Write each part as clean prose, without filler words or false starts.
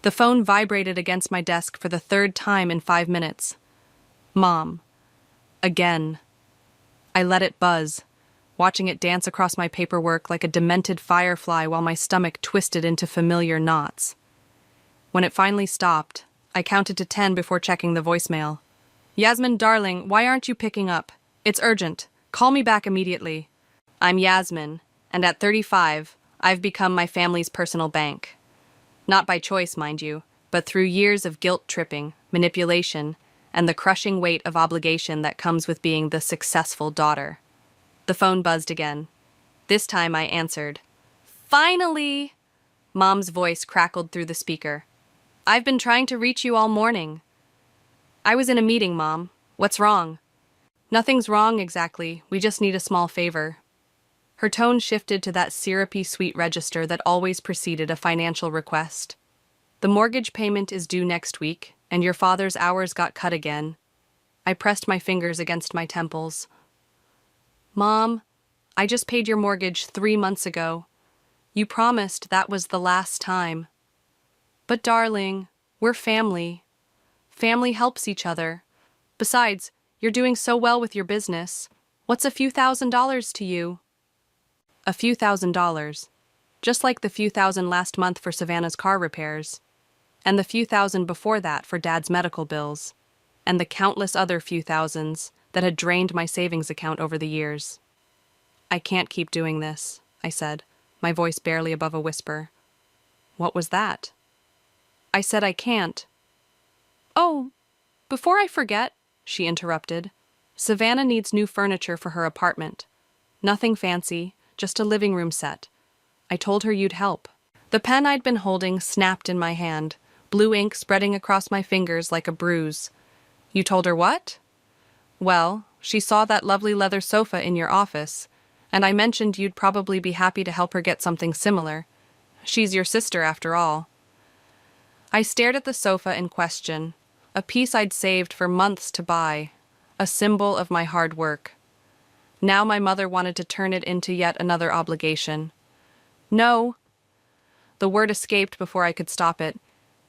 The phone vibrated against my desk for the third time in 5 minutes. Mom. Again. I let it buzz, watching it dance across my paperwork like a demented firefly while my stomach twisted into familiar knots. When it finally stopped, I counted to 10 before checking the voicemail. Yasmin, darling, why aren't you picking up? It's urgent. Call me back immediately. I'm Yasmin, and at 35, I've become my family's personal bank. Not by choice, mind you, but through years of guilt-tripping, manipulation, and the crushing weight of obligation that comes with being the successful daughter. The phone buzzed again. This time I answered. Finally! Mom's voice crackled through the speaker. I've been trying to reach you all morning. I was in a meeting, Mom. What's wrong? Nothing's wrong exactly. We just need a small favor. Her tone shifted to that syrupy sweet register that always preceded a financial request. The mortgage payment is due next week, and your father's hours got cut again. I pressed my fingers against my temples. Mom, I just paid your mortgage 3 months ago. You promised that was the last time. But darling, we're family. Family helps each other. Besides, you're doing so well with your business. What's a few $1,000s to you? A few $1,000s. Just like the few thousand last month for Savannah's car repairs. And the few thousand before that for Dad's medical bills. And the countless other few thousands that had drained my savings account over the years. I can't keep doing this, I said, my voice barely above a whisper. What was that? I said I can't. Oh, before I forget, she interrupted, Savannah needs new furniture for her apartment. Nothing fancy, just a living room set. I told her you'd help. The pen I'd been holding snapped in my hand, blue ink spreading across my fingers like a bruise. You told her what? Well, she saw that lovely leather sofa in your office, and I mentioned you'd probably be happy to help her get something similar. She's your sister, after all. I stared at the sofa in question, a piece I'd saved for months to buy, a symbol of my hard work. Now my mother wanted to turn it into yet another obligation. No. The word escaped before I could stop it.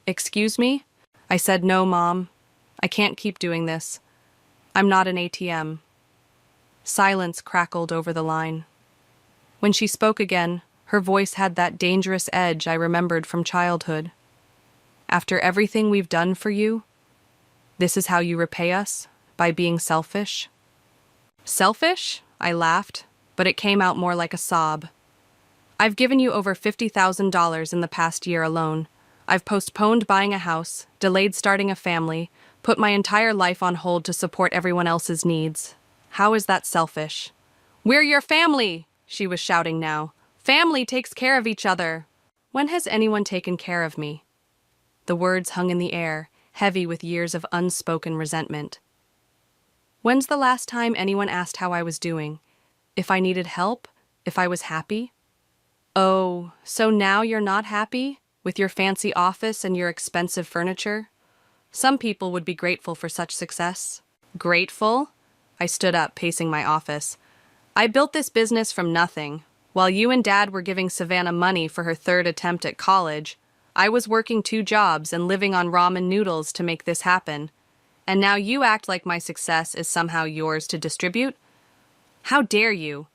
Excuse me? I said, no, Mom. I can't keep doing this. I'm not an ATM. Silence crackled over the line. When she spoke again, her voice had that dangerous edge I remembered from childhood. After everything we've done for you, this is how you repay us? By being selfish? Selfish? I laughed, but it came out more like a sob. I've given you over $50,000 in the past year alone. I've postponed buying a house, delayed starting a family, put my entire life on hold to support everyone else's needs. How is that selfish? We're your family, she was shouting now. Family takes care of each other. When has anyone taken care of me? The words hung in the air, heavy with years of unspoken resentment. When's the last time anyone asked how I was doing? If I needed help? If I was happy? Oh, so now you're not happy? With your fancy office and your expensive furniture? Some people would be grateful for such success. Grateful? I stood up, pacing my office. I built this business from nothing. While you and Dad were giving Savannah money for her 3rd attempt at college, I was working 2 jobs and living on ramen noodles to make this happen. And now you act like my success is somehow yours to distribute? How dare you?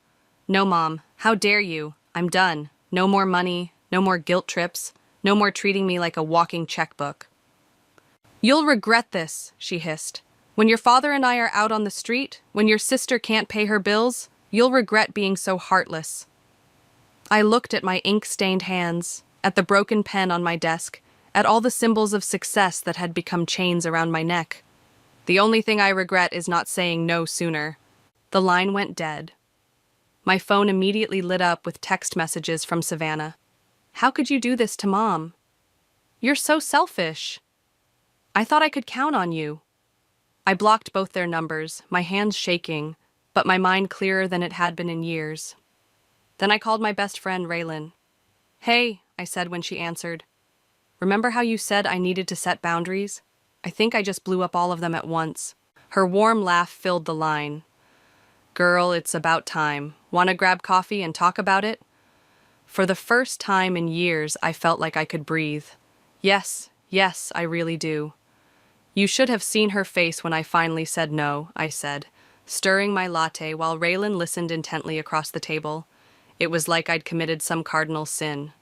No, Mom, how dare you? I'm done. No more money, no more guilt trips, no more treating me like a walking checkbook. You'll regret this, she hissed. When your father and I are out on the street, when your sister can't pay her bills, you'll regret being so heartless. I looked at my ink-stained hands, at the broken pen on my desk, at all the symbols of success that had become chains around my neck. The only thing I regret is not saying no sooner. The line went dead. My phone immediately lit up with text messages from Savannah. How could you do this to Mom? You're so selfish. I thought I could count on you. I blocked both their numbers, my hands shaking, but my mind clearer than it had been in years. Then I called my best friend, Raylan. Hey, I said when she answered. Remember how you said I needed to set boundaries? I think I just blew up all of them at once. Her warm laugh filled the line. Girl, it's about time. Want to grab coffee and talk about it? For the first time in years, I felt like I could breathe. Yes, yes, I really do. You should have seen her face when I finally said no, I said, stirring my latte while Raylan listened intently across the table. It was like I'd committed some cardinal sin.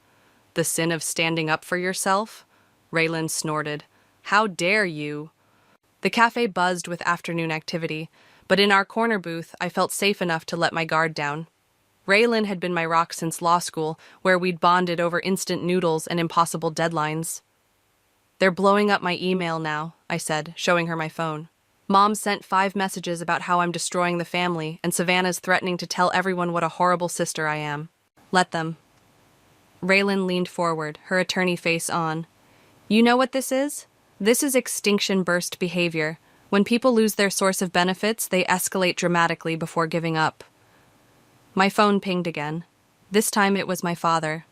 The sin of standing up for yourself? Raylan snorted. How dare you? The cafe buzzed with afternoon activity, but in our corner booth, I felt safe enough to let my guard down. Raylan had been my rock since law school, where we'd bonded over instant noodles and impossible deadlines. They're blowing up my email now, I said, showing her my phone. Mom sent 5 messages about how I'm destroying the family, and Savannah's threatening to tell everyone what a horrible sister I am. Let them. Raylan leaned forward, her attorney face on. You know what this is? This is extinction burst behavior. When people lose their source of benefits, they escalate dramatically before giving up. My phone pinged again. This time it was my father.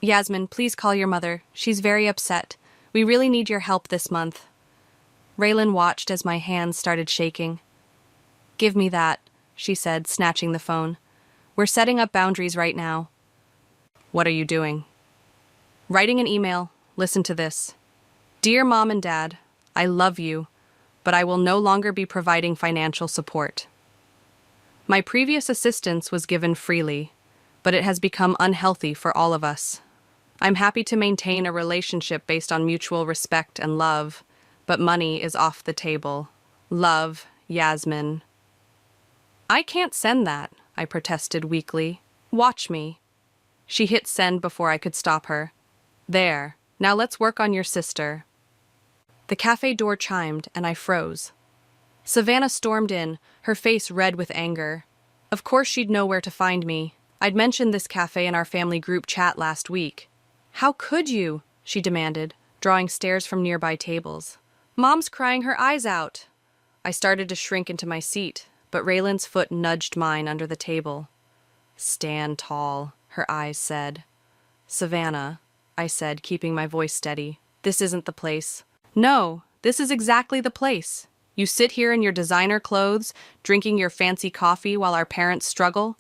Yasmin, please call your mother. She's very upset. We really need your help this month. Raylan watched as my hands started shaking. Give me that, she said, snatching the phone. We're setting up boundaries right now. What are you doing? Writing an email. Listen to this. Dear Mom and Dad, I love you, but I will no longer be providing financial support. My previous assistance was given freely, but it has become unhealthy for all of us. I'm happy to maintain a relationship based on mutual respect and love, but money is off the table. Love, Yasmin. I can't send that, I protested weakly. Watch me. She hit send before I could stop her. There. Now let's work on your sister. The cafe door chimed, and I froze. Savannah stormed in, her face red with anger. Of course she'd know where to find me. I'd mentioned this cafe in our family group chat last week. How could you? She demanded, drawing stares from nearby tables. Mom's crying her eyes out. I started to shrink into my seat, but Raylan's foot nudged mine under the table. Stand tall, her eyes said. Savannah, I said, keeping my voice steady. This isn't the place. No, this is exactly the place. You sit here in your designer clothes, drinking your fancy coffee while our parents struggle?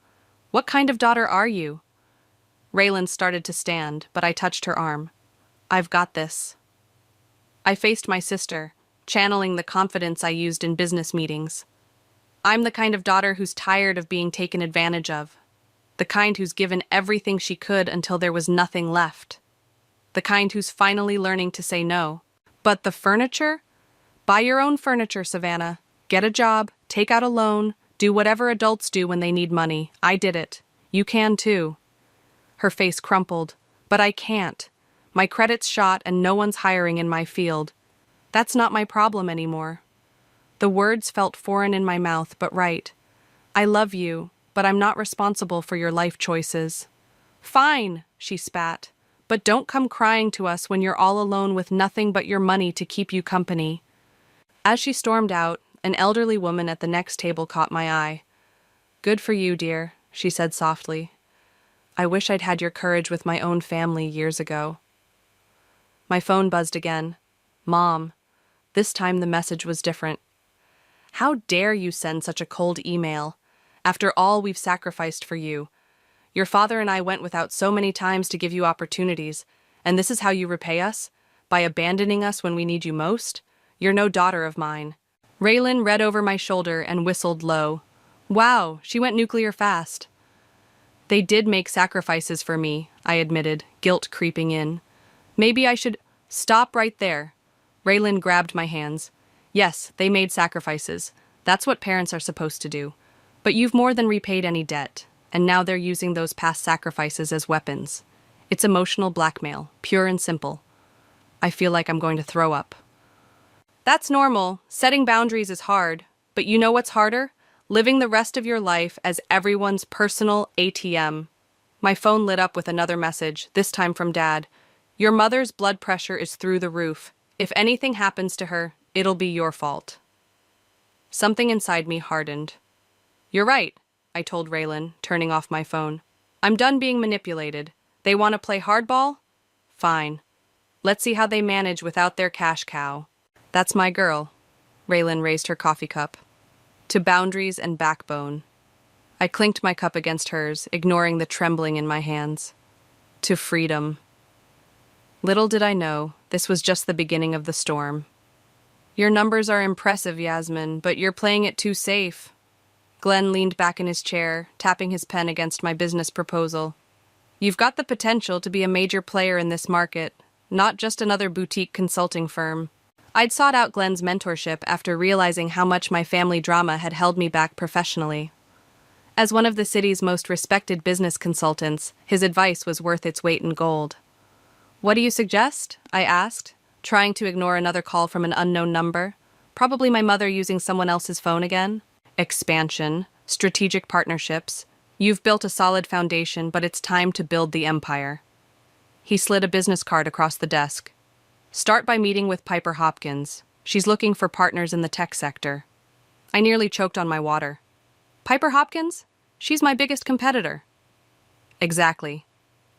What kind of daughter are you? Raylan started to stand, but I touched her arm. I've got this. I faced my sister, channeling the confidence I used in business meetings. I'm the kind of daughter who's tired of being taken advantage of. The kind who's given everything she could until there was nothing left. The kind who's finally learning to say no. But the furniture? Buy your own furniture, Savannah. Get a job, take out a loan, do whatever adults do when they need money. I did it. You can too. Her face crumpled. But I can't. My credit's shot and no one's hiring in my field. That's not my problem anymore. The words felt foreign in my mouth, but right. I love you, but I'm not responsible for your life choices. Fine, she spat. But don't come crying to us when you're all alone with nothing but your money to keep you company. As she stormed out, an elderly woman at the next table caught my eye. Good for you, dear, she said softly. I wish I'd had your courage with my own family years ago. My phone buzzed again. Mom. This time the message was different. How dare you send such a cold email? After all we've sacrificed for you. Your father and I went without so many times to give you opportunities, and this is how you repay us? By abandoning us when we need you most? You're no daughter of mine. Raylan read over my shoulder and whistled low. Wow, she went nuclear fast. They did make sacrifices for me, I admitted, guilt creeping in. Maybe I should... Stop right there. Raylan grabbed my hands. Yes, they made sacrifices. That's what parents are supposed to do. But you've more than repaid any debt, and now they're using those past sacrifices as weapons. It's emotional blackmail, pure and simple. I feel like I'm going to throw up. That's normal. Setting boundaries is hard. But you know what's harder? Living the rest of your life as everyone's personal ATM. My phone lit up with another message, this time from Dad. Your mother's blood pressure is through the roof. If anything happens to her, it'll be your fault. Something inside me hardened. You're right, I told Raylan, turning off my phone. I'm done being manipulated. They want to play hardball? Fine. Let's see how they manage without their cash cow. That's my girl. Raylan raised her coffee cup. To boundaries and backbone. I clinked my cup against hers, ignoring the trembling in my hands. To freedom. Little did I know, this was just the beginning of the storm. Your numbers are impressive, Yasmin, but you're playing it too safe. Glenn leaned back in his chair, tapping his pen against my business proposal. You've got the potential to be a major player in this market, not just another boutique consulting firm. I'd sought out Glenn's mentorship after realizing how much my family drama had held me back professionally. As one of the city's most respected business consultants, his advice was worth its weight in gold. What do you suggest? I asked, trying to ignore another call from an unknown number. Probably my mother using someone else's phone again. Expansion, strategic partnerships. You've built a solid foundation, but it's time to build the empire. He slid a business card across the desk. Start by meeting with Piper Hopkins. She's looking for partners in the tech sector. I nearly choked on my water. Piper Hopkins? She's my biggest competitor. Exactly.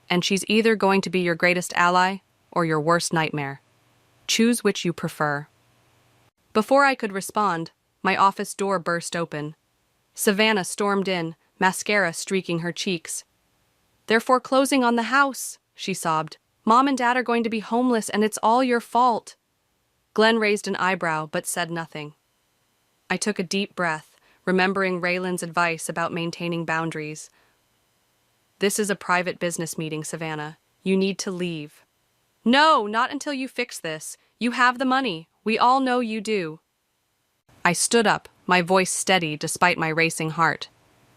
And she's either going to be your greatest ally or your worst nightmare. Choose which you prefer. Before I could respond, my office door burst open. Savannah stormed in, mascara streaking her cheeks. They're foreclosing on the house, she sobbed. Mom and Dad are going to be homeless, and it's all your fault. Glenn raised an eyebrow, but said nothing. I took a deep breath, remembering Raylan's advice about maintaining boundaries. This is a private business meeting, Savannah. You need to leave. No, not until you fix this. You have the money. We all know you do. I stood up, my voice steady despite my racing heart.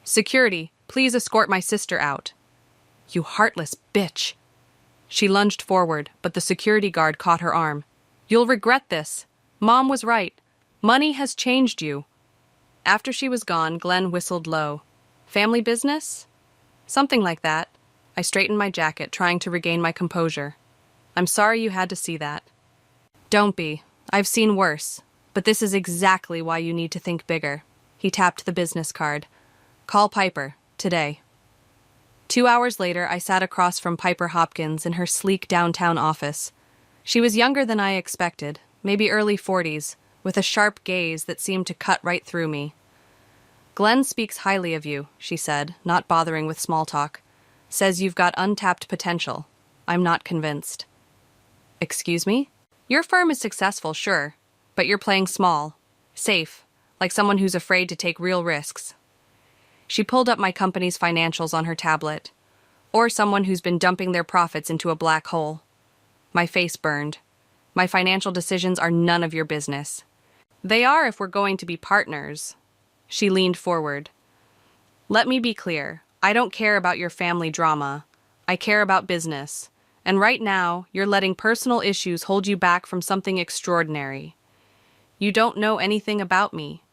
Security, please escort my sister out. You heartless bitch. She lunged forward, but the security guard caught her arm. You'll regret this. Mom was right. Money has changed you. After she was gone, Glenn whistled low. Family business? Something like that. I straightened my jacket, trying to regain my composure. I'm sorry you had to see that. Don't be. I've seen worse. But this is exactly why you need to think bigger. He tapped the business card. Call Piper, today. 2 hours later, I sat across from Piper Hopkins in her sleek downtown office. She was younger than I expected, maybe early 40s, with a sharp gaze that seemed to cut right through me. Glenn speaks highly of you, she said, not bothering with small talk. Says you've got untapped potential. I'm not convinced. Excuse me? Your firm is successful, sure, but you're playing small, safe, like someone who's afraid to take real risks. She pulled up my company's financials on her tablet, or someone who's been dumping their profits into a black hole. My face burned. My financial decisions are none of your business. They are if we're going to be partners. She leaned forward. Let me be clear. I don't care about your family drama. I care about business. And right now, you're letting personal issues hold you back from something extraordinary. You don't know anything about me.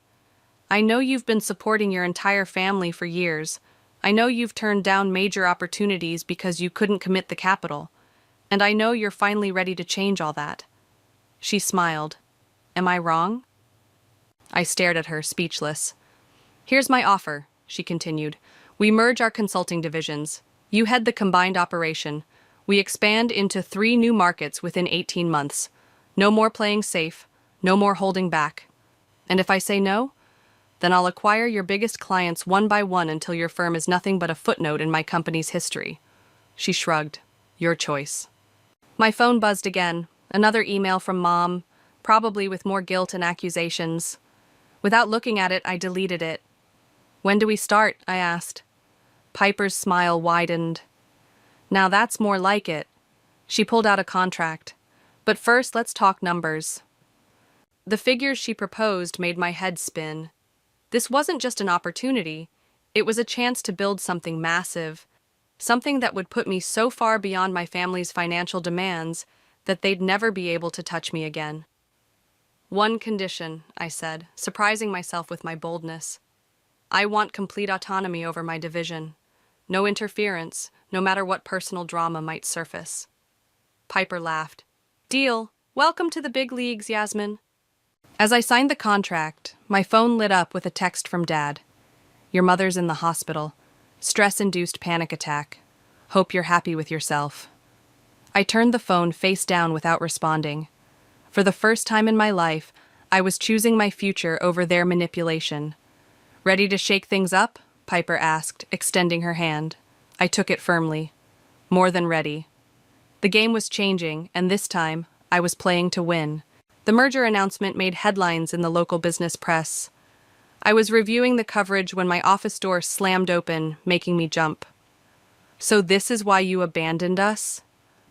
I know you've been supporting your entire family for years. I know you've turned down major opportunities because you couldn't commit the capital. And I know you're finally ready to change all that. She smiled. Am I wrong? I stared at her, speechless. Here's my offer, she continued. We merge our consulting divisions. You head the combined operation. We expand into 3 new markets within 18 months. No more playing safe. No more holding back. And if I say no, then I'll acquire your biggest clients one by one until your firm is nothing but a footnote in my company's history. She shrugged. Your choice. My phone buzzed again. Another email from Mom, probably with more guilt and accusations. Without looking at it, I deleted it. When do we start? I asked. Piper's smile widened. Now that's more like it. She pulled out a contract. But first, let's talk numbers. The figures she proposed made my head spin. This wasn't just an opportunity. It was a chance to build something massive, something that would put me so far beyond my family's financial demands that they'd never be able to touch me again. One condition, I said, surprising myself with my boldness. I want complete autonomy over my division. No interference, no matter what personal drama might surface. Piper laughed. Deal. Welcome to the big leagues, Yasmin. As I signed the contract, my phone lit up with a text from Dad. Your mother's in the hospital. Stress-induced panic attack. Hope you're happy with yourself. I turned the phone face down without responding. For the first time in my life, I was choosing my future over their manipulation. Ready to shake things up? Piper asked, extending her hand. I took it firmly. More than ready. The game was changing, and this time, I was playing to win. The merger announcement made headlines in the local business press. I was reviewing the coverage when my office door slammed open, making me jump. "So this is why you abandoned us?"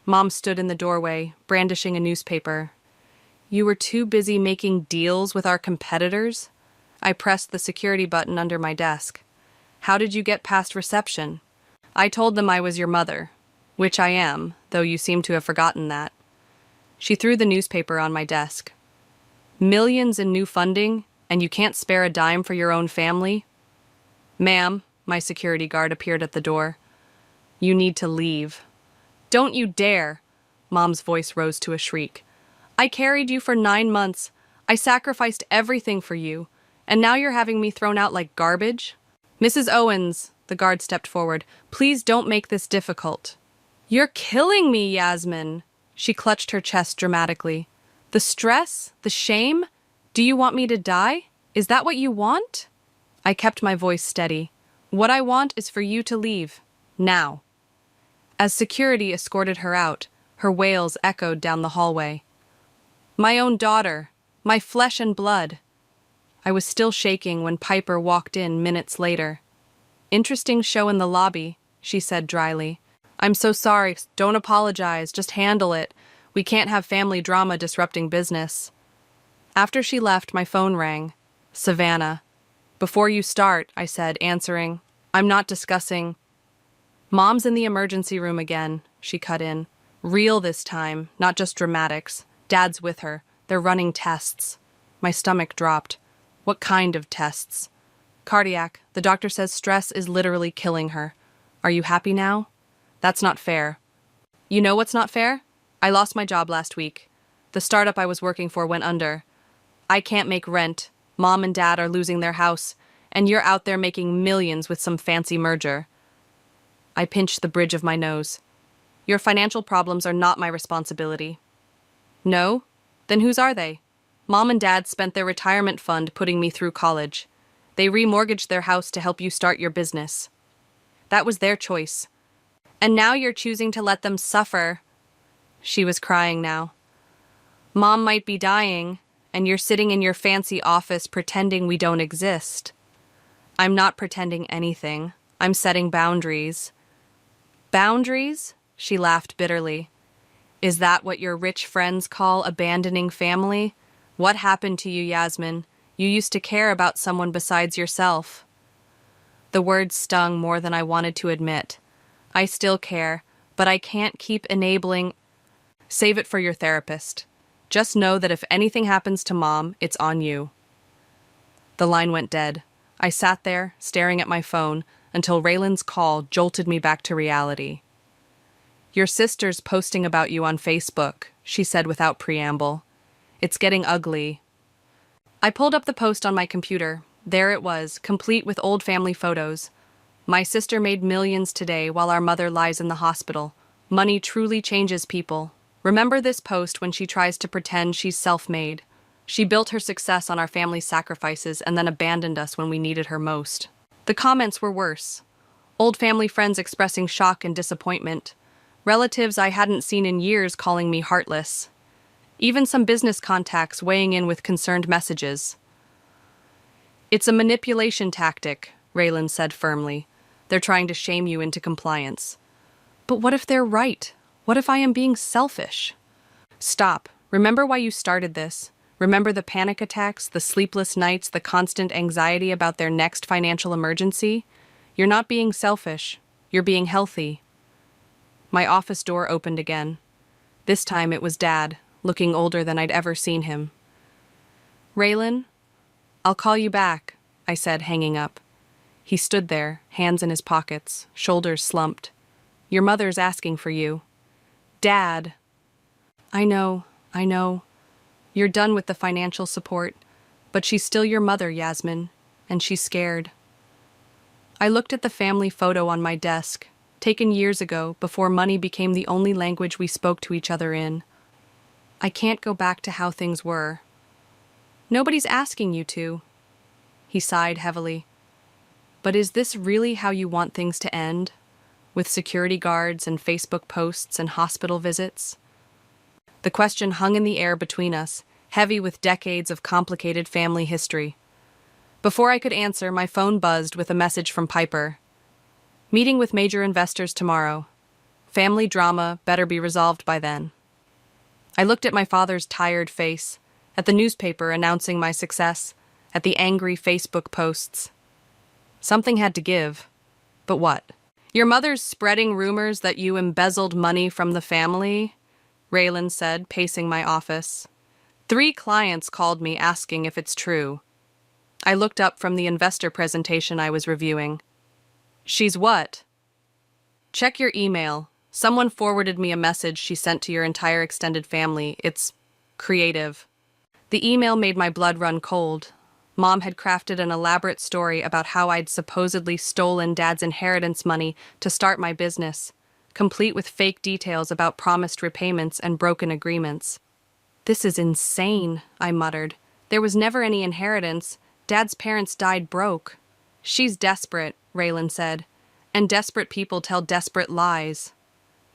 Mom stood in the doorway, brandishing a newspaper. "You were too busy making deals with our competitors?" I pressed the security button under my desk. "How did you get past reception?" "I told them I was your mother," which I am, though you seem to have forgotten that. She threw the newspaper on my desk. "Millions in new funding, and you can't spare a dime for your own family?" "Ma'am," my security guard appeared at the door. "You need to leave." "Don't you dare!" Mom's voice rose to a shriek. "I carried you for 9 months. I sacrificed everything for you. And now you're having me thrown out like garbage?" "Mrs. Owens," the guard stepped forward, "please don't make this difficult." "You're killing me, Yasmin." She clutched her chest dramatically. "The stress? The shame? Do you want me to die? Is that what you want?" I kept my voice steady. "What I want is for you to leave. Now." As security escorted her out, her wails echoed down the hallway. "My own daughter. My flesh and blood." I was still shaking when Piper walked in minutes later. "Interesting show in the lobby," she said dryly. "I'm so sorry. Don't apologize. Just handle it. We can't have family drama disrupting business." After she left, my phone rang. "Savannah." "Before you start," I said, answering, "I'm not discussing—" "Mom's in the emergency room again," she cut in. "Real this time, not just dramatics. Dad's with her. They're running tests." My stomach dropped. "What kind of tests?" "Cardiac. The doctor says stress is literally killing her. Are you happy now?" "That's not fair." "You know what's not fair? I lost my job last week. The startup I was working for went under. I can't make rent. Mom and Dad are losing their house, and you're out there making millions with some fancy merger." I pinched the bridge of my nose. "Your financial problems are not my responsibility." "No? Then whose are they? Mom and Dad spent their retirement fund putting me through college. They remortgaged their house to help you start your business. That was their choice. And now you're choosing to let them suffer." She was crying now. "Mom might be dying, and you're sitting in your fancy office pretending we don't exist." "I'm not pretending anything. I'm setting boundaries." "Boundaries?" She laughed bitterly. "Is that what your rich friends call abandoning family? What happened to you, Yasmin? You used to care about someone besides yourself." The words stung more than I wanted to admit. I still care, but I can't keep enabling— "Save it for your therapist. Just know that if anything happens to Mom, it's on you." The line went dead. I sat there, staring at my phone, until Raylan's call jolted me back to reality. "Your sister's posting about you on Facebook," she said without preamble. "It's getting ugly." I pulled up the post on my computer. There it was, complete with old family photos. "My sister made millions today while our mother lies in the hospital. Money truly changes people. Remember this post when she tries to pretend she's self-made. She built her success on our family's sacrifices and then abandoned us when we needed her most." The comments were worse. Old family friends expressing shock and disappointment. Relatives I hadn't seen in years calling me heartless. Even some business contacts weighing in with concerned messages. "It's a manipulation tactic," Raylan said firmly. "They're trying to shame you into compliance." "But what if they're right? What if I am being selfish?" "Stop. Remember why you started this. Remember the panic attacks, the sleepless nights, the constant anxiety about their next financial emergency? You're not being selfish. You're being healthy." My office door opened again. This time it was Dad, looking older than I'd ever seen him. "Raylan, I'll call you back," I said, hanging up. He stood there, hands in his pockets, shoulders slumped. "Your mother's asking for you." "Dad." I know. You're done with the financial support, but she's still your mother, Yasmin, and she's scared." I looked at the family photo on my desk, taken years ago, before money became the only language we spoke to each other in. I can't go back to how things were. "Nobody's asking you to." He sighed heavily. "But is this really how you want things to end? with security guards and Facebook posts and hospital visits? The question hung in the air between us, heavy with decades of complicated family history. Before I could answer, my phone buzzed with a message from Piper. Meeting with major investors tomorrow. Family drama better be resolved by then. I looked at my father's tired face, at the newspaper announcing my success, at the angry Facebook posts. Something had to give. But what? Your mother's spreading rumors that you embezzled money from the family, Raylan said, pacing my office. 3 clients called me asking if it's true. I looked up from the investor presentation I was reviewing. She's what? Check your email. Someone forwarded me a message she sent to your entire extended family. It's creative. The email made my blood run cold. Mom had crafted an elaborate story about how I'd supposedly stolen Dad's inheritance money to start my business, complete with fake details about promised repayments and broken agreements. This is insane, I muttered. There was never any inheritance. Dad's parents died broke. She's desperate, Raylan said, and desperate people tell desperate lies.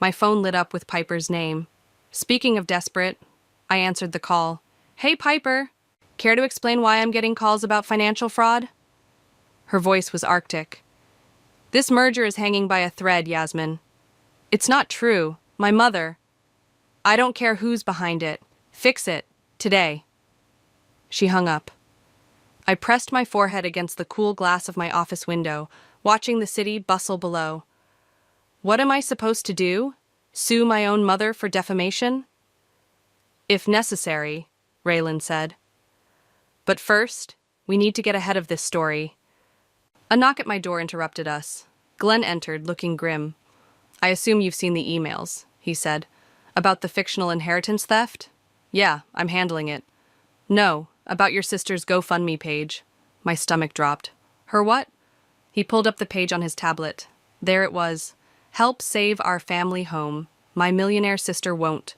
My phone lit up with Piper's name. Speaking of desperate, I answered the call. Hey, Piper. Care to explain why I'm getting calls about financial fraud? Her voice was arctic. This merger is hanging by a thread, Yasmin. It's not true. My mother. I don't care who's behind it. Fix it. Today. She hung up. I pressed my forehead against the cool glass of my office window, watching the city bustle below. What am I supposed to do? Sue my own mother for defamation? If necessary, Raylan said. But first, we need to get ahead of this story. A knock at my door interrupted us. Glenn entered, looking grim. I assume you've seen the emails, he said. About the fictional inheritance theft? Yeah, I'm handling it. No, about your sister's GoFundMe page. My stomach dropped. Her what? He pulled up the page on his tablet. There it was. Help save our family home. My millionaire sister won't.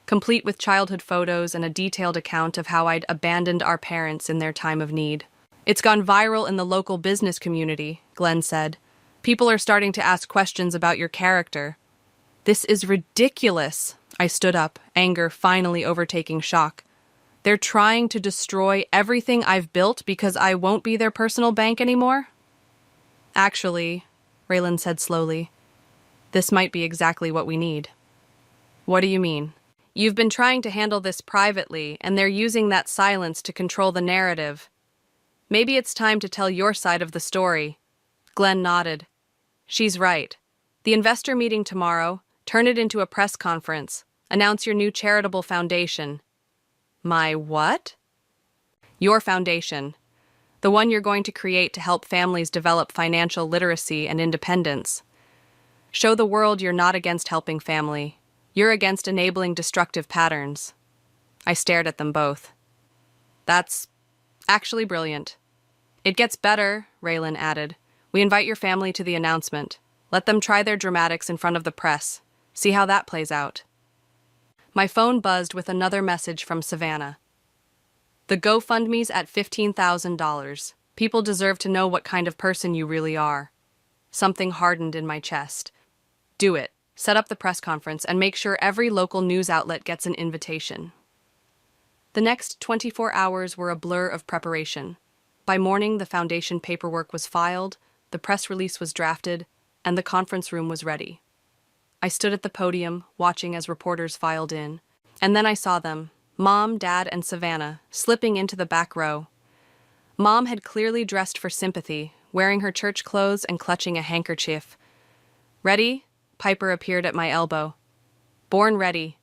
Complete with childhood photos and a detailed account of how I'd abandoned our parents in their time of need. It's gone viral in the local business community, Glenn said. People are starting to ask questions about your character. This is ridiculous. I stood up, anger finally overtaking shock. They're trying to destroy everything I've built because I won't be their personal bank anymore? Actually, Raylan said slowly, this might be exactly what we need. What do you mean? You've been trying to handle this privately, and they're using that silence to control the narrative. Maybe it's time to tell your side of the story. Glenn nodded. She's right. The investor meeting tomorrow, turn it into a press conference. Announce your new charitable foundation. My what? Your foundation. The one you're going to create to help families develop financial literacy and independence. Show the world you're not against helping family. You're against enabling destructive patterns. I stared at them both. That's actually brilliant. It gets better, Raylan added. We invite your family to the announcement. Let them try their dramatics in front of the press. See how that plays out. My phone buzzed with another message from Savannah. The GoFundMe's at $15,000. People deserve to know what kind of person you really are. Something hardened in my chest. Do it. Set up the press conference and make sure every local news outlet gets an invitation. The next 24 hours were a blur of preparation. By morning, the foundation paperwork was filed, the press release was drafted, and the conference room was ready. I stood at the podium, watching as reporters filed in, and then I saw them, Mom, Dad, and Savannah, slipping into the back row. Mom had clearly dressed for sympathy, wearing her church clothes and clutching a handkerchief. Ready? Piper appeared at my elbow. Born ready.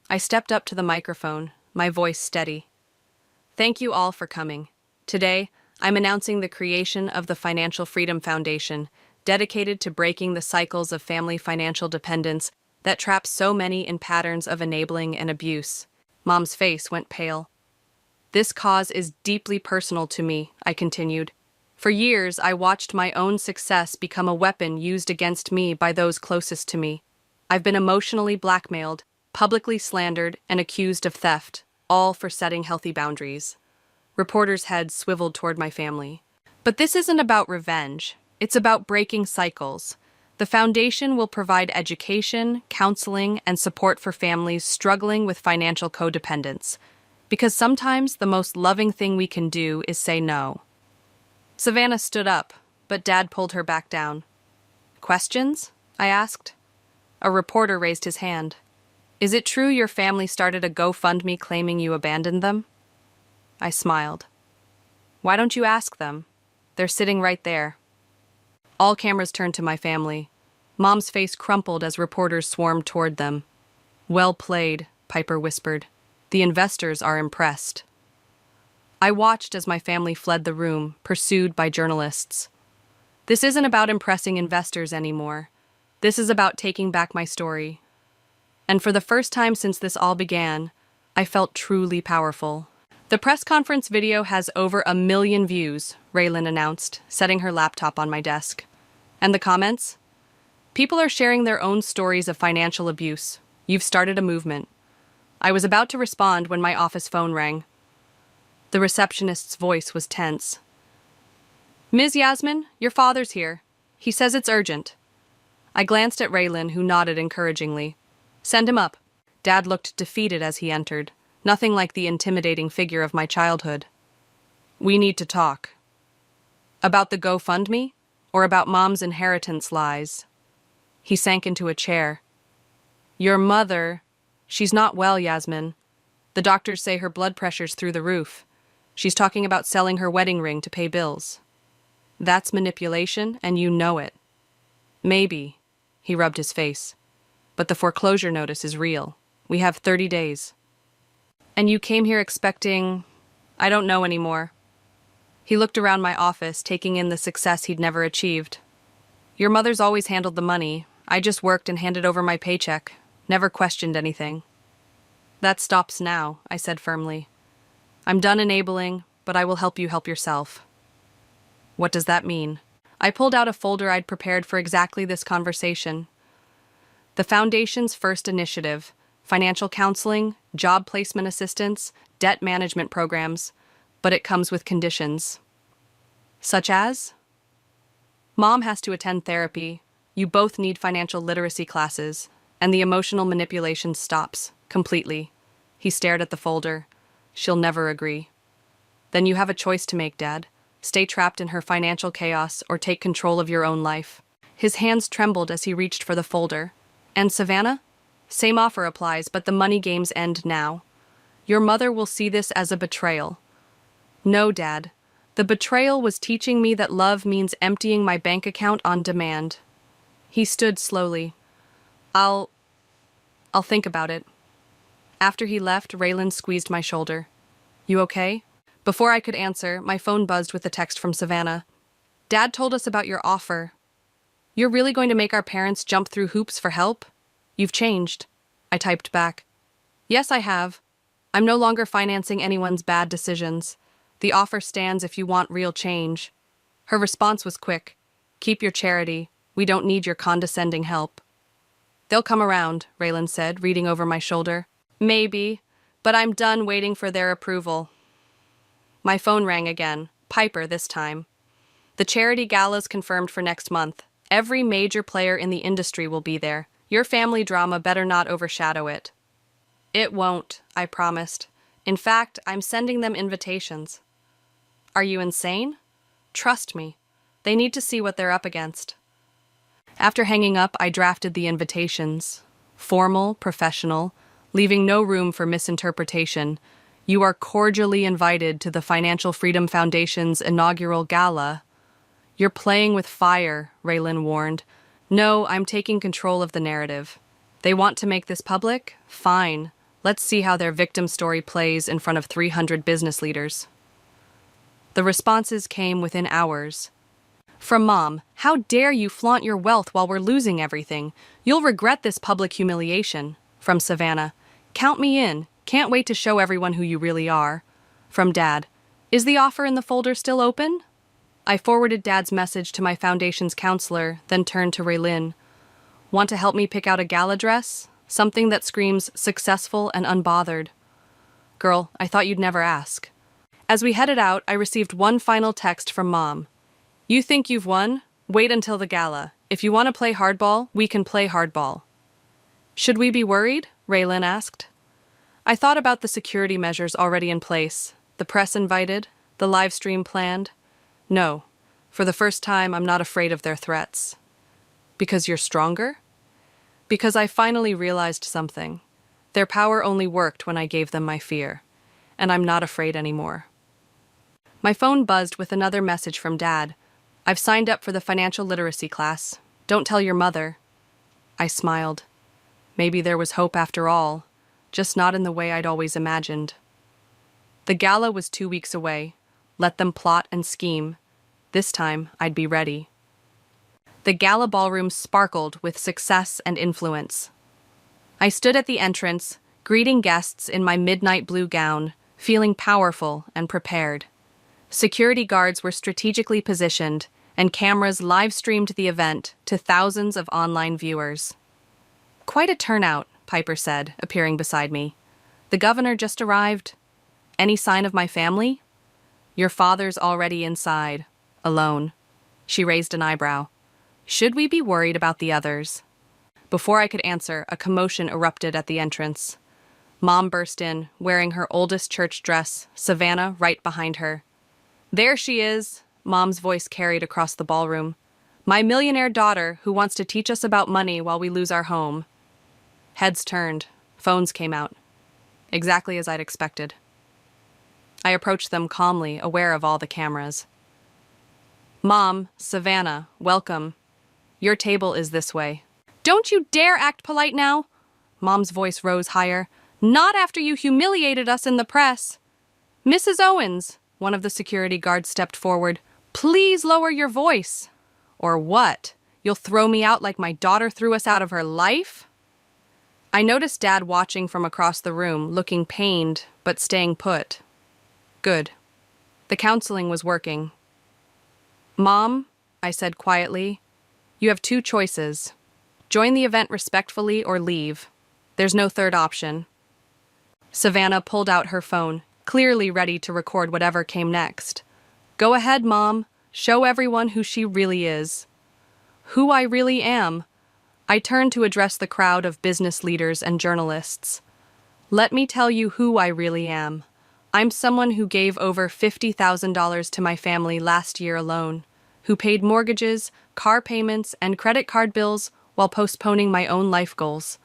I stepped up to the microphone, my voice steady. Thank you all for coming. Today, I'm announcing the creation of the Financial Freedom Foundation, dedicated to breaking the cycles of family financial dependence that trap so many in patterns of enabling and abuse. Mom's face went pale. This cause is deeply personal to me, I continued. For years, I watched my own success become a weapon used against me by those closest to me. I've been emotionally blackmailed, publicly slandered, and accused of theft, all for setting healthy boundaries. Reporters' heads swiveled toward my family. But this isn't about revenge. It's about breaking cycles. The foundation will provide education, counseling, and support for families struggling with financial codependence, because sometimes the most loving thing we can do is say no. Savannah stood up, but Dad pulled her back down. Questions? I asked. A reporter raised his hand. Is it true your family started a GoFundMe claiming you abandoned them? I smiled. Why don't you ask them? They're sitting right there. All cameras turned to my family. Mom's face crumpled as reporters swarmed toward them. Well played, Piper whispered. The investors are impressed. I watched as my family fled the room, pursued by journalists. This isn't about impressing investors anymore. This is about taking back my story. And for the first time since this all began, I felt truly powerful. The press conference video has over 1 million views, Raylan announced, setting her laptop on my desk. And the comments? People are sharing their own stories of financial abuse. You've started a movement. I was about to respond when my office phone rang. The receptionist's voice was tense. Ms. Yasmin, your father's here. He says it's urgent. I glanced at Raylan, who nodded encouragingly. Send him up. Dad looked defeated as he entered, nothing like the intimidating figure of my childhood. We need to talk. About the GoFundMe? Or about Mom's inheritance lies? He sank into a chair. Your mother, she's not well, Yasmin. The doctors say her blood pressure's through the roof. She's talking about selling her wedding ring to pay bills. That's manipulation, and you know it. Maybe, he rubbed his face. But the foreclosure notice is real. We have 30 days. And you came here expecting... I don't know anymore. He looked around my office, taking in the success he'd never achieved. Your mother's always handled the money. I just worked and handed over my paycheck. Never questioned anything. That stops now, I said firmly. I'm done enabling, but I will help you help yourself. What does that mean? I pulled out a folder I'd prepared for exactly this conversation. The Foundation's first initiative, financial counseling, job placement assistance, debt management programs, but it comes with conditions. Such as? Mom has to attend therapy, you both need financial literacy classes, and the emotional manipulation stops, completely. He stared at the folder. She'll never agree. Then you have a choice to make, Dad. Stay trapped in her financial chaos or take control of your own life. His hands trembled as he reached for the folder. And Savannah? Same offer applies, but the money games end now. Your mother will see this as a betrayal. No, Dad. The betrayal was teaching me that love means emptying my bank account on demand. He stood slowly. I'll think about it. After he left, Raylan squeezed my shoulder. You okay? Before I could answer, my phone buzzed with a text from Savannah. Dad told us about your offer. You're really going to make our parents jump through hoops for help? You've changed. I typed back. Yes, I have. I'm no longer financing anyone's bad decisions. The offer stands if you want real change. Her response was quick. Keep your charity. We don't need your condescending help. They'll come around, Raylan said, reading over my shoulder. Maybe, but I'm done waiting for their approval. My phone rang again. Piper this time. The charity gala's confirmed for next month. Every major player in the industry will be there. Your family drama better not overshadow it. It won't, I promised. In fact, I'm sending them invitations. Are you insane? Trust me. They need to see what they're up against. After hanging up, I drafted the invitations. Formal, professional, leaving no room for misinterpretation. You are cordially invited to the Financial Freedom Foundation's inaugural gala. You're playing with fire, Raylan warned. No, I'm taking control of the narrative. They want to make this public? Fine. Let's see how their victim story plays in front of 300 business leaders. The responses came within hours. From Mom, how dare you flaunt your wealth while we're losing everything? You'll regret this public humiliation. From Savannah, count me in. Can't wait to show everyone who you really are. From Dad, is the offer in the folder still open? I forwarded Dad's message to my foundation's counselor, then turned to Raylan. Want to help me pick out a gala dress? Something that screams successful and unbothered. Girl, I thought you'd never ask. As we headed out, I received one final text from Mom. You think you've won? Wait until the gala. If you want to play hardball, we can play hardball. Should we be worried? Raylan asked. I thought about the security measures already in place, the press invited, the live stream planned. No, for the first time, I'm not afraid of their threats. Because you're stronger? Because I finally realized something. Their power only worked when I gave them my fear, and I'm not afraid anymore. My phone buzzed with another message from Dad. I've signed up for the financial literacy class. Don't tell your mother. I smiled. Maybe there was hope after all, just not in the way I'd always imagined. The gala was 2 weeks away. Let them plot and scheme. This time, I'd be ready. The gala ballroom sparkled with success and influence. I stood at the entrance, greeting guests in my midnight blue gown, feeling powerful and prepared. Security guards were strategically positioned, and cameras live-streamed the event to thousands of online viewers. Quite a turnout, Piper said, appearing beside me. The governor just arrived. Any sign of my family? Your father's already inside, alone. She raised an eyebrow. Should we be worried about the others? Before I could answer, a commotion erupted at the entrance. Mom burst in, wearing her oldest church dress, Savannah right behind her. There she is, Mom's voice carried across the ballroom. My millionaire daughter who wants to teach us about money while we lose our home. Heads turned. Phones came out. Exactly as I'd expected. I approached them calmly, aware of all the cameras. Mom, Savannah, welcome. Your table is this way. Don't you dare act polite now! Mom's voice rose higher. Not after you humiliated us in the press. Mrs. Owens, one of the security guards stepped forward. Please lower your voice. Or what? You'll throw me out like my daughter threw us out of her life? I noticed Dad watching from across the room, looking pained, but staying put. Good. The counseling was working. Mom, I said quietly, you have 2 choices. Join the event respectfully or leave. There's no third option. Savannah pulled out her phone, clearly ready to record whatever came next. Go ahead, Mom. Show everyone who she really is. Who I really am. I turned to address the crowd of business leaders and journalists. Let me tell you who I really am. I'm someone who gave over $50,000 to my family last year alone, who paid mortgages, car payments, and credit card bills while postponing my own life goals.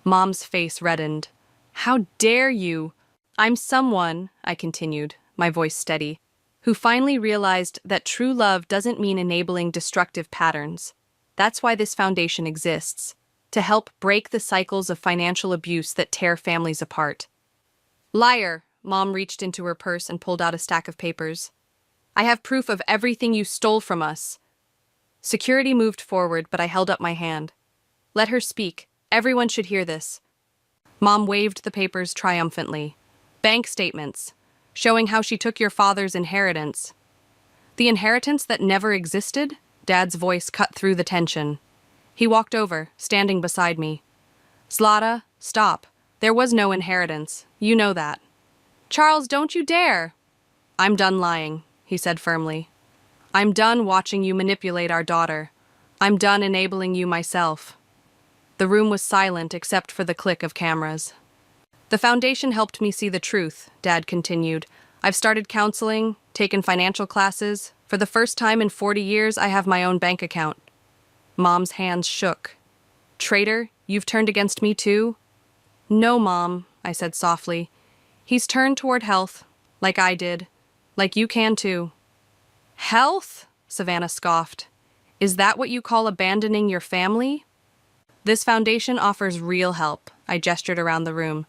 Mom's face reddened. How dare you? I'm someone, I continued, my voice steady, who finally realized that true love doesn't mean enabling destructive patterns. That's why this foundation exists, to help break the cycles of financial abuse that tear families apart. Liar, Mom reached into her purse and pulled out a stack of papers. I have proof of everything you stole from us. Security moved forward, but I held up my hand. Let her speak. Everyone should hear this. Mom waved the papers triumphantly. Bank statements, showing how she took your father's inheritance. The inheritance that never existed? Dad's voice cut through the tension. He walked over, standing beside me. Zlata, stop. There was no inheritance. You know that. Charles, don't you dare! I'm done lying, he said firmly. I'm done watching you manipulate our daughter. I'm done enabling you myself. The room was silent except for the click of cameras. The foundation helped me see the truth, Dad continued. I've started counseling, taken financial classes. For the first time in 40 years, I have my own bank account. Mom's hands shook. Traitor, you've turned against me too? No, Mom, I said softly. He's turned toward health, like I did, like you can too. Health? Savannah scoffed. Is that what you call abandoning your family? This foundation offers real help, I gestured around the room.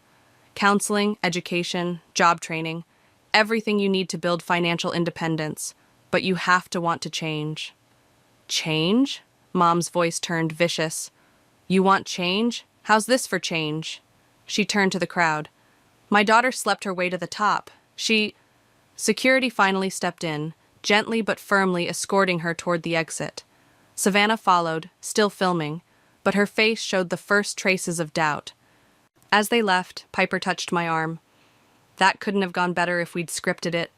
Counseling, education, job training, everything you need to build financial independence. But you have to want to change. Change? Mom's voice turned vicious. You want change? How's this for change? She turned to the crowd. My daughter slept her way to the top. Security finally stepped in, gently but firmly escorting her toward the exit. Savannah followed, still filming, but her face showed the first traces of doubt. As they left, Piper touched my arm. That couldn't have gone better if we'd scripted it.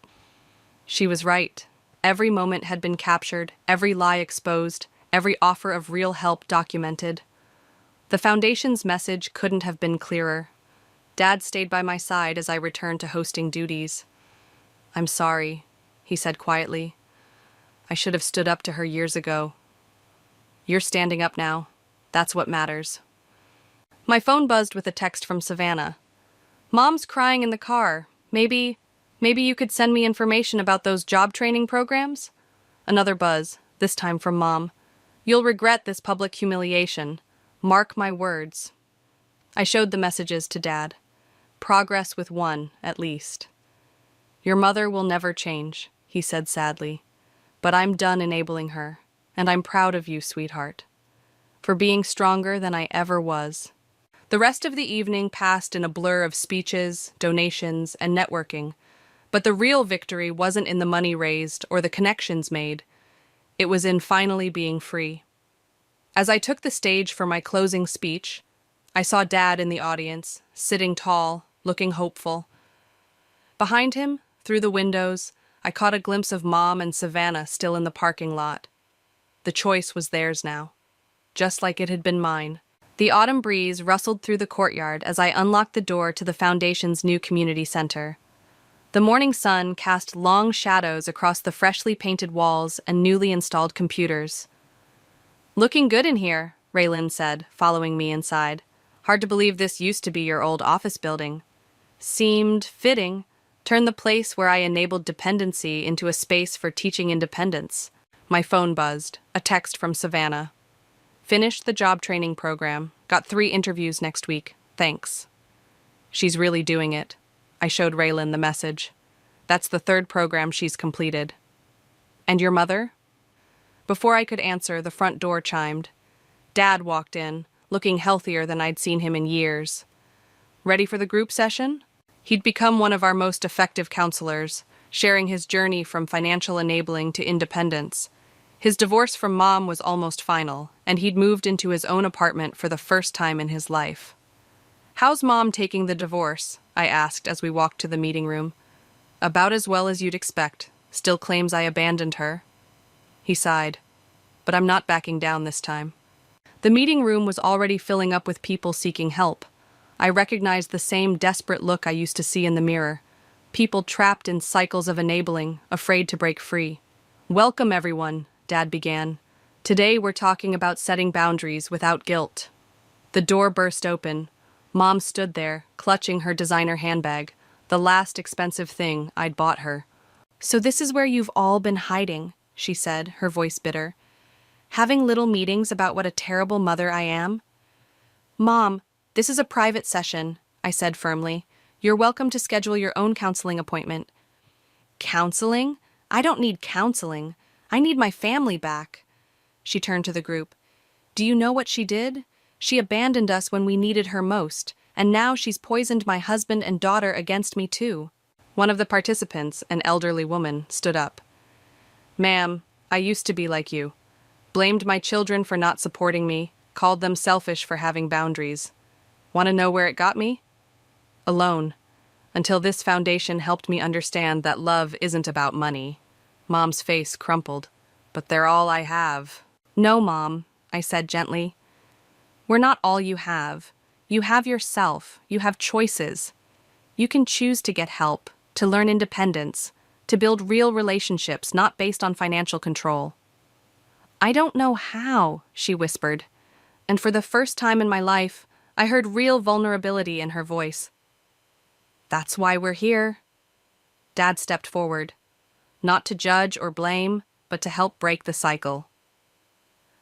She was right. Every moment had been captured, every lie exposed, every offer of real help documented. The Foundation's message couldn't have been clearer. Dad stayed by my side as I returned to hosting duties. "I'm sorry," he said quietly. "I should have stood up to her years ago. You're standing up now. That's what matters." My phone buzzed with a text from Savannah. "Mom's crying in the car. Maybe you could send me information about those job training programs?" Another buzz, this time from Mom. "You'll regret this public humiliation. Mark my words." I showed the messages to Dad. Progress with one, at least. "Your mother will never change," he said sadly. "But I'm done enabling her, and I'm proud of you, sweetheart, for being stronger than I ever was." The rest of the evening passed in a blur of speeches, donations, and networking, but the real victory wasn't in the money raised or the connections made. It was in finally being free. As I took the stage for my closing speech, I saw Dad in the audience, sitting tall, looking hopeful. Behind him, through the windows, I caught a glimpse of Mom and Savannah still in the parking lot. The choice was theirs now, just like it had been mine. The autumn breeze rustled through the courtyard as I unlocked the door to the Foundation's new community center. The morning sun cast long shadows across the freshly painted walls and newly installed computers. "Looking good in here," Raylan said, following me inside. "Hard to believe this used to be your old office building." Seemed fitting. Turn the place where I enabled dependency into a space for teaching independence. My phone buzzed, a text from Savannah. "Finished the job training program. Got 3 interviews next week. Thanks." She's really doing it. I showed Raylan the message. That's the 3rd program she's completed. "And your mother?" Before I could answer, the front door chimed. Dad walked in, looking healthier than I'd seen him in years. "Ready for the group session?" He'd become one of our most effective counselors, sharing his journey from financial enabling to independence. His divorce from Mom was almost final, and he'd moved into his own apartment for the first time in his life. "How's Mom taking the divorce?" I asked as we walked to the meeting room. "About as well as you'd expect. Still claims I abandoned her." He sighed. "But I'm not backing down this time." The meeting room was already filling up with people seeking help. I recognized the same desperate look I used to see in the mirror. People trapped in cycles of enabling, afraid to break free. "Welcome, everyone," Dad began. "Today we're talking about setting boundaries without guilt." The door burst open. Mom stood there, clutching her designer handbag, the last expensive thing I'd bought her. "So this is where you've all been hiding," she said, her voice bitter. "Having little meetings about what a terrible mother I am?" "Mom, this is a private session," I said firmly. "You're welcome to schedule your own counseling appointment." "Counseling? I don't need counseling. I need my family back." She turned to the group. "Do you know what she did? She abandoned us when we needed her most, and now she's poisoned my husband and daughter against me too." One of the participants, an elderly woman, stood up. "Ma'am, I used to be like you. Blamed my children for not supporting me, called them selfish for having boundaries. Want to know where it got me? Alone. Until this foundation helped me understand that love isn't about money." Mom's face crumpled. "But they're all I have." "No, Mom," I said gently. "We're not all you have. You have yourself. You have choices. You can choose to get help, to learn independence, to build real relationships not based on financial control." "I don't know how," she whispered, and for the first time in my life, I heard real vulnerability in her voice. "That's why we're here." Dad stepped forward, not to judge or blame, but to help break the cycle.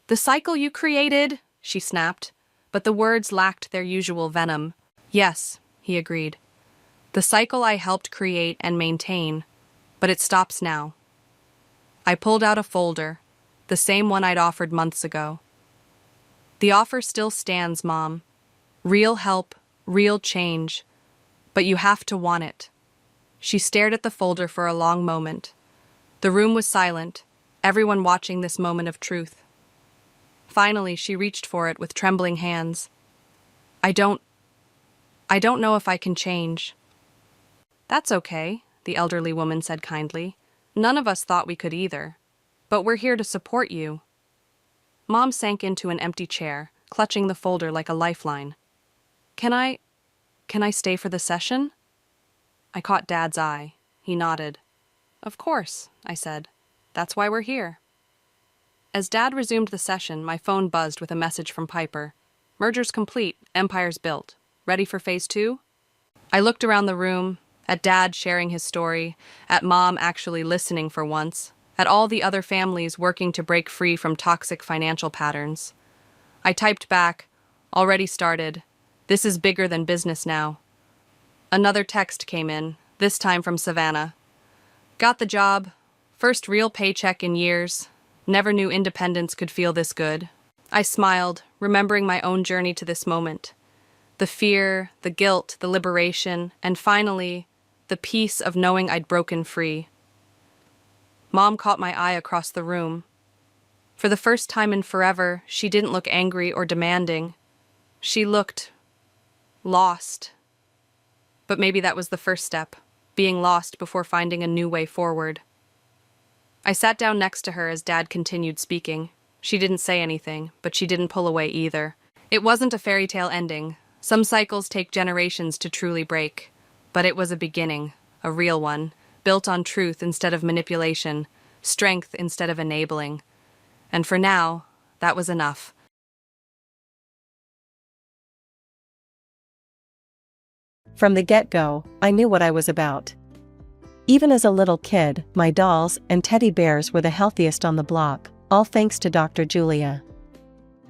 "The cycle you created," she snapped, but the words lacked their usual venom. "Yes," he agreed. "The cycle I helped create and maintain, but it stops now." I pulled out a folder, the same one I'd offered months ago. "The offer still stands, Mom. Real help, real change, but you have to want it." She stared at the folder for a long moment. The room was silent, everyone watching this moment of truth. Finally, she reached for it with trembling hands. I don't know if I can change." "That's okay," the elderly woman said kindly. "None of us thought we could either. But we're here to support you." Mom sank into an empty chair, clutching the folder like a lifeline. Can I stay for the session? I caught Dad's eye. He nodded. Of course, I said. That's why we're here. As Dad resumed the session, my phone buzzed with a message from Piper. Merger's complete, empire's built. Ready for phase 2? I looked around the room, at Dad sharing his story, at Mom actually listening for once, at all the other families working to break free from toxic financial patterns. I typed back, already started. This is bigger than business now. Another text came in, this time from Savannah. Got the job. First real paycheck in years. Never knew independence could feel this good. I smiled, remembering my own journey to this moment. The fear, the guilt, the liberation, and finally, the peace of knowing I'd broken free. Mom caught my eye across the room. For the first time in forever, she didn't look angry or demanding. She looked lost. But maybe that was the first step, being lost before finding a new way forward. I sat down next to her as Dad continued speaking. She didn't say anything, but she didn't pull away either. It wasn't a fairy tale ending. Some cycles take generations to truly break. But it was a beginning, a real one, built on truth instead of manipulation, strength instead of enabling. And for now, that was enough. From the get-go, I knew what I was about. Even as a little kid, my dolls and teddy bears were the healthiest on the block, all thanks to Dr. Julia.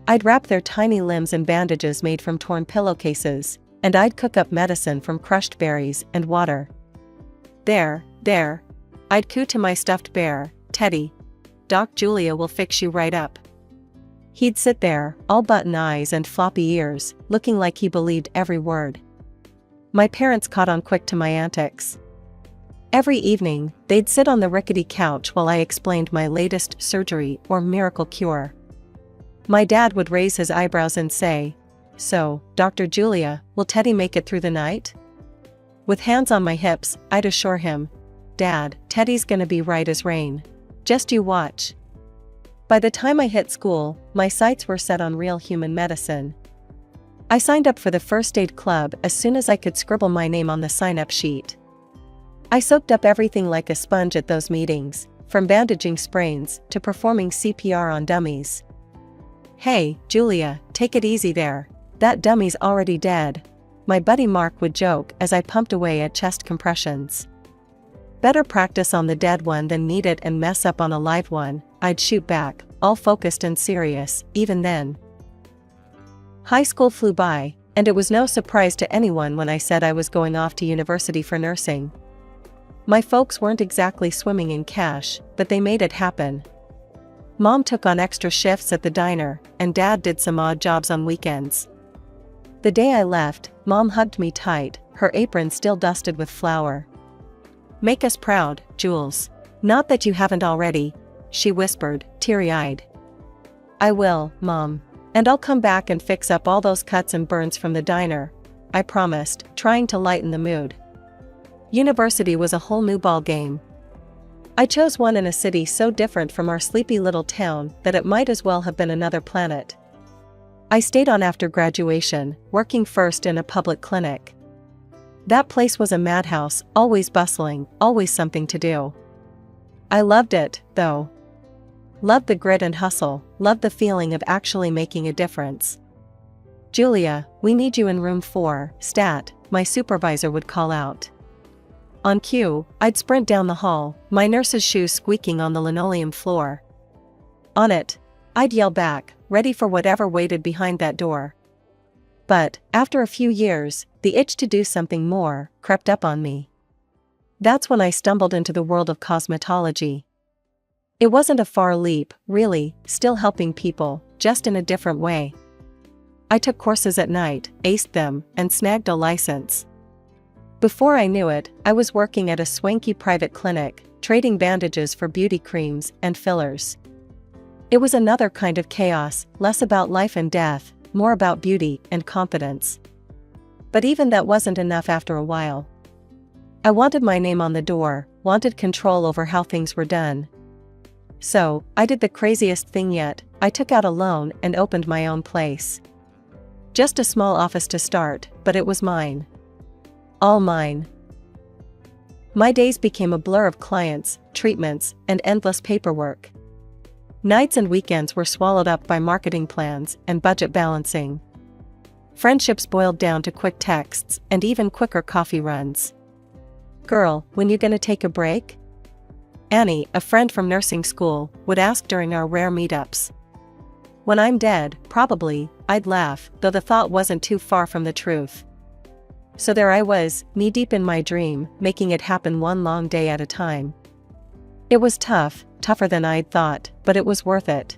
I'd wrap their tiny limbs in bandages made from torn pillowcases, and I'd cook up medicine from crushed berries and water. There, I'd coo to my stuffed bear, Teddy. Doc Julia will fix you right up. He'd sit there, all button eyes and floppy ears, looking like he believed every word. My parents caught on quick to my antics. Every evening, they'd sit on the rickety couch while I explained my latest surgery or miracle cure. My dad would raise his eyebrows and say, "So, Dr. Julia, will Teddy make it through the night?" With hands on my hips, I'd assure him, "Dad, Teddy's gonna be right as rain. Just you watch." By the time I hit school, my sights were set on real human medicine. I signed up for the first aid club as soon as I could scribble my name on the sign-up sheet. I soaked up everything like a sponge at those meetings, from bandaging sprains to performing CPR on dummies. "Hey, Julia, take it easy there. That dummy's already dead," my buddy Mark would joke as I pumped away at chest compressions. "Better practice on the dead one than need it and mess up on a live one," I'd shoot back, all focused and serious, even then. High school flew by, and it was no surprise to anyone when I said I was going off to university for nursing. My folks weren't exactly swimming in cash, but they made it happen. Mom took on extra shifts at the diner, and Dad did some odd jobs on weekends. The day I left, Mom hugged me tight, her apron still dusted with flour. "Make us proud, Jules. Not that you haven't already," she whispered, teary-eyed. "I will, Mom. And I'll come back and fix up all those cuts and burns from the diner," I promised, trying to lighten the mood. University was a whole new ball game. I chose one in a city so different from our sleepy little town that it might as well have been another planet. I stayed on after graduation, working first in a public clinic. That place was a madhouse, always bustling, always something to do. I loved it, though. Loved the grit and hustle, loved the feeling of actually making a difference. "Julia, we need you in room 4, stat," my supervisor would call out. On cue, I'd sprint down the hall, my nurse's shoes squeaking on the linoleum floor. "On it," I'd yell back, ready for whatever waited behind that door. But, after a few years, the itch to do something more crept up on me. That's when I stumbled into the world of cosmetology. It wasn't a far leap, really, still helping people, just in a different way. I took courses at night, aced them, and snagged a license. Before I knew it, I was working at a swanky private clinic, trading bandages for beauty creams and fillers. It was another kind of chaos, less about life and death, more about beauty and confidence. But even that wasn't enough after a while. I wanted my name on the door, wanted control over how things were done. So, I did the craziest thing yet. I took out a loan and opened my own place. Just a small office to start, but it was mine. All mine. My days became a blur of clients, treatments, and endless paperwork. Nights and weekends were swallowed up by marketing plans and budget balancing. Friendships boiled down to quick texts and even quicker coffee runs. "Girl, when you gonna take a break?" Annie, a friend from nursing school, would ask during our rare meetups. "When I'm dead, probably," I'd laugh, though the thought wasn't too far from the truth. So there I was, knee-deep in my dream, making it happen one long day at a time. It was tough, tougher than I'd thought, but it was worth it.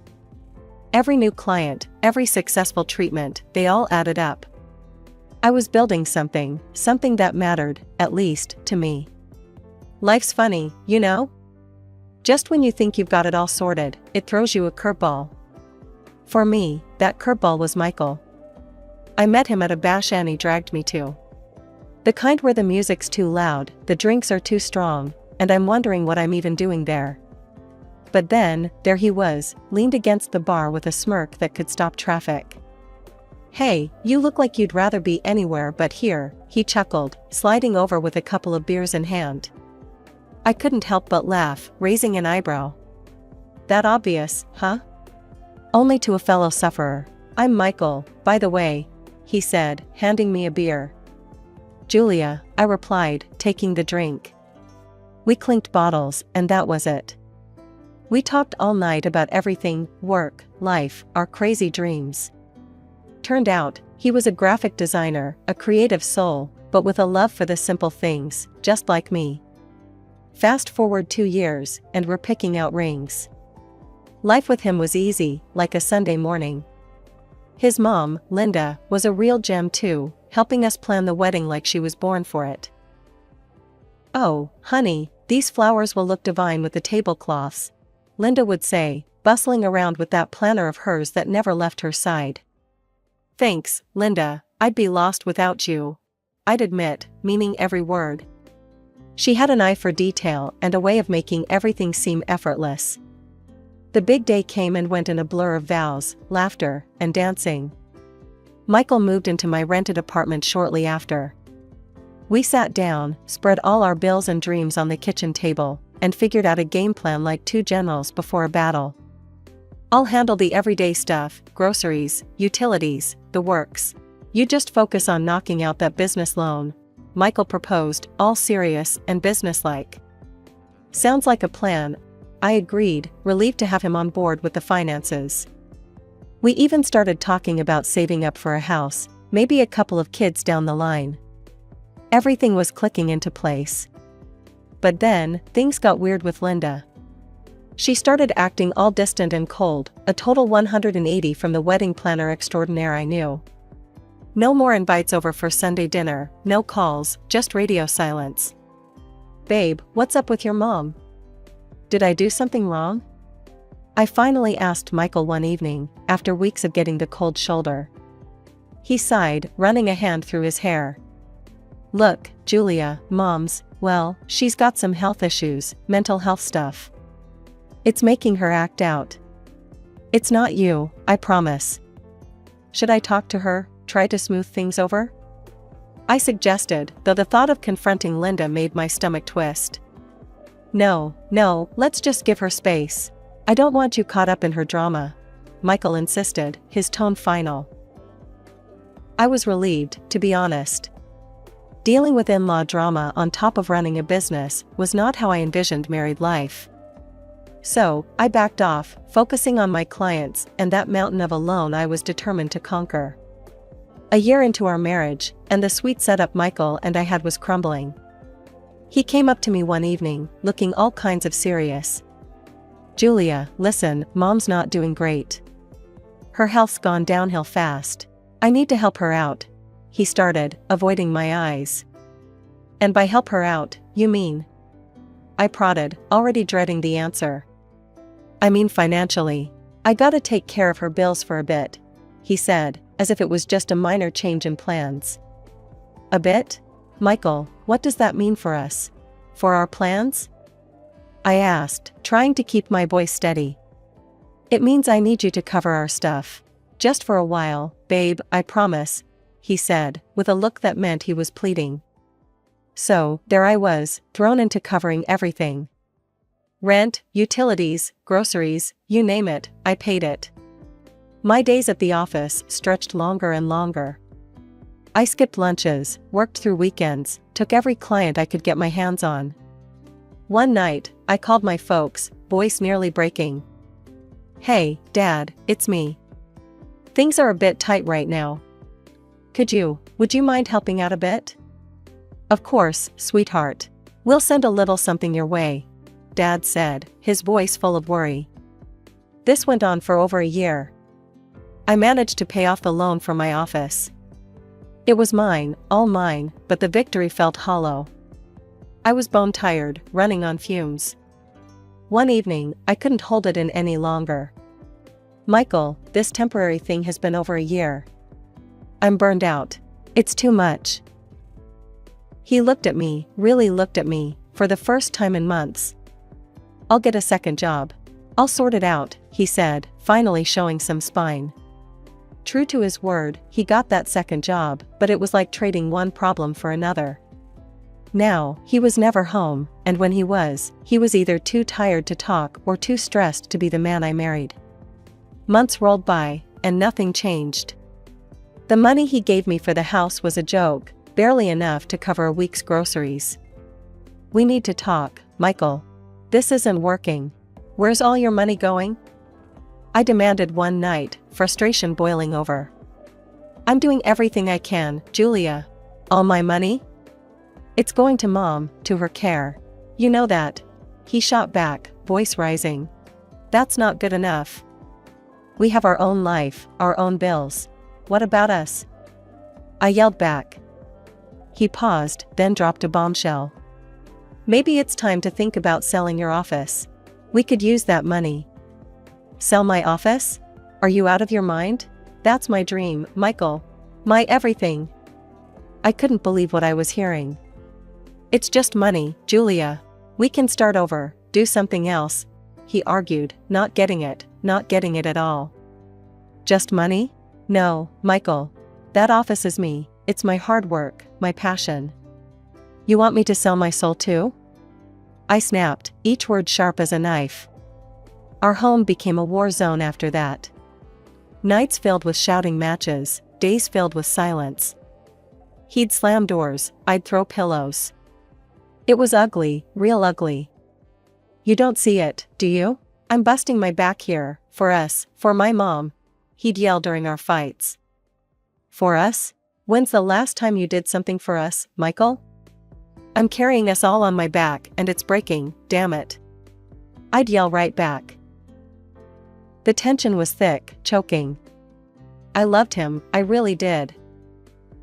Every new client, every successful treatment, they all added up. I was building something that mattered, at least, to me. Life's funny, you know? Just when you think you've got it all sorted, it throws you a curveball. For me, that curveball was Michael. I met him at a bash Annie dragged me to. The kind where the music's too loud, the drinks are too strong, and I'm wondering what I'm even doing there. But then, there he was, leaned against the bar with a smirk that could stop traffic. "Hey, you look like you'd rather be anywhere but here," he chuckled, sliding over with a couple of beers in hand. I couldn't help but laugh, raising an eyebrow. "That obvious, huh?" "Only to a fellow sufferer. I'm Michael, by the way," he said, handing me a beer. "Julia," I replied, taking the drink. We clinked bottles, and that was it. We talked all night about everything, work, life, our crazy dreams. Turned out, he was a graphic designer, a creative soul, but with a love for the simple things, just like me. Fast forward 2 years, and we're picking out rings. Life with him was easy, like a Sunday morning. His mom, Linda, was a real gem too, helping us plan the wedding like she was born for it. "Oh, honey, these flowers will look divine with the tablecloths," Linda would say, bustling around with that planner of hers that never left her side. "Thanks, Linda, I'd be lost without you," I'd admit, meaning every word. She had an eye for detail and a way of making everything seem effortless. The big day came and went in a blur of vows, laughter, and dancing. Michael moved into my rented apartment shortly after. We sat down, spread all our bills and dreams on the kitchen table, and figured out a game plan like two generals before a battle. "I'll handle the everyday stuff, groceries, utilities, the works. You just focus on knocking out that business loan," Michael proposed, all serious and businesslike. "Sounds like a plan," I agreed, relieved to have him on board with the finances. We even started talking about saving up for a house, maybe a couple of kids down the line. Everything was clicking into place. But then, things got weird with Linda. She started acting all distant and cold, a total 180 from the wedding planner extraordinaire I knew. No more invites over for Sunday dinner, no calls, just radio silence. "Babe, what's up with your mom? Did I do something wrong?" I finally asked Michael one evening, after weeks of getting the cold shoulder. He sighed, running a hand through his hair. "Look, Julia, Mom's, well, she's got some health issues, mental health stuff. It's making her act out. It's not you, I promise. Should I talk to her, try to smooth things over?" I suggested, though the thought of confronting Linda made my stomach twist. No, let's just give her space. I don't want you caught up in her drama," Michael insisted, his tone final. I was relieved, to be honest. Dealing with in-law drama on top of running a business was not how I envisioned married life. So, I backed off, focusing on my clients and that mountain of a loan I was determined to conquer. A year into our marriage, and the sweet setup Michael and I had was crumbling. He came up to me one evening, looking all kinds of serious. "Julia, listen, Mom's not doing great. Her health's gone downhill fast. I need to help her out," he started, avoiding my eyes. "And by help her out, you mean?" I prodded, already dreading the answer. "I mean financially. I gotta take care of her bills for a bit," he said, as if it was just a minor change in plans. "A bit? Michael, what does that mean for us? For our plans?" I asked, trying to keep my voice steady. It means I need you to cover our stuff. Just for a while, babe, I promise, he said, with a look that meant he was pleading. So, there I was, thrown into covering everything. Rent, utilities, groceries, you name it, I paid it. My days at the office stretched longer and longer. I skipped lunches, worked through weekends, took every client I could get my hands on. One night, I called my folks, voice nearly breaking. Hey, Dad, it's me. Things are a bit tight right now. Would you mind helping out a bit? Of course, sweetheart. We'll send a little something your way, Dad said, his voice full of worry. This went on for over a year. I managed to pay off the loan from my office. It was mine, all mine, but the victory felt hollow. I was bone-tired, running on fumes. One evening, I couldn't hold it in any longer. Michael, this temporary thing has been over a year. I'm burned out. It's too much. He looked at me, really looked at me, for the first time in months. I'll get a second job. I'll sort it out, he said, finally showing some spine. True to his word, he got that second job, but it was like trading one problem for another. Now, he was never home, and when he was either too tired to talk or too stressed to be the man I married. Months rolled by, and nothing changed. The money he gave me for the house was a joke, barely enough to cover a week's groceries. We need to talk, Michael. This isn't working. Where's all your money going? I demanded one night, frustration boiling over. I'm doing everything I can, Julia. All my money? It's going to Mom, to her care. You know that. He shot back, voice rising. That's not good enough. We have our own life, our own bills. What about us? I yelled back. He paused, then dropped a bombshell. Maybe it's time to think about selling your office. We could use that money. Sell my office? Are you out of your mind? That's my dream, Michael. My everything. I couldn't believe what I was hearing. It's just money, Julia. We can start over, do something else, he argued, not getting it at all. Just money? No, Michael. That office is me, it's my hard work, my passion. You want me to sell my soul too? I snapped, each word sharp as a knife. Our home became a war zone after that. Nights filled with shouting matches, days filled with silence. He'd slam doors, I'd throw pillows. It was ugly, real ugly. You don't see it, do you? I'm busting my back here, for us, for my mom, he'd yell during our fights. For us? When's the last time you did something for us, Michael? I'm carrying us all on my back and it's breaking, damn it. I'd yell right back. The tension was thick, choking. I loved him, I really did.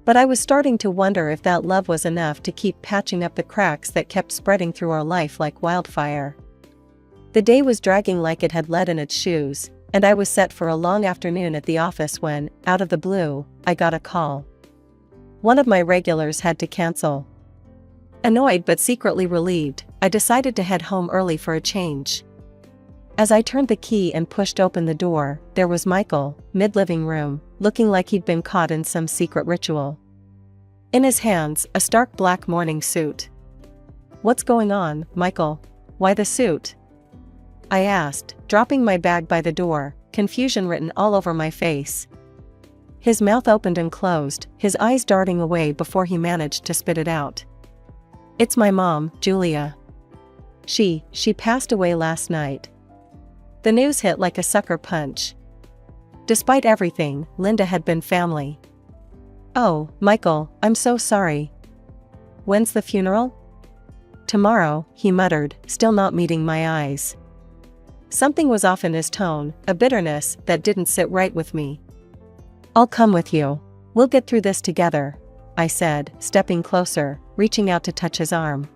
But I was starting to wonder if that love was enough to keep patching up the cracks that kept spreading through our life like wildfire. The day was dragging like it had lead in its shoes, and I was set for a long afternoon at the office when, out of the blue, I got a call. One of my regulars had to cancel. Annoyed but secretly relieved, I decided to head home early for a change. As I turned the key and pushed open the door, there was Michael, mid-living room, looking like he'd been caught in some secret ritual. In his hands, a stark black morning suit. What's going on, Michael? Why the suit? I asked, dropping my bag by the door, confusion written all over my face. His mouth opened and closed, his eyes darting away before he managed to spit it out. It's my mom, Julia. She passed away last night. The news hit like a sucker punch. Despite everything, Linda had been family. Oh, Michael, I'm so sorry. When's the funeral? Tomorrow, he muttered, still not meeting my eyes. Something was off in his tone, a bitterness that didn't sit right with me. I'll come with you. We'll get through this together, I said, stepping closer, reaching out to touch his arm.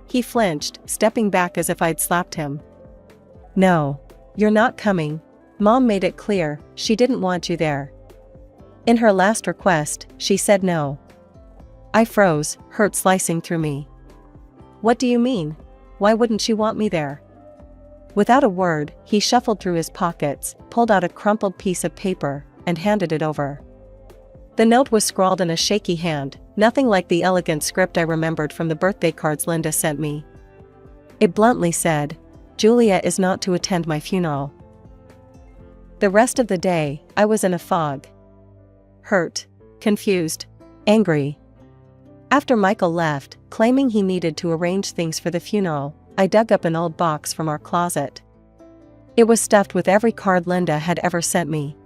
He flinched, stepping back as if I'd slapped him. No, you're not coming. Mom made it clear, she didn't want you there. In her last request, she said no. I froze, hurt slicing through me. What do you mean? Why wouldn't she want me there? Without a word, he shuffled through his pockets, pulled out a crumpled piece of paper, and handed it over. The note was scrawled in a shaky hand, nothing like the elegant script I remembered from the birthday cards Linda sent me. It bluntly said, "Julia is not to attend my funeral." The rest of the day, I was in a fog. Hurt, confused, angry. After Michael left, claiming he needed to arrange things for the funeral, I dug up an old box from our closet. It was stuffed with every card Linda had ever sent me.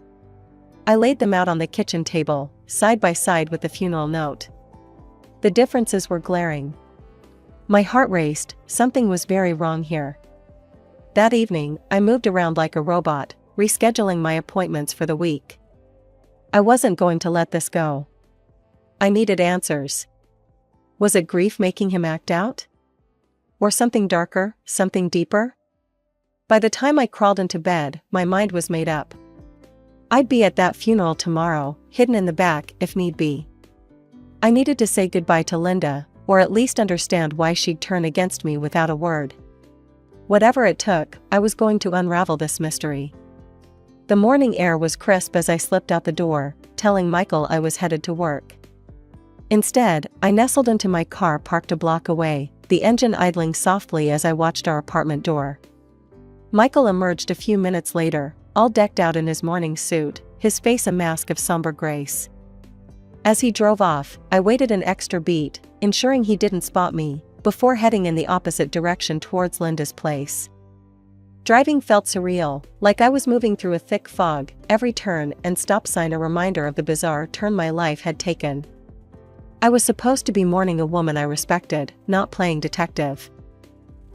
I laid them out on the kitchen table, side by side with the funeral note. The differences were glaring. My heart raced, something was very wrong here. That evening, I moved around like a robot, rescheduling my appointments for the week. I wasn't going to let this go. I needed answers. Was it grief making him act out? Or something darker, something deeper? By the time I crawled into bed, my mind was made up. I'd be at that funeral tomorrow, hidden in the back if need be. I needed to say goodbye to Linda, or at least understand why she'd turn against me without a word. Whatever it took, I was going to unravel this mystery. The morning air was crisp as I slipped out the door, telling Michael I was headed to work. Instead, I nestled into my car parked a block away, the engine idling softly as I watched our apartment door. Michael emerged a few minutes later, all decked out in his morning suit, his face a mask of somber grace. As he drove off, I waited an extra beat, ensuring he didn't spot me, before heading in the opposite direction towards Linda's place. Driving felt surreal, like I was moving through a thick fog, every turn and stop sign a reminder of the bizarre turn my life had taken. I was supposed to be mourning a woman I respected, not playing detective.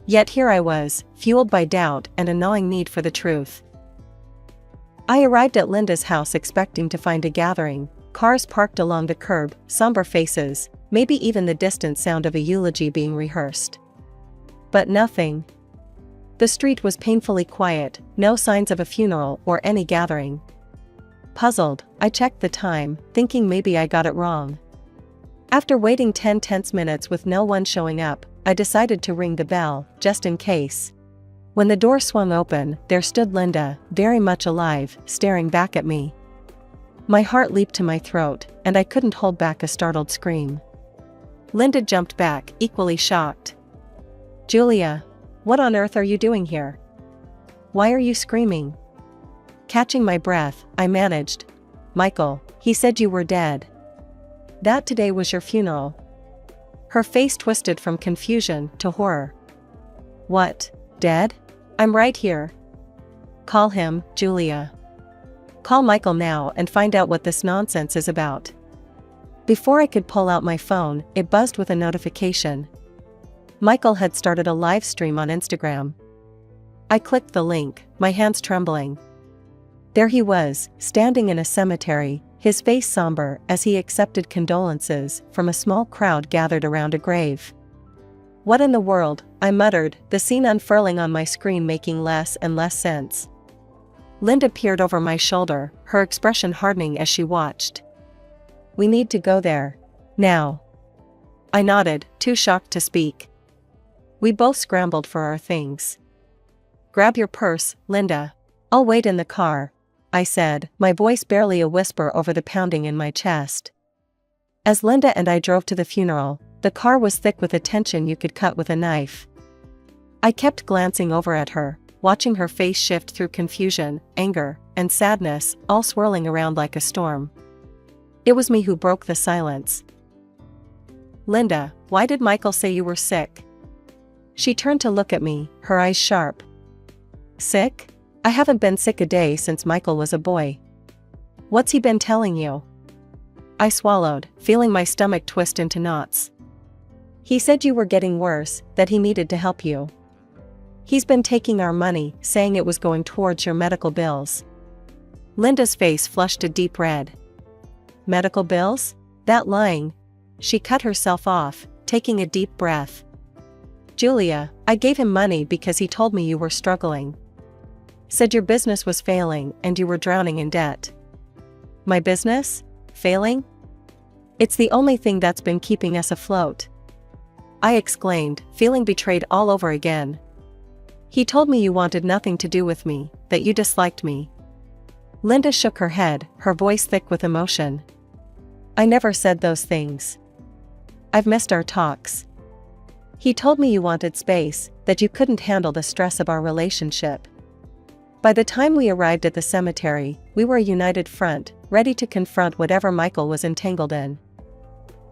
Yet here I was, fueled by doubt and a gnawing need for the truth. I arrived at Linda's house expecting to find a gathering, cars parked along the curb, somber faces, maybe even the distant sound of a eulogy being rehearsed. But nothing. The street was painfully quiet, no signs of a funeral or any gathering. Puzzled, I checked the time, thinking maybe I got it wrong. After waiting 10 tense minutes with no one showing up, I decided to ring the bell, just in case. When the door swung open, there stood Linda, very much alive, staring back at me. My heart leaped to my throat, and I couldn't hold back a startled scream. Linda jumped back, equally shocked. "Julia, what on earth are you doing here? Why are you screaming?" Catching my breath, I managed. "Michael, he said you were dead. That today was your funeral." Her face twisted from confusion to horror. "What, dead? I'm right here." "Call him, Julia. Call Michael now and find out what this nonsense is about." Before I could pull out my phone, it buzzed with a notification. Michael had started a live stream on Instagram. I clicked the link, my hands trembling. There he was, standing in a cemetery, his face somber as he accepted condolences from a small crowd gathered around a grave. "What in the world?" I muttered, the scene unfurling on my screen making less and less sense. Linda peered over my shoulder, her expression hardening as she watched. "We need to go there. Now." I nodded, too shocked to speak. We both scrambled for our things. "Grab your purse, Linda. I'll wait in the car," I said, my voice barely a whisper over the pounding in my chest. As Linda and I drove to the funeral, the car was thick with a tension you could cut with a knife. I kept glancing over at her, watching her face shift through confusion, anger, and sadness, all swirling around like a storm. It was me who broke the silence. "Linda, why did Michael say you were sick?" She turned to look at me, her eyes sharp. "Sick? I haven't been sick a day since Michael was a boy. What's he been telling you?" I swallowed, feeling my stomach twist into knots. "He said you were getting worse, that he needed to help you. He's been taking our money, saying it was going towards your medical bills." Linda's face flushed a deep red. "Medical bills? That lying?" She cut herself off, taking a deep breath. "Julia, I gave him money because he told me you were struggling. Said your business was failing and you were drowning in debt." "My business? Failing? It's the only thing that's been keeping us afloat," I exclaimed, feeling betrayed all over again. He told me you wanted nothing to do with me, that you disliked me. Linda shook her head, her voice thick with emotion. I never said those things. I've missed our talks. He told me you wanted space, that you couldn't handle the stress of our relationship. By the time we arrived at the cemetery, we were a united front, ready to confront whatever Michael was entangled in.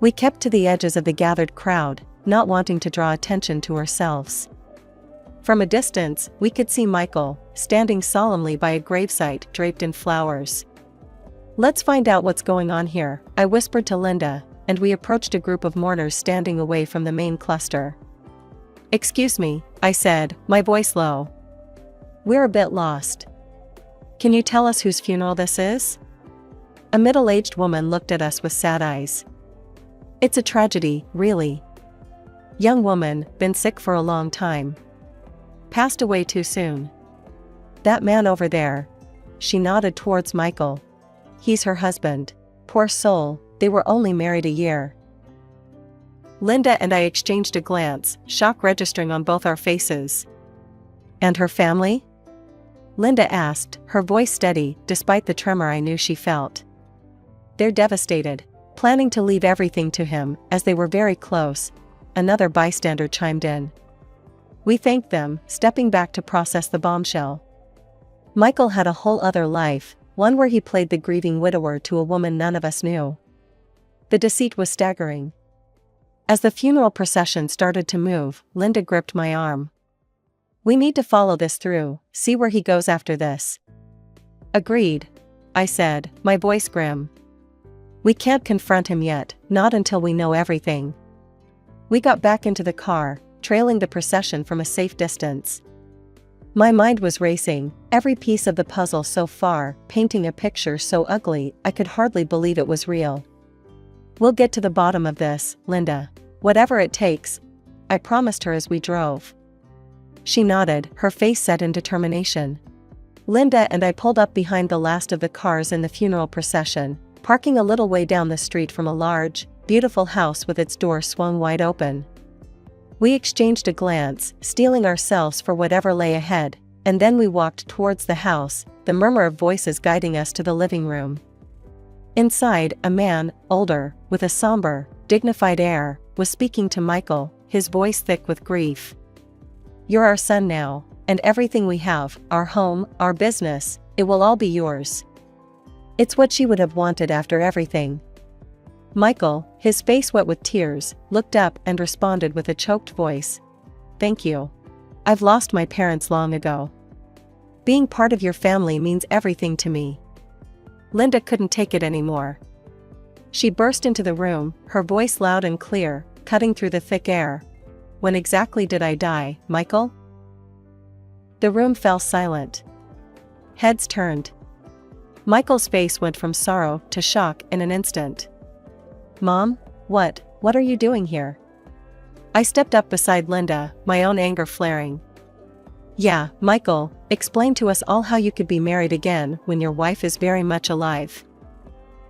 We kept to the edges of the gathered crowd, not wanting to draw attention to ourselves. From a distance, we could see Michael, standing solemnly by a gravesite draped in flowers. Let's find out what's going on here, I whispered to Linda, and we approached a group of mourners standing away from the main cluster. Excuse me, I said, my voice low. We're a bit lost. Can you tell us whose funeral this is? A middle-aged woman looked at us with sad eyes. It's a tragedy, really. Young woman, been sick for a long time. Passed away too soon. That man over there. She nodded towards Michael. He's her husband. Poor soul, they were only married a year. Linda and I exchanged a glance, shock registering on both our faces. And her family? Linda asked, her voice steady, despite the tremor I knew she felt. They're devastated, planning to leave everything to him, as they were very close. Another bystander chimed in. We thanked them, stepping back to process the bombshell. Michael had a whole other life, one where he played the grieving widower to a woman none of us knew. The deceit was staggering. As the funeral procession started to move, Linda gripped my arm. We need to follow this through, see where he goes after this. Agreed, I said, my voice grim. We can't confront him yet, not until we know everything. We got back into the car, trailing the procession from a safe distance. My mind was racing, every piece of the puzzle so far, painting a picture so ugly I could hardly believe it was real. We'll get to the bottom of this, Linda. Whatever it takes, I promised her as we drove. She nodded, her face set in determination. Linda and I pulled up behind the last of the cars in the funeral procession, parking a little way down the street from a large, beautiful house with its door swung wide open. We exchanged a glance, steeling ourselves for whatever lay ahead, and then we walked towards the house, the murmur of voices guiding us to the living room. Inside, a man, older, with a somber, dignified air, was speaking to Michael, his voice thick with grief. You're our son now, and everything we have, our home, our business, it will all be yours. It's what she would have wanted after everything. Michael, his face wet with tears, looked up and responded with a choked voice. Thank you. I've lost my parents long ago. Being part of your family means everything to me. Linda couldn't take it anymore. She burst into the room, her voice loud and clear, cutting through the thick air. When exactly did I die, Michael? The room fell silent. Heads turned. Michael's face went from sorrow to shock in an instant. Mom, what are you doing here? I stepped up beside Linda, my own anger flaring. Yeah, Michael, explain to us all how you could be married again when your wife is very much alive.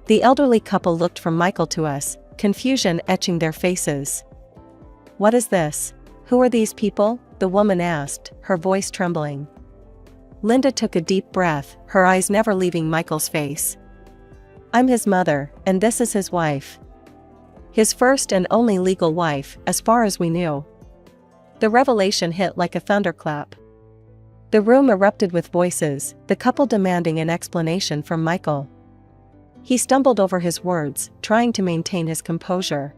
The elderly couple looked from Michael to us, confusion etching their faces. What is this? Who are these people? The woman asked, her voice trembling. Linda took a deep breath, her eyes never leaving Michael's face. I'm his mother, and this is his wife. His first and only legal wife, as far as we knew. The revelation hit like a thunderclap. The room erupted with voices, the couple demanding an explanation from Michael. He stumbled over his words, trying to maintain his composure.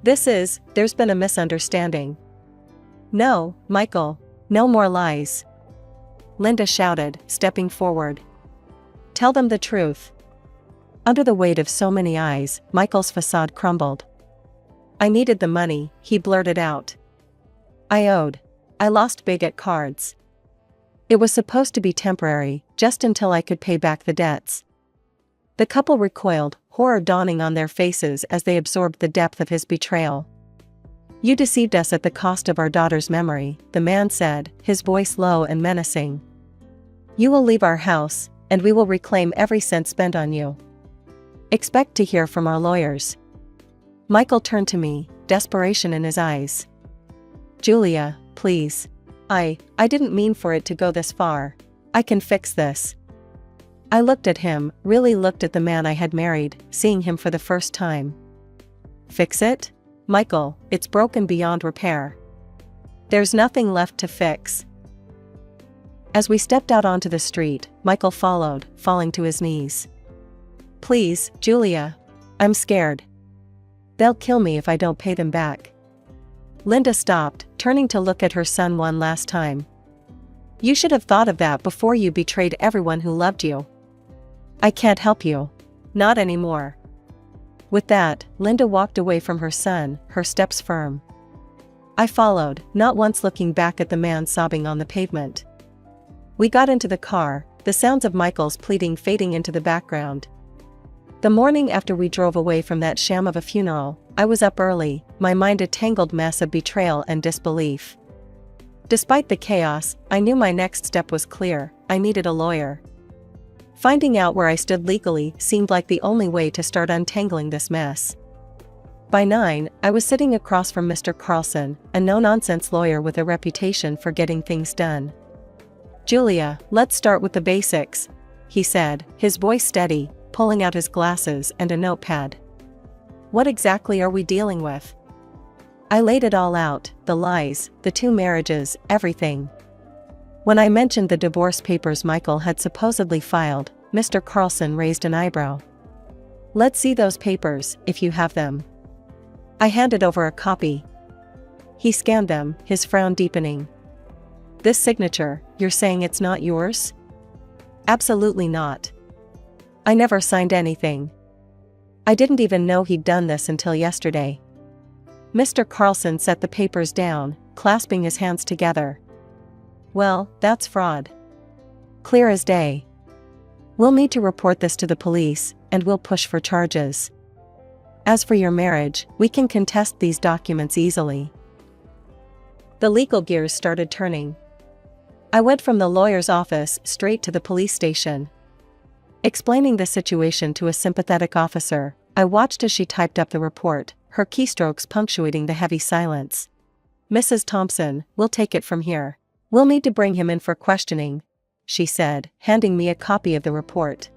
There's been a misunderstanding. No, Michael, no more lies. Linda shouted, stepping forward. Tell them the truth. Under the weight of so many eyes, Michael's facade crumbled. I needed the money, he blurted out. I lost big at cards. It was supposed to be temporary, just until I could pay back the debts. The couple recoiled, horror dawning on their faces as they absorbed the depth of his betrayal. You deceived us at the cost of our daughter's memory, the man said, his voice low and menacing. You will leave our house, and we will reclaim every cent spent on you. Expect to hear from our lawyers. Michael turned to me, desperation in his eyes. Julia, please. I didn't mean for it to go this far. I can fix this. I looked at him, really looked at the man I had married, seeing him for the first time. Fix it? Michael, it's broken beyond repair. There's nothing left to fix. As we stepped out onto the street, Michael followed, falling to his knees. Please, Julia. I'm scared. They'll kill me if I don't pay them back. Linda stopped, turning to look at her son one last time. You should have thought of that before you betrayed everyone who loved you. I can't help you. Not anymore. With that, Linda walked away from her son, her steps firm. I followed, not once looking back at the man sobbing on the pavement. We got into the car, the sounds of Michael's pleading fading into the background. The morning after we drove away from that sham of a funeral, I was up early, my mind a tangled mess of betrayal and disbelief. Despite the chaos, I knew my next step was clear: I needed a lawyer. Finding out where I stood legally seemed like the only way to start untangling this mess. By 9, I was sitting across from Mr. Carlson, a no-nonsense lawyer with a reputation for getting things done. Julia, let's start with the basics, he said, his voice steady, pulling out his glasses and a notepad. What exactly are we dealing with? I laid it all out, the lies, the 2 marriages, everything. When I mentioned the divorce papers Michael had supposedly filed, Mr. Carlson raised an eyebrow. Let's see those papers, if you have them. I handed over a copy. He scanned them, his frown deepening. This signature, you're saying it's not yours? Absolutely not. I never signed anything. I didn't even know he'd done this until yesterday. Mr. Carlson set the papers down, clasping his hands together. Well, that's fraud. Clear as day. We'll need to report this to the police, and we'll push for charges. As for your marriage, we can contest these documents easily. The legal gears started turning. I went from the lawyer's office straight to the police station. Explaining the situation to a sympathetic officer, I watched as she typed up the report, her keystrokes punctuating the heavy silence. Mrs. Thompson, we'll take it from here. We'll need to bring him in for questioning, she said, handing me a copy of the report.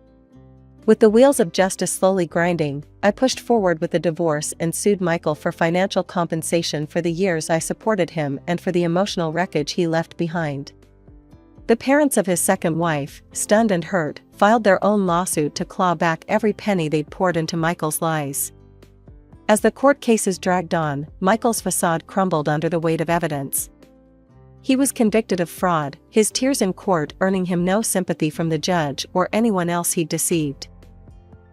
With the wheels of justice slowly grinding, I pushed forward with the divorce and sued Michael for financial compensation for the years I supported him and for the emotional wreckage he left behind. The parents of his second wife, stunned and hurt, filed their own lawsuit to claw back every penny they'd poured into Michael's lies. As the court cases dragged on, Michael's facade crumbled under the weight of evidence. He was convicted of fraud, his tears in court earning him no sympathy from the judge or anyone else he'd deceived.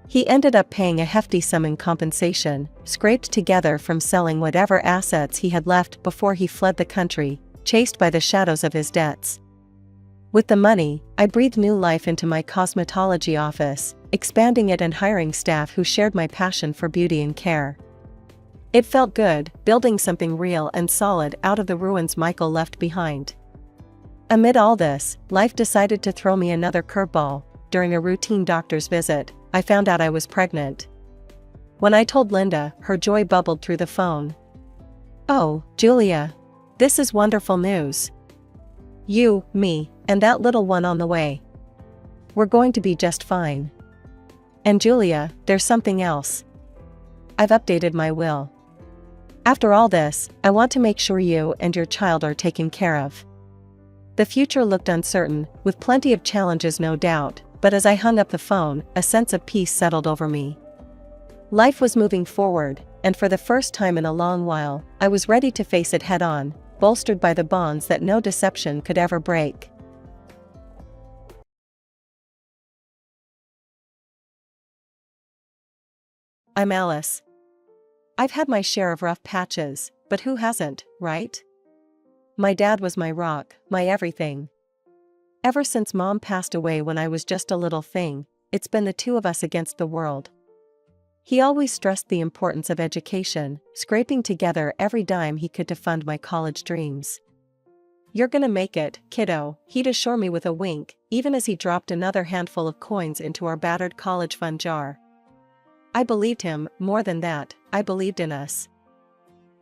He ended up paying a hefty sum in compensation, scraped together from selling whatever assets he had left before he fled the country, chased by the shadows of his debts. With the money, I breathed new life into my cosmetology office, expanding it and hiring staff who shared my passion for beauty and care. It felt good, building something real and solid out of the ruins Michael left behind. Amid all this, life decided to throw me another curveball. During a routine doctor's visit, I found out I was pregnant. When I told Linda, her joy bubbled through the phone. Oh, Julia. This is wonderful news. You, me, and that little one on the way. We're going to be just fine. And Julia, there's something else. I've updated my will. After all this, I want to make sure you and your child are taken care of. The future looked uncertain, with plenty of challenges no doubt, but as I hung up the phone, a sense of peace settled over me. Life was moving forward, and for the first time in a long while, I was ready to face it head-on, bolstered by the bonds that no deception could ever break. I'm Alice. I've had my share of rough patches, but who hasn't, right? My dad was my rock, my everything. Ever since Mom passed away when I was just a little thing, it's been the 2 of us against the world. He always stressed the importance of education, scraping together every dime he could to fund my college dreams. You're gonna make it, kiddo, he'd assure me with a wink, even as he dropped another handful of coins into our battered college fund jar. I believed him, more than that, I believed in us.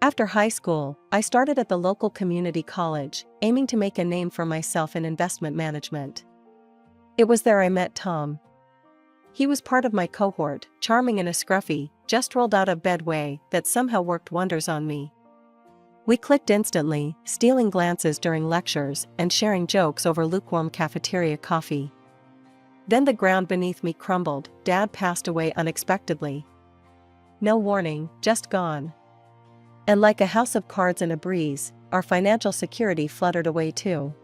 After high school, I started at the local community college, aiming to make a name for myself in investment management. It was there I met Tom. He was part of my cohort, charming in a scruffy, just rolled out of bed way that somehow worked wonders on me. We clicked instantly, stealing glances during lectures and sharing jokes over lukewarm cafeteria coffee. Then the ground beneath me crumbled. Dad passed away unexpectedly. No warning, just gone. And like a house of cards in a breeze, our financial security fluttered away too.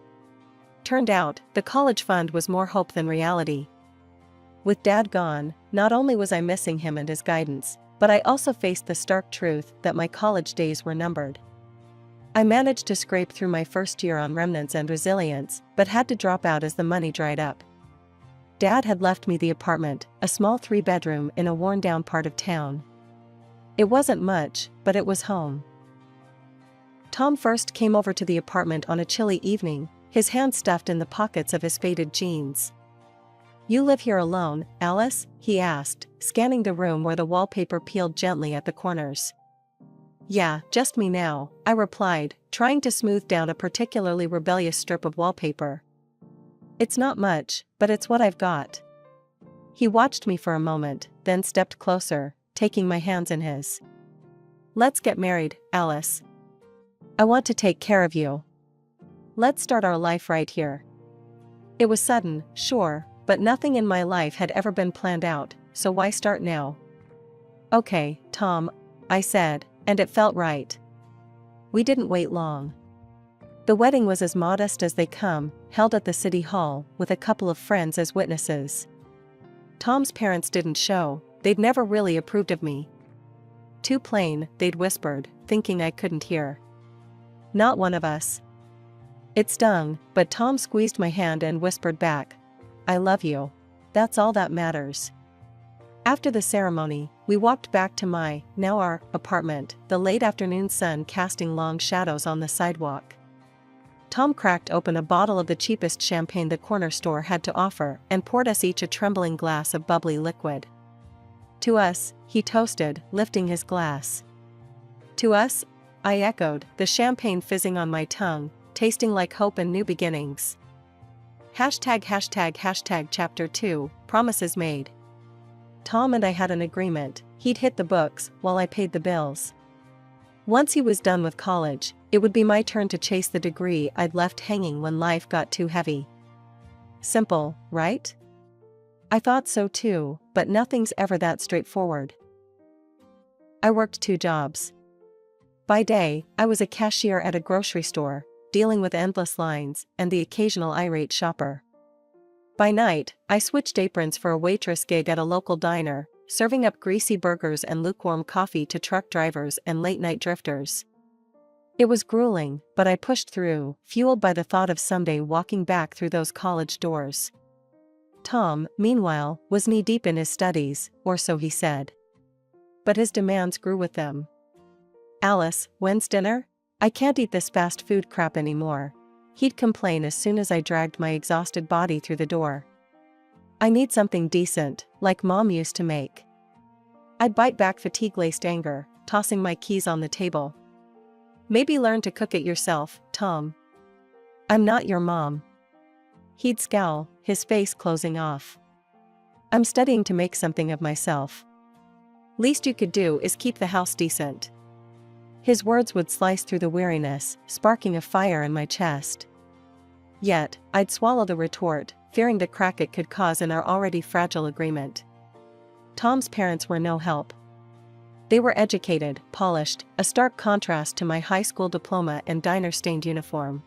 Turned out, the college fund was more hope than reality. With Dad gone, not only was I missing him and his guidance, but I also faced the stark truth that my college days were numbered. I managed to scrape through my first year on remnants and resilience, but had to drop out as the money dried up. Dad had left me the apartment, a small 3-bedroom in a worn-down part of town. It wasn't much, but it was home. Tom first came over to the apartment on a chilly evening, his hands stuffed in the pockets of his faded jeans. "You live here alone, Alice?" he asked, scanning the room where the wallpaper peeled gently at the corners. "Yeah, just me now," I replied, trying to smooth down a particularly rebellious strip of wallpaper. "It's not much, but it's what I've got." He watched me for a moment, then stepped closer, taking my hands in his. "Let's get married, Alice. I want to take care of you. Let's start our life right here." It was sudden, sure, but nothing in my life had ever been planned out, so why start now? "Okay, Tom," I said, and it felt right. We didn't wait long. The wedding was as modest as they come, held at the city hall, with a couple of friends as witnesses. Tom's parents didn't show, they'd never really approved of me. "Too plain," they'd whispered, thinking I couldn't hear. "Not one of us." It stung, but Tom squeezed my hand and whispered back, "I love you. That's all that matters." After the ceremony, we walked back to now our apartment, the late afternoon sun casting long shadows on the sidewalk. Tom cracked open a bottle of the cheapest champagne the corner store had to offer and poured us each a trembling glass of bubbly liquid. "To us," he toasted, lifting his glass. "To us," I echoed, the champagne fizzing on my tongue, tasting like hope and new beginnings. #### Chapter 2, Promises Made. Tom and I had an agreement, he'd hit the books, while I paid the bills. Once he was done with college, it would be my turn to chase the degree I'd left hanging when life got too heavy. Simple, right? I thought so too, but nothing's ever that straightforward. I worked 2 jobs. By day, I was a cashier at a grocery store, dealing with endless lines and the occasional irate shopper. By night, I switched aprons for a waitress gig at a local diner, serving up greasy burgers and lukewarm coffee to truck drivers and late-night drifters. It was grueling, but I pushed through, fueled by the thought of someday walking back through those college doors. Tom, meanwhile, was knee-deep in his studies, or so he said. But his demands grew with them. "Alice, when's dinner? I can't eat this fast food crap anymore," he'd complain as soon as I dragged my exhausted body through the door. "I need something decent, like Mom used to make." I'd bite back fatigue-laced anger, tossing my keys on the table. "Maybe learn to cook it yourself, Tom. I'm not your mom." He'd scowl, his face closing off. "I'm studying to make something of myself. Least you could do is keep the house decent." His words would slice through the weariness, sparking a fire in my chest. Yet, I'd swallow the retort, fearing the crack it could cause in our already fragile agreement. Tom's parents were no help. They were educated, polished, a stark contrast to my high school diploma and diner-stained uniform.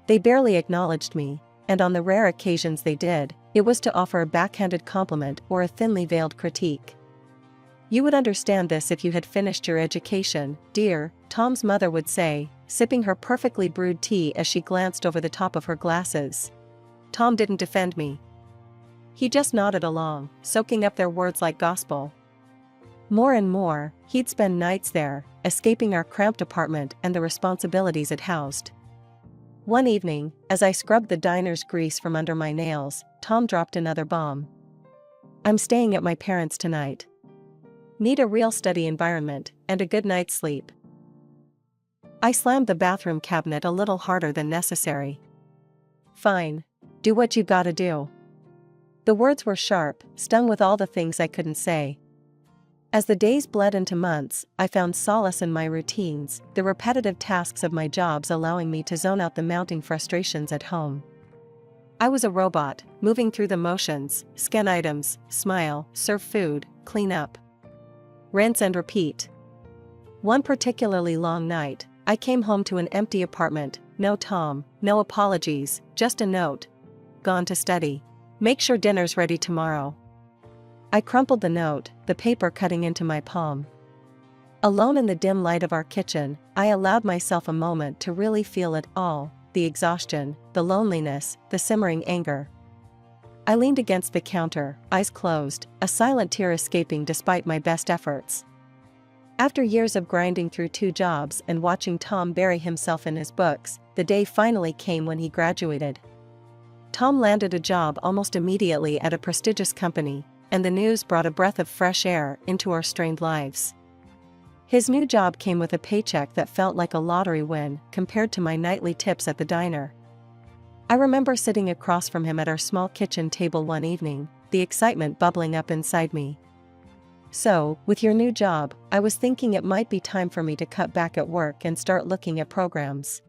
They barely acknowledged me, and on the rare occasions they did, it was to offer a backhanded compliment or a thinly veiled critique. "You would understand this if you had finished your education, dear," Tom's mother would say, sipping her perfectly brewed tea as she glanced over the top of her glasses. Tom didn't defend me. He just nodded along, soaking up their words like gospel. More and more, he'd spend nights there, escaping our cramped apartment and the responsibilities it housed. One evening, as I scrubbed the diner's grease from under my nails, Tom dropped another bomb. "I'm staying at my parents' tonight. Need a real study environment, and a good night's sleep. I slammed the bathroom cabinet a little harder than necessary. Fine. Do what you gotta do. The words were sharp, stung with all the things I couldn't say. As the days bled into months, I found solace in my routines, the repetitive tasks of my jobs allowing me to zone out the mounting frustrations at home. I was a robot, moving through the motions, scan items, smile, serve food, clean up. Rinse and repeat. One particularly long night, I came home to an empty apartment, no Tom, no apologies, just a note. Gone to study. Make sure dinner's ready tomorrow. I crumpled the note, the paper cutting into my palm. Alone in the dim light of our kitchen, I allowed myself a moment to really feel it all, the exhaustion, the loneliness, the simmering anger. I leaned against the counter, eyes closed, a silent tear escaping despite my best efforts. After years of grinding through 2 jobs and watching Tom bury himself in his books, the day finally came when he graduated. Tom landed a job almost immediately at a prestigious company, and the news brought a breath of fresh air into our strained lives. His new job came with a paycheck that felt like a lottery win compared to my nightly tips at the diner. I remember sitting across from him at our small kitchen table one evening, the excitement bubbling up inside me. So, with your new job, I was thinking it might be time for me to cut back at work and start looking at programs.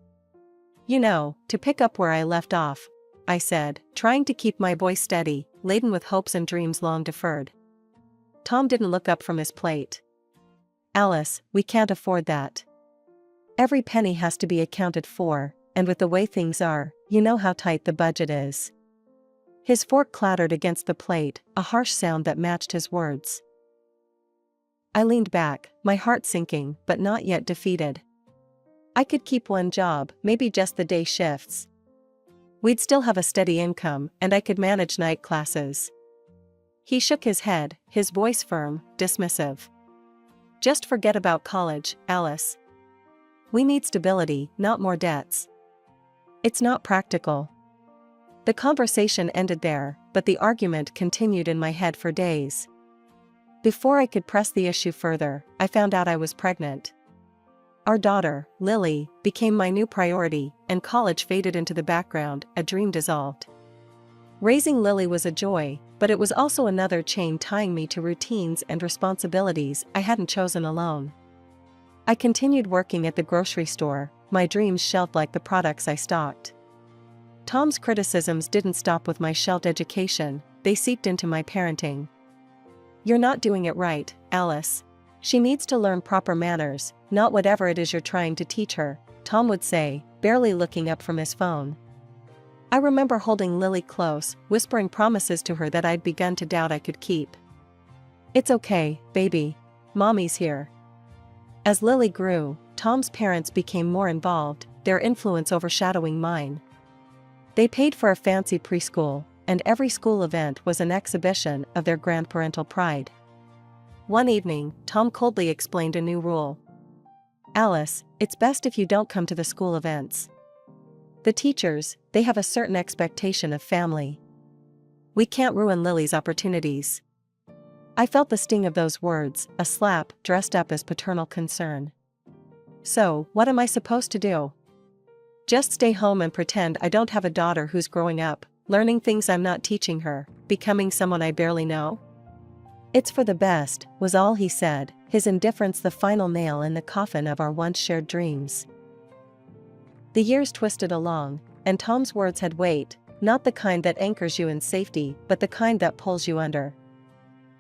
You know, to pick up where I left off, I said, trying to keep my voice steady, laden with hopes and dreams long deferred. Tom didn't look up from his plate. Alice, we can't afford that. Every penny has to be accounted for, and with the way things are, you know how tight the budget is. His fork clattered against the plate, a harsh sound that matched his words. I leaned back, my heart sinking, but not yet defeated. I could keep one job, maybe just the day shifts. We'd still have a steady income, and I could manage night classes. He shook his head, his voice firm, dismissive. Just forget about college, Alice. We need stability, not more debts. It's not practical. The conversation ended there, but the argument continued in my head for days. Before I could press the issue further, I found out I was pregnant. Our daughter, Lily, became my new priority, and college faded into the background, a dream dissolved. Raising Lily was a joy, but it was also another chain tying me to routines and responsibilities I hadn't chosen alone. I continued working at the grocery store, my dreams shelved like the products I stocked. Tom's criticisms didn't stop with my shelved education, they seeped into my parenting. You're not doing it right, Alice. She needs to learn proper manners, not whatever it is you're trying to teach her, Tom would say, barely looking up from his phone. I remember holding Lily close, whispering promises to her that I'd begun to doubt I could keep. It's okay, baby. Mommy's here. As Lily grew, Tom's parents became more involved, their influence overshadowing mine. They paid for a fancy preschool, and every school event was an exhibition of their grandparental pride. One evening, Tom coldly explained a new rule. Alice, it's best if you don't come to the school events. The teachers, they have a certain expectation of family. We can't ruin Lily's opportunities. I felt the sting of those words, a slap dressed up as paternal concern. So, what am I supposed to do? Just stay home and pretend I don't have a daughter who's growing up, learning things I'm not teaching her, becoming someone I barely know? It's for the best, was all he said, his indifference the final nail in the coffin of our once shared dreams. The years twisted along, and Tom's words had weight, not the kind that anchors you in safety, but the kind that pulls you under.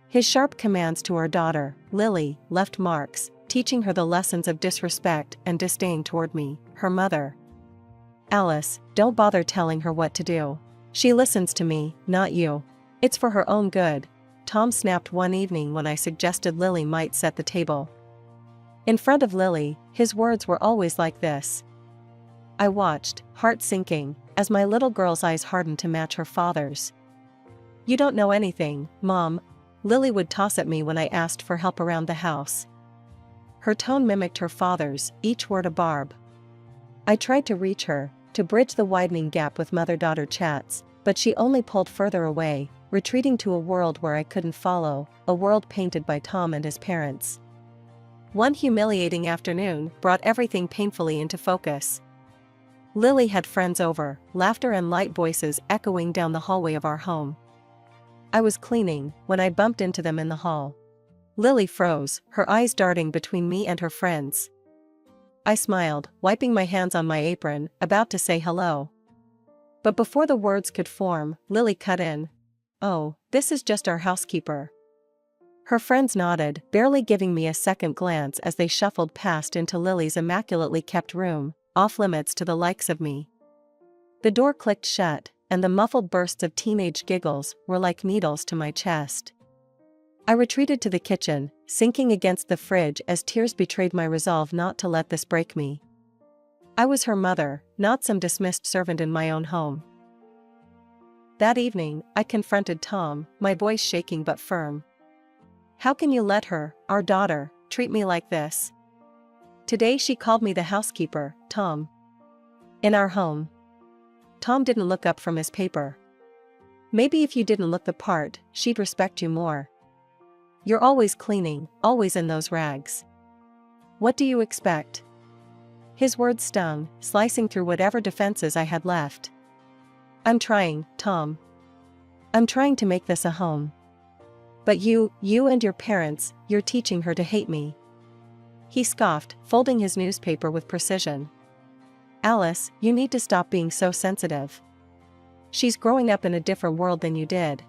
His sharp commands to our daughter, Lily, left marks, teaching her the lessons of disrespect and disdain toward me, her mother. Alice, don't bother telling her what to do. She listens to me, not you. It's for her own good, Tom snapped one evening when I suggested Lily might set the table. In front of Lily, his words were always like this. I watched, heart sinking, as my little girl's eyes hardened to match her father's. You don't know anything, Mom, Lily would toss at me when I asked for help around the house. Her tone mimicked her father's, each word a barb. I tried to reach her, to bridge the widening gap with mother-daughter chats, but she only pulled further away, retreating to a world where I couldn't follow, a world painted by Tom and his parents. One humiliating afternoon brought everything painfully into focus. Lily had friends over, laughter and light voices echoing down the hallway of our home. I was cleaning when I bumped into them in the hall. Lily froze, her eyes darting between me and her friends. I smiled, wiping my hands on my apron, about to say hello. But before the words could form, Lily cut in. "Oh, this is just our housekeeper." Her friends nodded, barely giving me a second glance as they shuffled past into Lily's immaculately kept room, off limits to the likes of me. The door clicked shut, and the muffled bursts of teenage giggles were like needles to my chest. I retreated to the kitchen, sinking against the fridge as tears betrayed my resolve not to let this break me. I was her mother, not some dismissed servant in my own home. That evening, I confronted Tom, my voice shaking but firm. "How can you let her, our daughter, treat me like this?" Today she called me the housekeeper, Tom. In our home. Tom didn't look up from his paper. "Maybe if you didn't look the part, she'd respect you more. You're always cleaning, always in those rags. What do you expect?" His words stung, slicing through whatever defenses I had left. "I'm trying, Tom. I'm trying to make this a home. But you and your parents, you're teaching her to hate me." He scoffed, folding his newspaper with precision. "Alice, you need to stop being so sensitive. She's growing up in a different world than you did.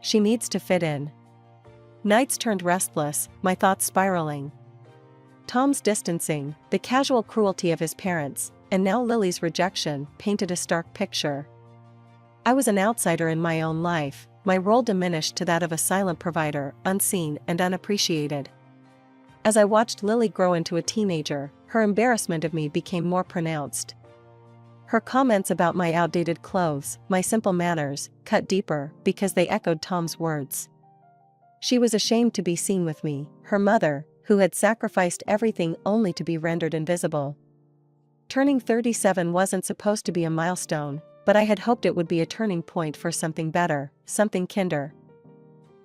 She needs to fit in." Nights turned restless, my thoughts spiraling. Tom's distancing, the casual cruelty of his parents, and now Lily's rejection painted a stark picture. I was an outsider in my own life, my role diminished to that of a silent provider, unseen and unappreciated. As I watched Lily grow into a teenager, her embarrassment of me became more pronounced. Her comments about my outdated clothes, my simple manners, cut deeper because they echoed Tom's words. She was ashamed to be seen with me, her mother, who had sacrificed everything only to be rendered invisible. Turning 37 wasn't supposed to be a milestone, but I had hoped it would be a turning point for something better, something kinder.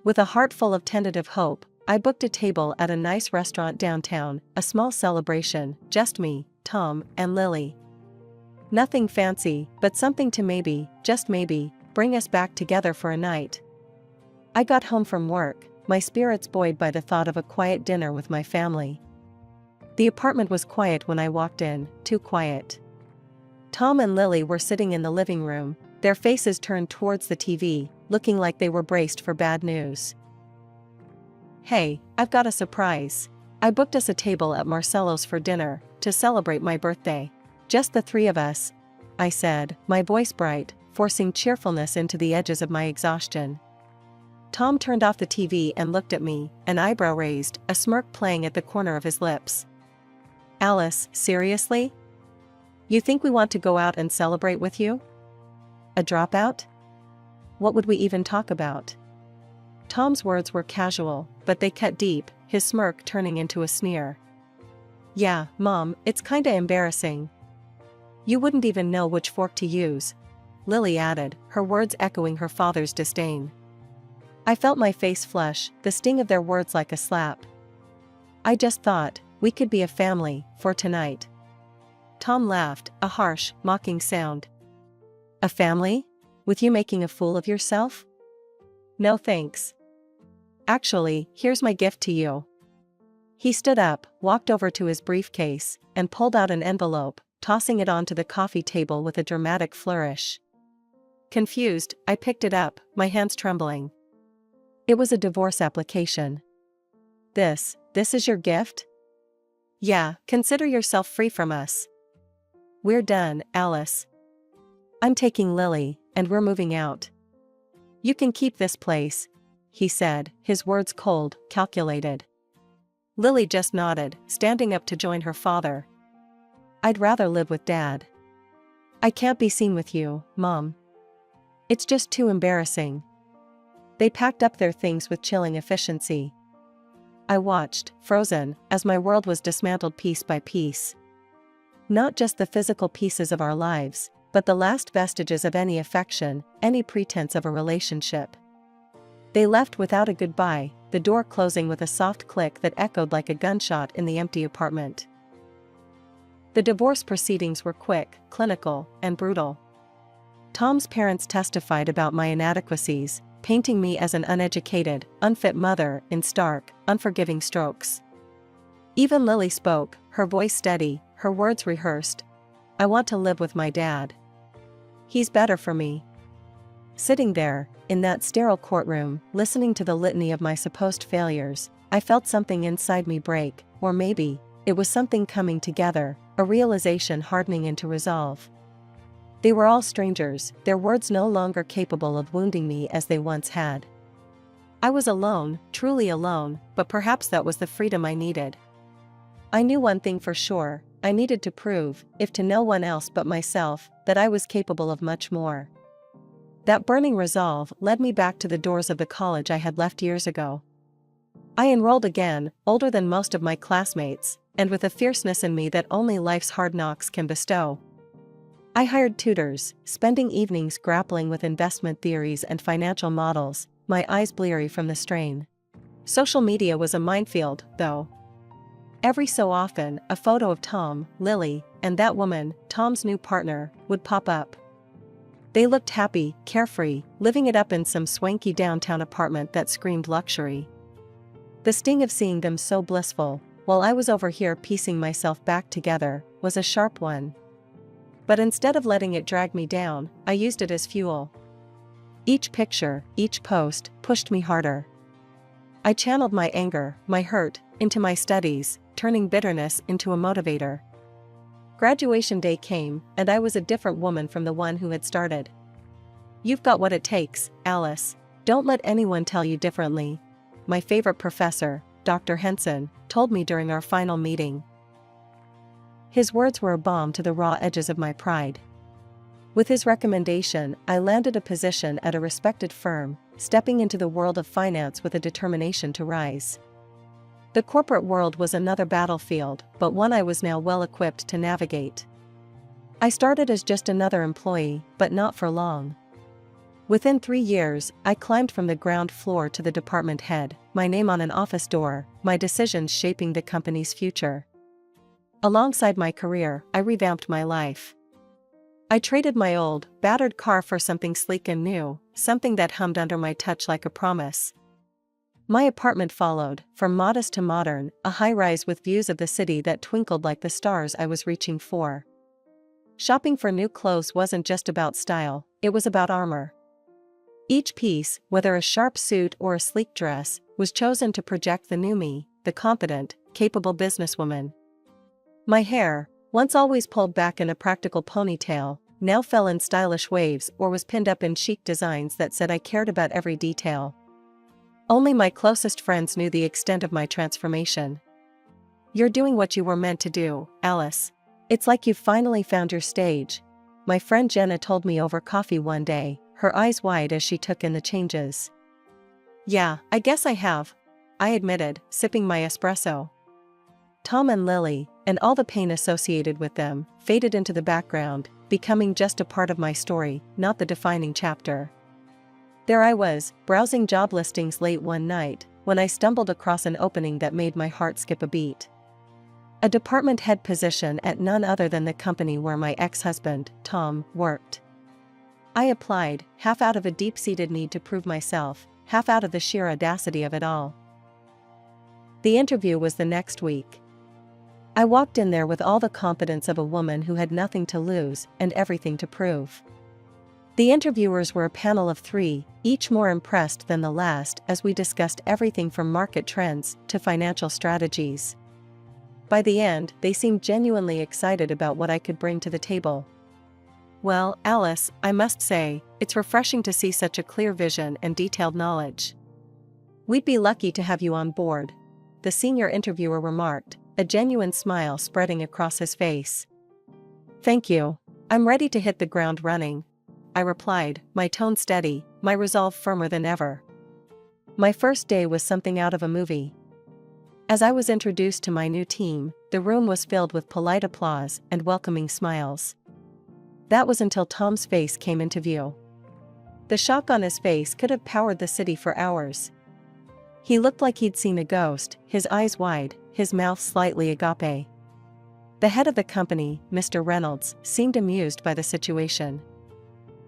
With a heart full of tentative hope, I booked a table at a nice restaurant downtown, a small celebration, just me, Tom, and Lily. Nothing fancy, but something to maybe, just maybe, bring us back together for a night. I got home from work, my spirits buoyed by the thought of a quiet dinner with my family. The apartment was quiet when I walked in, too quiet. Tom and Lily were sitting in the living room, their faces turned towards the TV, looking like they were braced for bad news. "Hey, I've got a surprise. I booked us a table at Marcello's for dinner, to celebrate my birthday. Just the three of us," I said, my voice bright, forcing cheerfulness into the edges of my exhaustion. Tom turned off the TV and looked at me, an eyebrow raised, a smirk playing at the corner of his lips. "Alice, seriously? You think we want to go out and celebrate with you? A dropout? What would we even talk about?" Tom's words were casual, but they cut deep, his smirk turning into a sneer. "Yeah, Mom, it's kinda embarrassing. You wouldn't even know which fork to use," Lily added, her words echoing her father's disdain. I felt my face flush, the sting of their words like a slap. "I just thought, we could be a family, for tonight." Tom laughed, a harsh, mocking sound. "A family? With you making a fool of yourself? No thanks. Actually, here's my gift to you." He stood up, walked over to his briefcase, and pulled out an envelope, tossing it onto the coffee table with a dramatic flourish. Confused, I picked it up, my hands trembling. It was a divorce application. This is your gift?" "Yeah, consider yourself free from us. We're done, Alice. I'm taking Lily, and we're moving out. You can keep this place," he said, his words cold, calculated. Lily just nodded, standing up to join her father. "I'd rather live with Dad. I can't be seen with you, Mom. It's just too embarrassing." They packed up their things with chilling efficiency. I watched, frozen, as my world was dismantled piece by piece. Not just the physical pieces of our lives, but the last vestiges of any affection, any pretense of a relationship. They left without a goodbye, the door closing with a soft click that echoed like a gunshot in the empty apartment. The divorce proceedings were quick, clinical, and brutal. Tom's parents testified about my inadequacies, painting me as an uneducated, unfit mother in stark, unforgiving strokes. Even Lily spoke, her voice steady, her words rehearsed. "I want to live with my dad. He's better for me." Sitting there, in that sterile courtroom, listening to the litany of my supposed failures, I felt something inside me break, or maybe, it was something coming together, a realization hardening into resolve. They were all strangers, their words no longer capable of wounding me as they once had. I was alone, truly alone, but perhaps that was the freedom I needed. I knew one thing for sure, I needed to prove, if to no one else but myself, that I was capable of much more. That burning resolve led me back to the doors of the college I had left years ago. I enrolled again, older than most of my classmates, and with a fierceness in me that only life's hard knocks can bestow. I hired tutors, spending evenings grappling with investment theories and financial models, my eyes bleary from the strain. Social media was a minefield, though. Every so often, a photo of Tom, Lily, and that woman, Tom's new partner, would pop up. They looked happy, carefree, living it up in some swanky downtown apartment that screamed luxury. The sting of seeing them so blissful, while I was over here piecing myself back together, was a sharp one. But instead of letting it drag me down, I used it as fuel. Each picture, each post, pushed me harder. I channeled my anger, my hurt, into my studies, turning bitterness into a motivator. Graduation day came, and I was a different woman from the one who had started. "You've got what it takes, Alice. Don't let anyone tell you differently," my favorite professor, Dr. Henson, told me during our final meeting. His words were a balm to the raw edges of my pride. With his recommendation, I landed a position at a respected firm, stepping into the world of finance with a determination to rise. The corporate world was another battlefield, but one I was now well equipped to navigate. I started as just another employee, but not for long. Within 3 years, I climbed from the ground floor to the department head, my name on an office door, my decisions shaping the company's future. Alongside my career, I revamped my life. I traded my old, battered car for something sleek and new, something that hummed under my touch like a promise. My apartment followed, from modest to modern, a high-rise with views of the city that twinkled like the stars I was reaching for. Shopping for new clothes wasn't just about style, it was about armor. Each piece, whether a sharp suit or a sleek dress, was chosen to project the new me, the confident, capable businesswoman. My hair, once always pulled back in a practical ponytail, now fell in stylish waves or was pinned up in chic designs that said I cared about every detail. Only my closest friends knew the extent of my transformation. "You're doing what you were meant to do, Alice. It's like you've finally found your stage," my friend Jenna told me over coffee one day, her eyes wide as she took in the changes. "Yeah, I guess I have," I admitted, sipping my espresso. Tom and Lily, and all the pain associated with them, faded into the background, becoming just a part of my story, not the defining chapter. There I was, browsing job listings late one night, when I stumbled across an opening that made my heart skip a beat. A department head position at none other than the company where my ex-husband, Tom, worked. I applied, half out of a deep-seated need to prove myself, half out of the sheer audacity of it all. The interview was the next week. I walked in there with all the confidence of a woman who had nothing to lose and everything to prove. The interviewers were a panel of 3, each more impressed than the last as we discussed everything from market trends to financial strategies. By the end, they seemed genuinely excited about what I could bring to the table. "Well, Alice, I must say, it's refreshing to see such a clear vision and detailed knowledge. We'd be lucky to have you on board," the senior interviewer remarked, a genuine smile spreading across his face. "Thank you. I'm ready to hit the ground running," I replied, my tone steady, my resolve firmer than ever. My first day was something out of a movie. As I was introduced to my new team, the room was filled with polite applause and welcoming smiles. That was until Tom's face came into view. The shock on his face could have powered the city for hours. He looked like he'd seen a ghost, his eyes wide, his mouth slightly agape. The head of the company, Mr. Reynolds, seemed amused by the situation.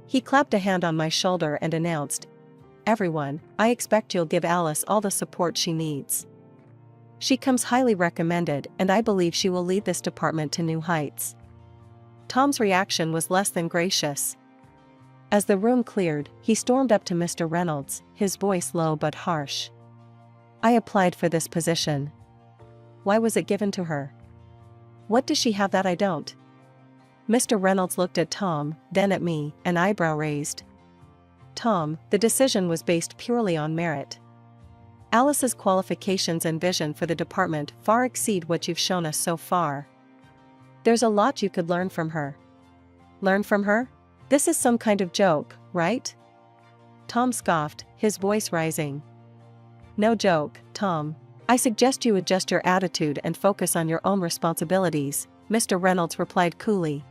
He clapped a hand on my shoulder and announced, "Everyone, I expect you'll give Alice all the support she needs. She comes highly recommended and I believe she will lead this department to new heights." Tom's reaction was less than gracious. As the room cleared, he stormed up to Mr. Reynolds, his voice low but harsh. "I applied for this position. Why was it given to her? What does she have that I don't?" Mr. Reynolds looked at Tom, then at me, an eyebrow raised. "Tom, the decision was based purely on merit. Alice's qualifications and vision for the department far exceed what you've shown us so far. There's a lot you could learn from her." "Learn from her? This is some kind of joke, right?" Tom scoffed, his voice rising. "No joke, Tom. I suggest you adjust your attitude and focus on your own responsibilities," Mr. Reynolds replied coolly.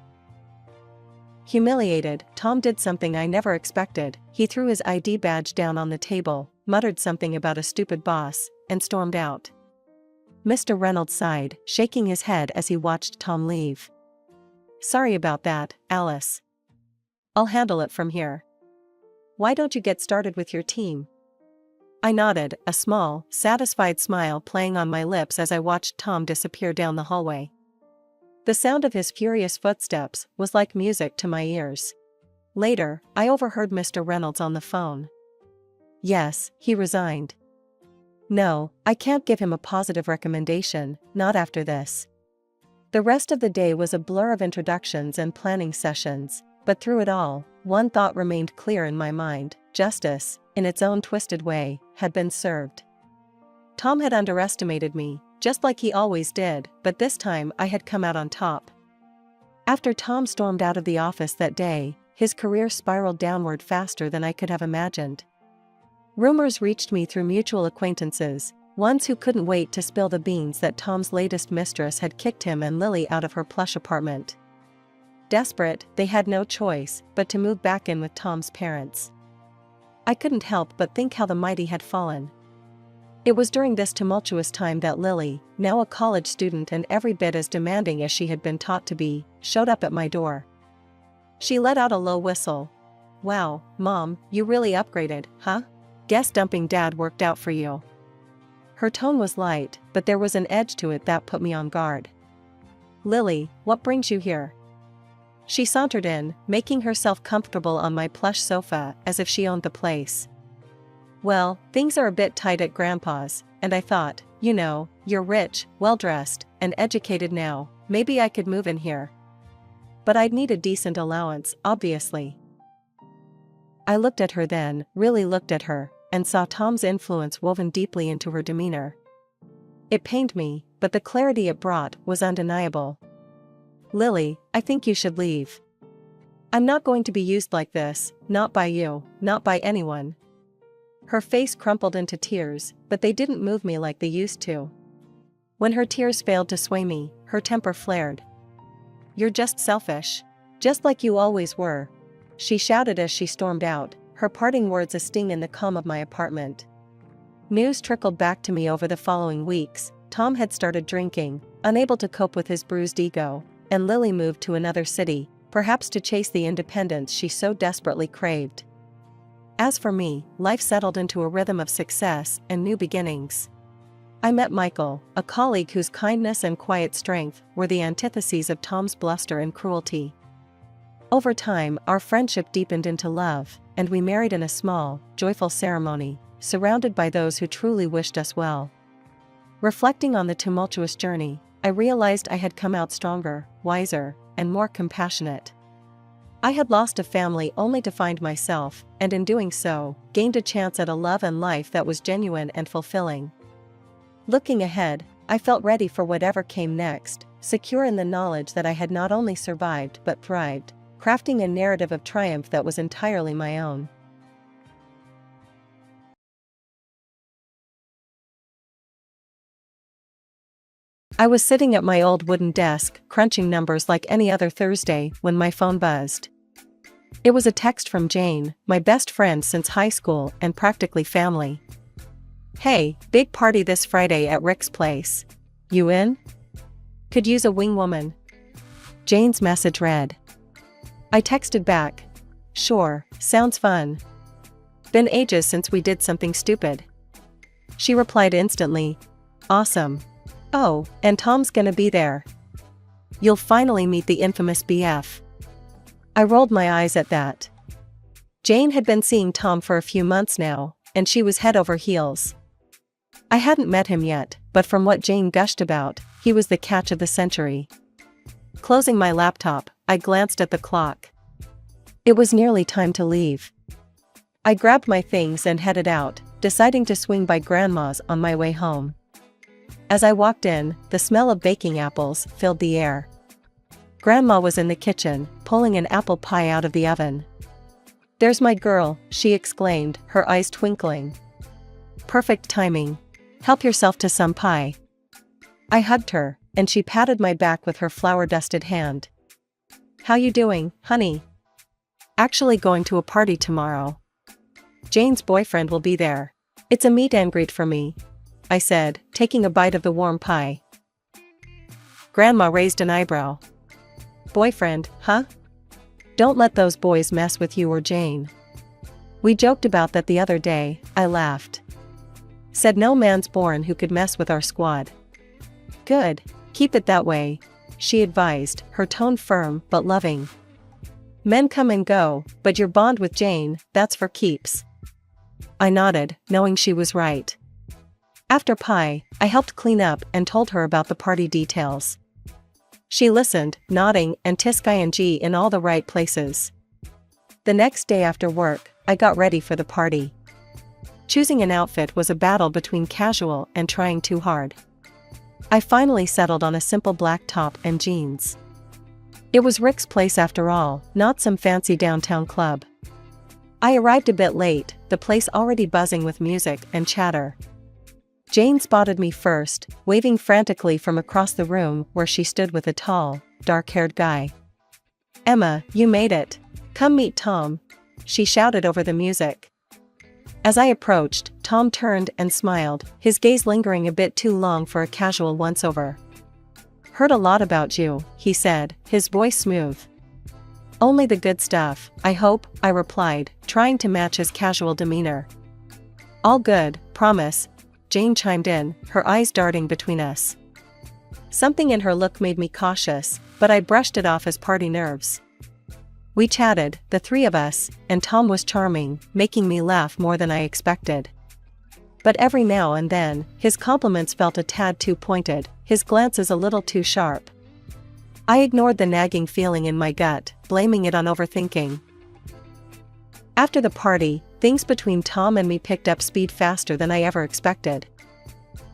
Humiliated, Tom did something I never expected. He threw his ID badge down on the table, muttered something about a stupid boss, and stormed out. Mr. Reynolds sighed, shaking his head as he watched Tom leave. "Sorry about that, Alice. I'll handle it from here. Why don't you get started with your team?" I nodded, a small, satisfied smile playing on my lips as I watched Tom disappear down the hallway. The sound of his furious footsteps was like music to my ears. Later, I overheard Mr. Reynolds on the phone. "Yes, he resigned. No, I can't give him a positive recommendation, not after this." The rest of the day was a blur of introductions and planning sessions, but through it all, one thought remained clear in my mind: justice, in its own twisted way, had been served. Tom had underestimated me, just like he always did, but this time I had come out on top. After Tom stormed out of the office that day, his career spiraled downward faster than I could have imagined. Rumors reached me through mutual acquaintances, ones who couldn't wait to spill the beans that Tom's latest mistress had kicked him and Lily out of her plush apartment. Desperate, they had no choice but to move back in with Tom's parents. I couldn't help but think how the mighty had fallen. It was during this tumultuous time that Lily, now a college student and every bit as demanding as she had been taught to be, showed up at my door. She let out a low whistle. "Wow, Mom, you really upgraded, huh? Guess dumping Dad worked out for you." Her tone was light, but there was an edge to it that put me on guard. "Lily, what brings you here?" She sauntered in, making herself comfortable on my plush sofa as if she owned the place. "Well, things are a bit tight at Grandpa's, and I thought, you know, you're rich, well-dressed, and educated now, maybe I could move in here. But I'd need a decent allowance, obviously." I looked at her then, really looked at her, and saw Tom's influence woven deeply into her demeanor. It pained me, but the clarity it brought was undeniable. "Lily, I think you should leave. I'm not going to be used like this, not by you, not by anyone." Her face crumpled into tears, but they didn't move me like they used to. When her tears failed to sway me, her temper flared. "You're just selfish. Just like you always were," she shouted as she stormed out, her parting words a sting in the calm of my apartment. News trickled back to me over the following weeks. Tom had started drinking, unable to cope with his bruised ego, and Lily moved to another city, perhaps to chase the independence she so desperately craved. As for me, life settled into a rhythm of success and new beginnings. I met Michael, a colleague whose kindness and quiet strength were the antitheses of Tom's bluster and cruelty. Over time, our friendship deepened into love, and we married in a small, joyful ceremony, surrounded by those who truly wished us well. Reflecting on the tumultuous journey, I realized I had come out stronger, wiser, and more compassionate. I had lost a family only to find myself, and in doing so, gained a chance at a love and life that was genuine and fulfilling. Looking ahead, I felt ready for whatever came next, secure in the knowledge that I had not only survived but thrived, crafting a narrative of triumph that was entirely my own. I was sitting at my old wooden desk, crunching numbers like any other Thursday, when my phone buzzed. It was a text from Jane, my best friend since high school and practically family. "Hey, big party this Friday at Rick's place. You in? Could use a wing woman." Jane's message read. I texted back. "Sure, sounds fun. Been ages since we did something stupid." She replied instantly. "Awesome. Oh, and Tom's gonna be there. You'll finally meet the infamous BF." I rolled my eyes at that. Jane had been seeing Tom for a few months now, and she was head over heels. I hadn't met him yet, but from what Jane gushed about, he was the catch of the century. Closing my laptop, I glanced at the clock. It was nearly time to leave. I grabbed my things and headed out, deciding to swing by Grandma's on my way home. As I walked in, the smell of baking apples filled the air. Grandma was in the kitchen, pulling an apple pie out of the oven. "There's my girl," she exclaimed, her eyes twinkling. "Perfect timing. Help yourself to some pie." I hugged her, and she patted my back with her flour-dusted hand. "How you doing, honey?" "Actually going to a party tomorrow. Jane's boyfriend will be there. It's a meet and greet for me," I said, taking a bite of the warm pie. Grandma raised an eyebrow. "Boyfriend, huh? Don't let those boys mess with you or Jane." "We joked about that the other day," I laughed. "Said no man's born who could mess with our squad." "Good, keep it that way," she advised, her tone firm but loving. "Men come and go, but your bond with Jane, that's for keeps." I nodded, knowing she was right. After pie, I helped clean up and told her about the party details. She listened, nodding and ing in all the right places. The next day after work, I got ready for the party. Choosing an outfit was a battle between casual and trying too hard. I finally settled on a simple black top and jeans. It was Rick's place after all, not some fancy downtown club. I arrived a bit late, the place already buzzing with music and chatter. Jane spotted me first, waving frantically from across the room where she stood with a tall, dark-haired guy. "Emma, you made it. Come meet Tom," she shouted over the music. As I approached, Tom turned and smiled, his gaze lingering a bit too long for a casual once-over. "Heard a lot about you," he said, his voice smooth. "Only the good stuff, I hope," I replied, trying to match his casual demeanor. "All good, promise," Jane chimed in, her eyes darting between us. Something in her look made me cautious, but I brushed it off as party nerves. We chatted, the three of us, and Tom was charming, making me laugh more than I expected. But every now and then, his compliments felt a tad too pointed, his glances a little too sharp. I ignored the nagging feeling in my gut, blaming it on overthinking. After the party, things between Tom and me picked up speed faster than I ever expected.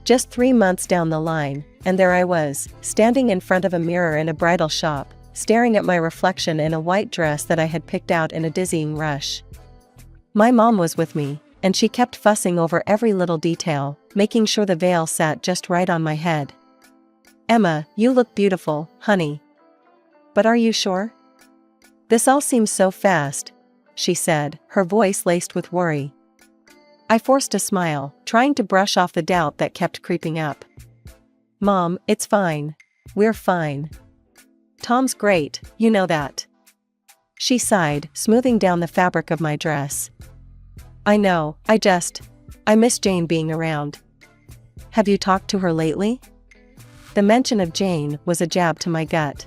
Just 3 months down the line, and there I was, standing in front of a mirror in a bridal shop, staring at my reflection in a white dress that I had picked out in a dizzying rush. My mom was with me, and she kept fussing over every little detail, making sure the veil sat just right on my head. "Emma, you look beautiful, honey. But are you sure? This all seems so fast," she said, her voice laced with worry. I forced a smile, trying to brush off the doubt that kept creeping up. "Mom, it's fine. We're fine. Tom's great, you know that." She sighed, smoothing down the fabric of my dress. "I know, I miss Jane being around." "Have you talked to her lately?" The mention of Jane was a jab to my gut.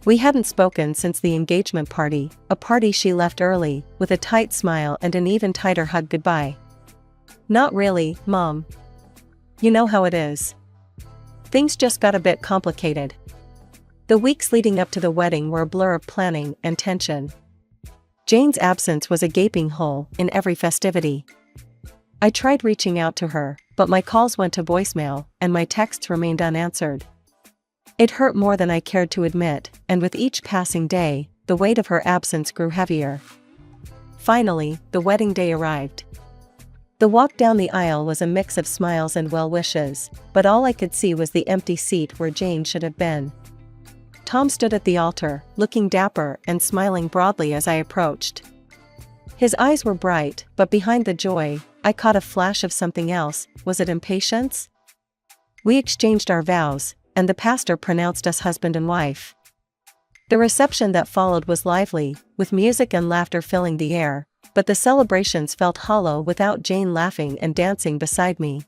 We hadn't spoken since the engagement party, a party she left early, with a tight smile and an even tighter hug goodbye. "Not really, Mom. You know how it is. Things just got a bit complicated." The weeks leading up to the wedding were a blur of planning and tension. Jane's absence was a gaping hole in every festivity. I tried reaching out to her, but my calls went to voicemail, and my texts remained unanswered. It hurt more than I cared to admit, and with each passing day, the weight of her absence grew heavier. Finally, the wedding day arrived. The walk down the aisle was a mix of smiles and well wishes, but all I could see was the empty seat where Jane should have been. Tom stood at the altar, looking dapper and smiling broadly as I approached. His eyes were bright, but behind the joy, I caught a flash of something else. Was it impatience? We exchanged our vows, and the pastor pronounced us husband and wife. The reception that followed was lively, with music and laughter filling the air, but the celebrations felt hollow without Jane laughing and dancing beside me.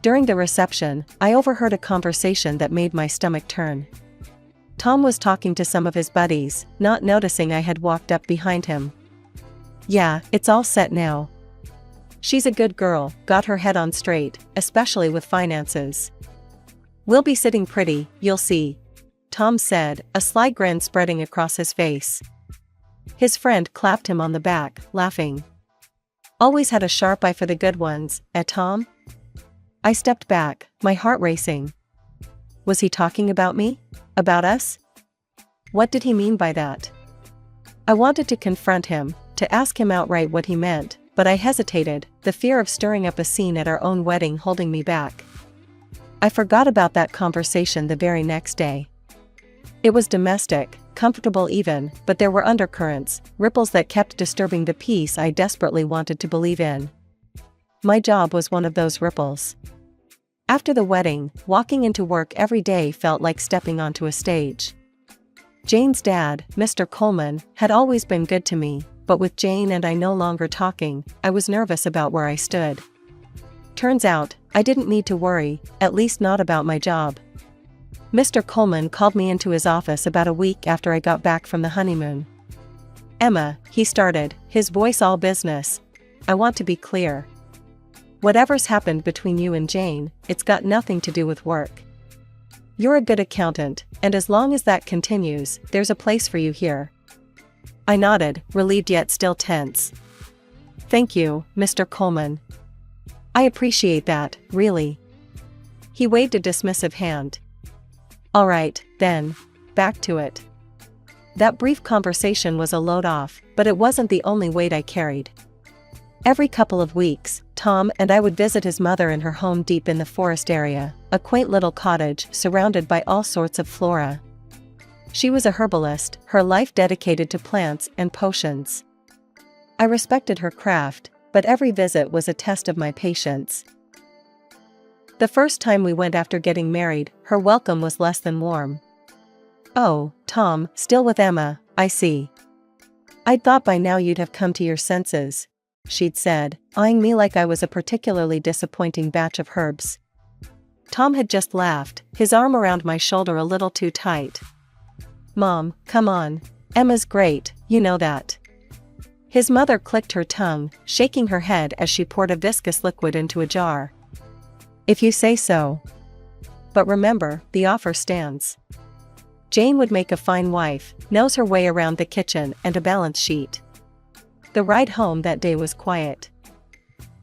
During the reception, I overheard a conversation that made my stomach turn. Tom was talking to some of his buddies, not noticing I had walked up behind him. "Yeah, it's all set now. She's a good girl, got her head on straight, especially with finances. We'll be sitting pretty, you'll see," Tom said, a sly grin spreading across his face. His friend clapped him on the back, laughing. "Always had a sharp eye for the good ones, eh, Tom?" I stepped back, my heart racing. Was he talking about me? About us? What did he mean by that? I wanted to confront him, to ask him outright what he meant, but I hesitated, the fear of stirring up a scene at our own wedding holding me back. I forgot about that conversation the very next day. It was domestic, comfortable even, but there were undercurrents, ripples that kept disturbing the peace I desperately wanted to believe in. My job was one of those ripples. After the wedding, walking into work every day felt like stepping onto a stage. Jane's dad, Mr. Coleman, had always been good to me, but with Jane and I no longer talking, I was nervous about where I stood. Turns out, I didn't need to worry, at least not about my job. Mr. Coleman called me into his office about a week after I got back from the honeymoon. "Emma," he started, his voice all business, "I want to be clear. Whatever's happened between you and Jane, it's got nothing to do with work. You're a good accountant, and as long as that continues, there's a place for you here." I nodded, relieved yet still tense. "Thank you, Mr. Coleman. I appreciate that, really." He waved a dismissive hand. "All right, then, back to it." That brief conversation was a load off, but it wasn't the only weight I carried. Every couple of weeks, Tom and I would visit his mother in her home deep in the forest area, a quaint little cottage surrounded by all sorts of flora. She was a herbalist, her life dedicated to plants and potions. I respected her craft, but every visit was a test of my patience. The first time we went after getting married, her welcome was less than warm. "Oh, Tom, still with Emma, I see. I'd thought by now you'd have come to your senses," she'd said, eyeing me like I was a particularly disappointing batch of herbs. Tom had just laughed, his arm around my shoulder a little too tight. "Mom, come on. Emma's great, you know that." His mother clicked her tongue, shaking her head as she poured a viscous liquid into a jar. "If you say so. But remember, the offer stands. Jane would make a fine wife, knows her way around the kitchen and a balance sheet." The ride home that day was quiet.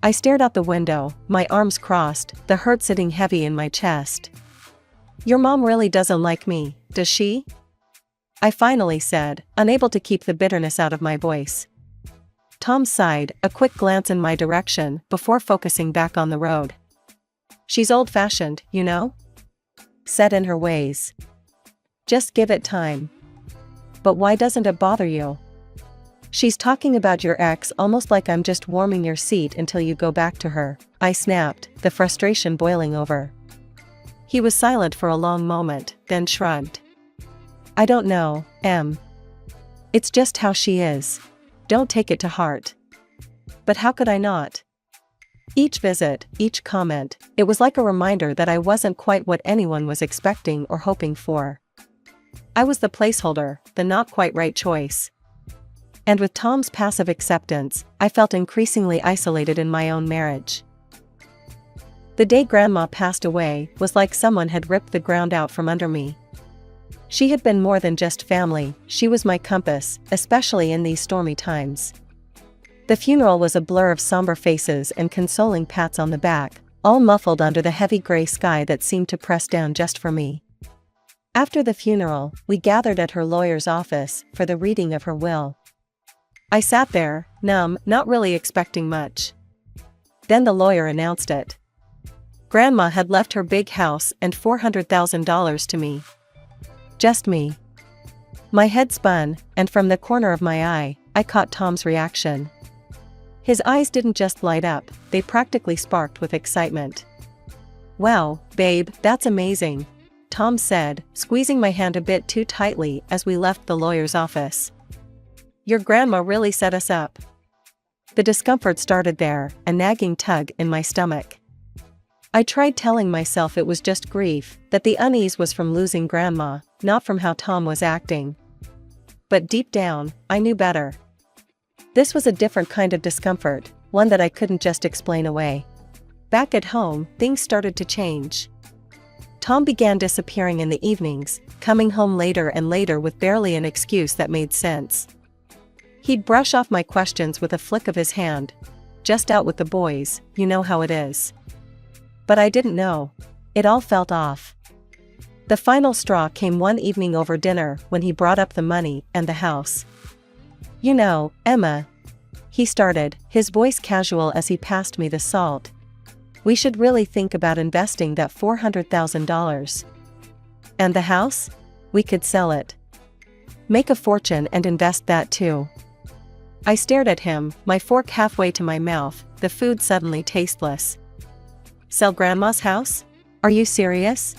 I stared out the window, my arms crossed, the hurt sitting heavy in my chest. "Your mom really doesn't like me, does she?" I finally said, unable to keep the bitterness out of my voice. Tom sighed, a quick glance in my direction, before focusing back on the road. "She's old-fashioned, you know? Set in her ways. Just give it time." "But why doesn't it bother you?" "She's talking about your ex almost like I'm just warming your seat until you go back to her," I snapped, the frustration boiling over. He was silent for a long moment, then shrugged. "I don't know, Em. It's just how she is. Don't take it to heart." But how could I not? Each visit, each comment, it was like a reminder that I wasn't quite what anyone was expecting or hoping for. I was the placeholder, the not quite right choice. And with Tom's passive acceptance, I felt increasingly isolated in my own marriage. The day Grandma passed away was like someone had ripped the ground out from under me. She had been more than just family, she was my compass, especially in these stormy times. The funeral was a blur of somber faces and consoling pats on the back, all muffled under the heavy gray sky that seemed to press down just for me. After the funeral, we gathered at her lawyer's office for the reading of her will. I sat there, numb, not really expecting much. Then the lawyer announced it. Grandma had left her big house and $400,000 to me. Just me. My head spun, and from the corner of my eye, I caught Tom's reaction. His eyes didn't just light up, they practically sparked with excitement. "Wow, babe, that's amazing," Tom said, squeezing my hand a bit too tightly as we left the lawyer's office. "Your grandma really set us up." The discomfort started there, a nagging tug in my stomach. I tried telling myself it was just grief, that the unease was from losing grandma, not from how Tom was acting. But deep down, I knew better. This was a different kind of discomfort, one that I couldn't just explain away. Back at home, things started to change. Tom began disappearing in the evenings, coming home later and later with barely an excuse that made sense. He'd brush off my questions with a flick of his hand. "Just out with the boys, you know how it is." But I didn't know. It all felt off. The final straw came one evening over dinner when he brought up the money and the house. "You know, Emma," he started, his voice casual as he passed me the salt, "we should really think about investing that $400,000. And the house? We could sell it. Make a fortune and invest that too." I stared at him, my fork halfway to my mouth, the food suddenly tasteless. "Sell Grandma's house? Are you serious?"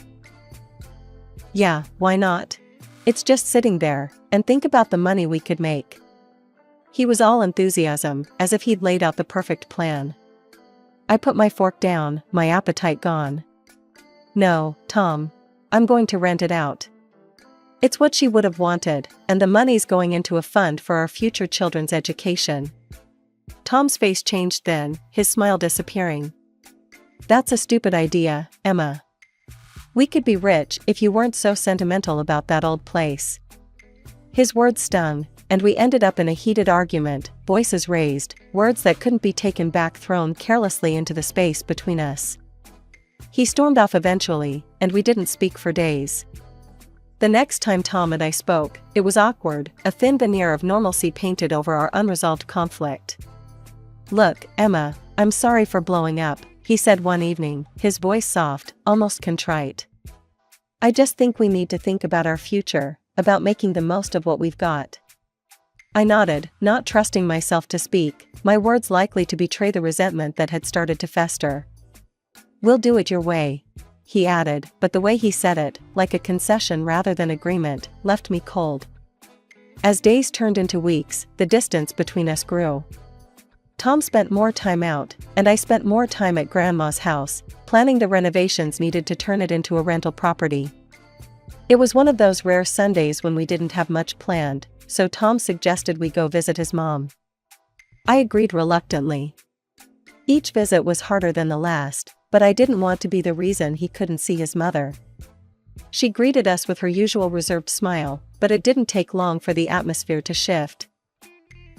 "Yeah, why not? It's just sitting there, and think about the money we could make." He was all enthusiasm, as if he'd laid out the perfect plan. I put my fork down, my appetite gone. "No, Tom. I'm going to rent it out. It's what she would have wanted, and the money's going into a fund for our future children's education." Tom's face changed then, his smile disappearing. "That's a stupid idea, Emma. We could be rich if you weren't so sentimental about that old place." His words stung, and we ended up in a heated argument, voices raised, words that couldn't be taken back thrown carelessly into the space between us. He stormed off eventually, and we didn't speak for days. The next time Tom and I spoke, it was awkward, a thin veneer of normalcy painted over our unresolved conflict. "Look, Emma, I'm sorry for blowing up," he said one evening, his voice soft, almost contrite. "I just think we need to think about our future, about making the most of what we've got." I nodded, not trusting myself to speak, my words likely to betray the resentment that had started to fester. "We'll do it your way," he added, but the way he said it, like a concession rather than agreement, left me cold. As days turned into weeks, the distance between us grew. Tom spent more time out, and I spent more time at Grandma's house, planning the renovations needed to turn it into a rental property. It was one of those rare Sundays when we didn't have much planned, so Tom suggested we go visit his mom. I agreed reluctantly. Each visit was harder than the last, but I didn't want to be the reason he couldn't see his mother. She greeted us with her usual reserved smile, but it didn't take long for the atmosphere to shift.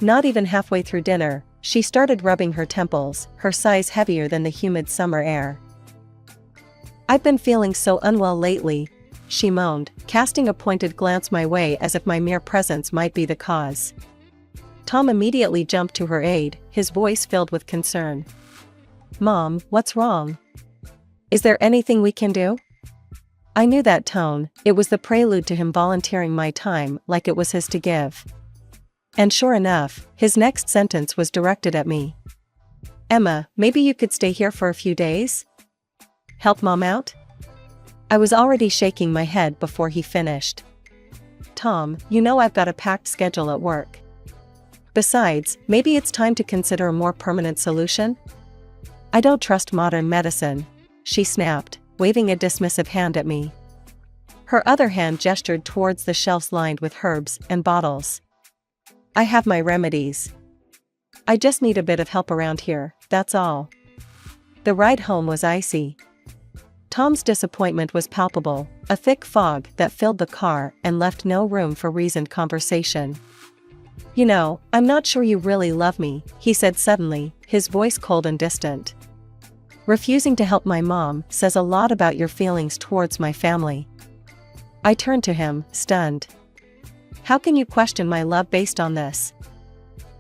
Not even halfway through dinner, she started rubbing her temples, her sighs heavier than the humid summer air. "I've been feeling so unwell lately," she moaned, casting a pointed glance my way as if my mere presence might be the cause. Tom immediately jumped to her aid, his voice filled with concern. "Mom, what's wrong? Is there anything we can do?" I knew that tone, it was the prelude to him volunteering my time like it was his to give. And sure enough, his next sentence was directed at me. "Emma, maybe you could stay here for a few days? Help Mom out?" I was already shaking my head before he finished. "Tom, you know I've got a packed schedule at work. Besides, maybe it's time to consider a more permanent solution?" "I don't trust modern medicine," she snapped, waving a dismissive hand at me. Her other hand gestured towards the shelves lined with herbs and bottles. "I have my remedies. I just need a bit of help around here, that's all." The ride home was icy. Tom's disappointment was palpable, a thick fog that filled the car and left no room for reasoned conversation. "You know, I'm not sure you really love me," he said suddenly, his voice cold and distant. "Refusing to help my mom says a lot about your feelings towards my family." I turned to him, stunned. "How can you question my love based on this?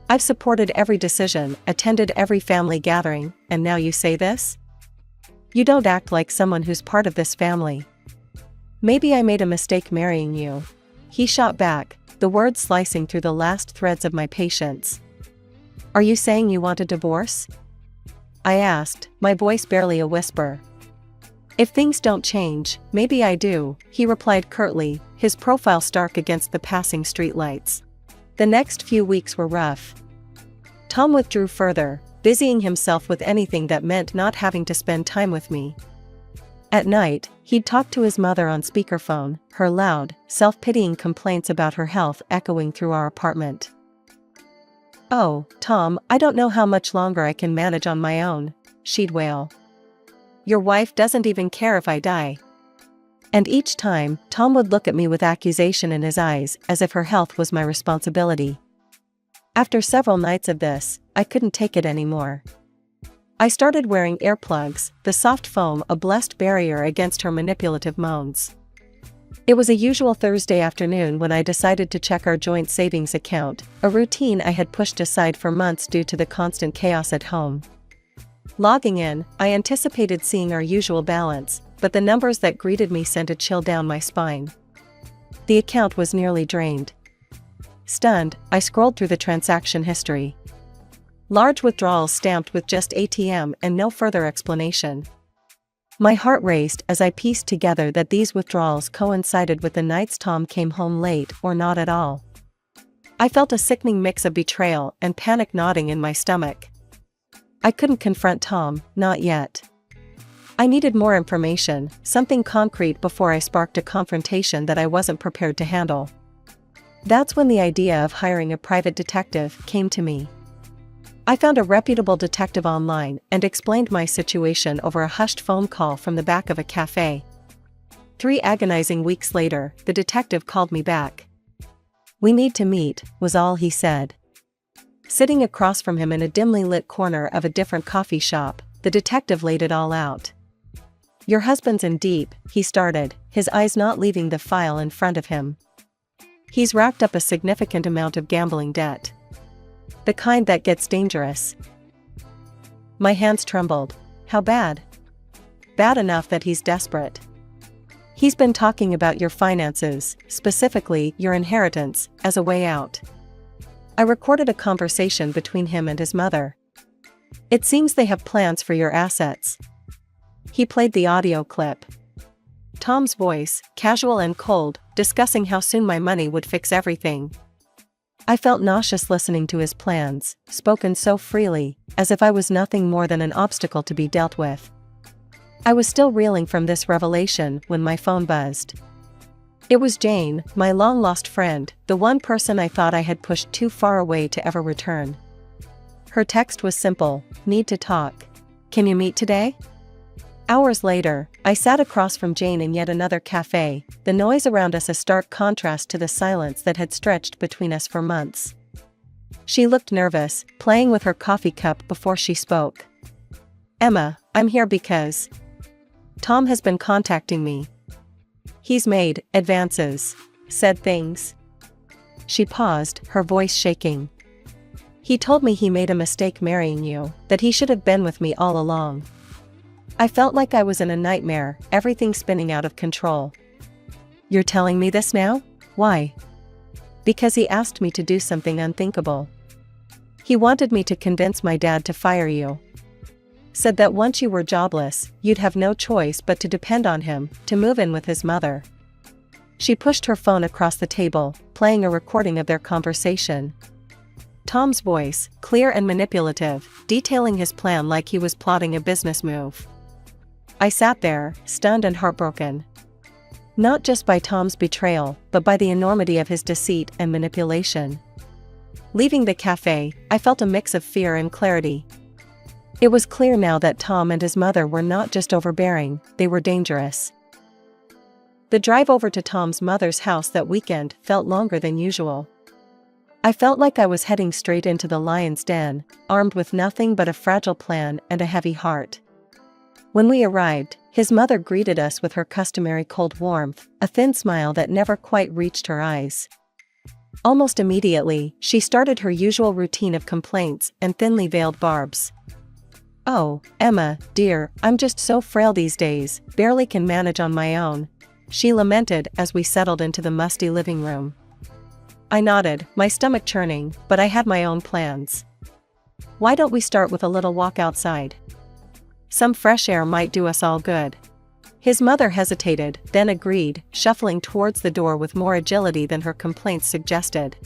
I've supported every decision, attended every family gathering, and now you say this? You don't act like someone who's part of this family." Maybe I made a mistake marrying you. He shot back, the words slicing through the last threads of my patience. Are you saying you want a divorce? I asked, my voice barely a whisper. If things don't change, maybe I do, he replied curtly, his profile stark against the passing streetlights. The next few weeks were rough. Tom withdrew further, busying himself with anything that meant not having to spend time with me. At night, he'd talk to his mother on speakerphone, her loud, self-pitying complaints about her health echoing through our apartment. Oh, Tom, I don't know how much longer I can manage on my own, she'd wail. Your wife doesn't even care if I die. And each time, Tom would look at me with accusation in his eyes as if her health was my responsibility. After several nights of this, I couldn't take it anymore. I started wearing earplugs, the soft foam a blessed barrier against her manipulative moans. It was a usual Thursday afternoon when I decided to check our joint savings account, a routine I had pushed aside for months due to the constant chaos at home. Logging in, I anticipated seeing our usual balance, but the numbers that greeted me sent a chill down my spine. The account was nearly drained. Stunned, I scrolled through the transaction history. Large withdrawals stamped with just ATM and no further explanation. My heart raced as I pieced together that these withdrawals coincided with the nights Tom came home late or not at all. I felt a sickening mix of betrayal and panic gnawing in my stomach. I couldn't confront Tom, not yet. I needed more information, something concrete before I sparked a confrontation that I wasn't prepared to handle. That's when the idea of hiring a private detective came to me. I found a reputable detective online and explained my situation over a hushed phone call from the back of a cafe. 3 agonizing weeks later, the detective called me back. We need to meet, was all he said. Sitting across from him in a dimly lit corner of a different coffee shop, the detective laid it all out. Your husband's in deep, he started, his eyes not leaving the file in front of him. He's racked up a significant amount of gambling debt. The kind that gets dangerous. My hands trembled. How bad? Bad enough that he's desperate. He's been talking about your finances, specifically your inheritance, as a way out. I recorded a conversation between him and his mother. It seems they have plans for your assets. He played the audio clip. Tom's voice, casual and cold, discussing how soon my money would fix everything. I felt nauseous listening to his plans, spoken so freely, as if I was nothing more than an obstacle to be dealt with. I was still reeling from this revelation when my phone buzzed. It was Jane, my long-lost friend, the one person I thought I had pushed too far away to ever return. Her text was simple, need to talk. Can you meet today? Hours later, I sat across from Jane in yet another cafe, the noise around us a stark contrast to the silence that had stretched between us for months. She looked nervous, playing with her coffee cup before she spoke. Emma, I'm here because Tom has been contacting me. He's made advances, said things. She paused, her voice shaking. He told me he made a mistake marrying you, that he should have been with me all along. I felt like I was in a nightmare, everything spinning out of control. You're telling me this now? Why? Because he asked me to do something unthinkable. He wanted me to convince my dad to fire you. Said that once you were jobless, you'd have no choice but to depend on him, to move in with his mother. She pushed her phone across the table, playing a recording of their conversation. Tom's voice, clear and manipulative, detailing his plan like he was plotting a business move. I sat there, stunned and heartbroken. Not just by Tom's betrayal, but by the enormity of his deceit and manipulation. Leaving the cafe, I felt a mix of fear and clarity. It was clear now that Tom and his mother were not just overbearing, they were dangerous. The drive over to Tom's mother's house that weekend felt longer than usual. I felt like I was heading straight into the lion's den, armed with nothing but a fragile plan and a heavy heart. When we arrived, his mother greeted us with her customary cold warmth, a thin smile that never quite reached her eyes. Almost immediately, she started her usual routine of complaints and thinly veiled barbs. Oh, Emma, dear, I'm just so frail these days, barely can manage on my own. she lamented as we settled into the musty living room. I nodded, my stomach churning, but I had my own plans. Why don't we start with a little walk outside? Some fresh air might do us all good. His mother hesitated, then agreed, shuffling towards the door with more agility than her complaints suggested.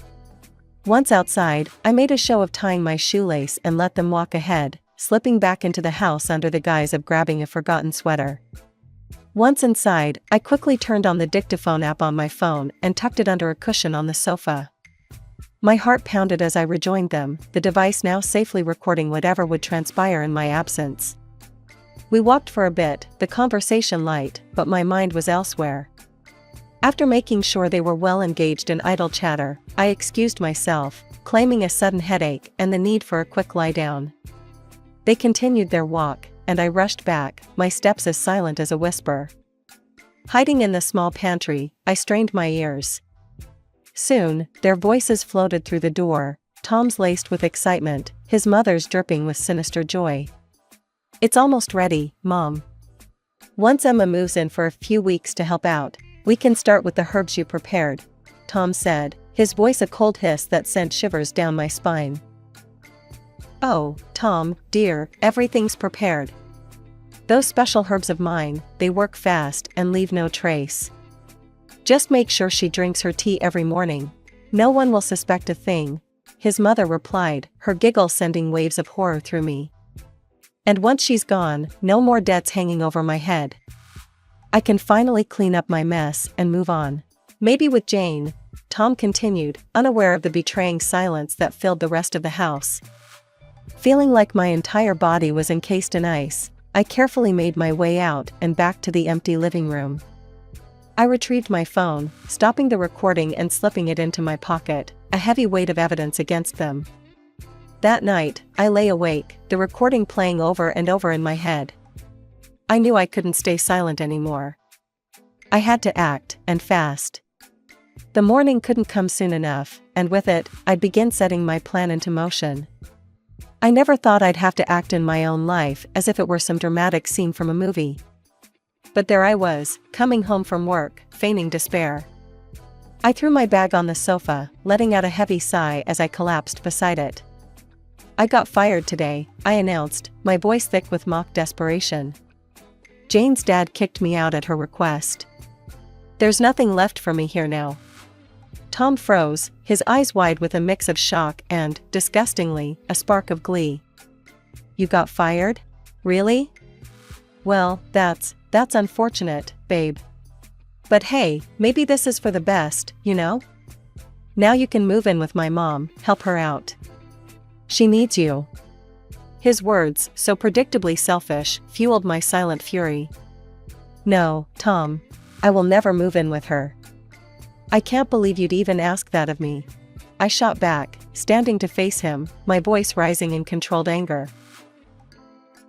Once outside, I made a show of tying my shoelace and let them walk ahead, slipping back into the house under the guise of grabbing a forgotten sweater. Once inside, I quickly turned on the dictaphone app on my phone and tucked it under a cushion on the sofa. My heart pounded as I rejoined them, the device now safely recording whatever would transpire in my absence. We walked for a bit, the conversation light, but my mind was elsewhere. After making sure they were well engaged in idle chatter, I excused myself, claiming a sudden headache and the need for a quick lie down. They continued their walk, and I rushed back, my steps as silent as a whisper. Hiding in the small pantry, I strained my ears. Soon, their voices floated through the door, Tom's laced with excitement, his mother's dripping with sinister joy. "It's almost ready, Mom. Once Emma moves in for a few weeks to help out, we can start with the herbs you prepared," Tom said, his voice a cold hiss that sent shivers down my spine. "Oh, Tom, dear, everything's prepared. Those special herbs of mine, they work fast and leave no trace. Just make sure she drinks her tea every morning. No one will suspect a thing," his mother replied, her giggle sending waves of horror through me. "And once she's gone, no more debts hanging over my head. I can finally clean up my mess and move on. Maybe with Jane," Tom continued, unaware of the betraying silence that filled the rest of the house. Feeling like my entire body was encased in ice, I carefully made my way out and back to the empty living room. I retrieved my phone, stopping the recording and slipping it into my pocket, a heavy weight of evidence against them. That night, I lay awake, the recording playing over and over in my head. I knew I couldn't stay silent anymore. I had to act, and fast. The morning couldn't come soon enough, and with it, I'd begin setting my plan into motion. I never thought I'd have to act in my own life as if it were some dramatic scene from a movie. But there I was, coming home from work, feigning despair. I threw my bag on the sofa, letting out a heavy sigh as I collapsed beside it. "I got fired today," I announced, my voice thick with mock desperation. "Jane's dad kicked me out at her request. There's nothing left for me here now." Tom froze, his eyes wide with a mix of shock and, disgustingly, a spark of glee. "You got fired? Really? Well, that's unfortunate, babe. But hey, maybe this is for the best, you know? Now you can move in with my mom, help her out. She needs you." His words, so predictably selfish, fueled my silent fury. "No, Tom. I will never move in with her." "I can't believe you'd even ask that of me," I shot back, standing to face him, my voice rising in controlled anger.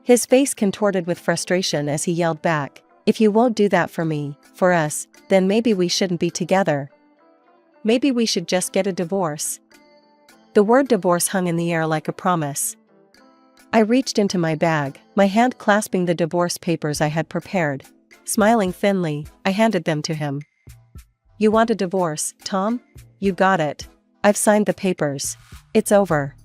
His face contorted with frustration as he yelled back, "If you won't do that for me, for us, then maybe we shouldn't be together. Maybe we should just get a divorce." The word divorce hung in the air like a promise. I reached into my bag, my hand clasping the divorce papers I had prepared. Smiling thinly, I handed them to him. "You want a divorce, Tom? You got it. I've signed the papers. It's over."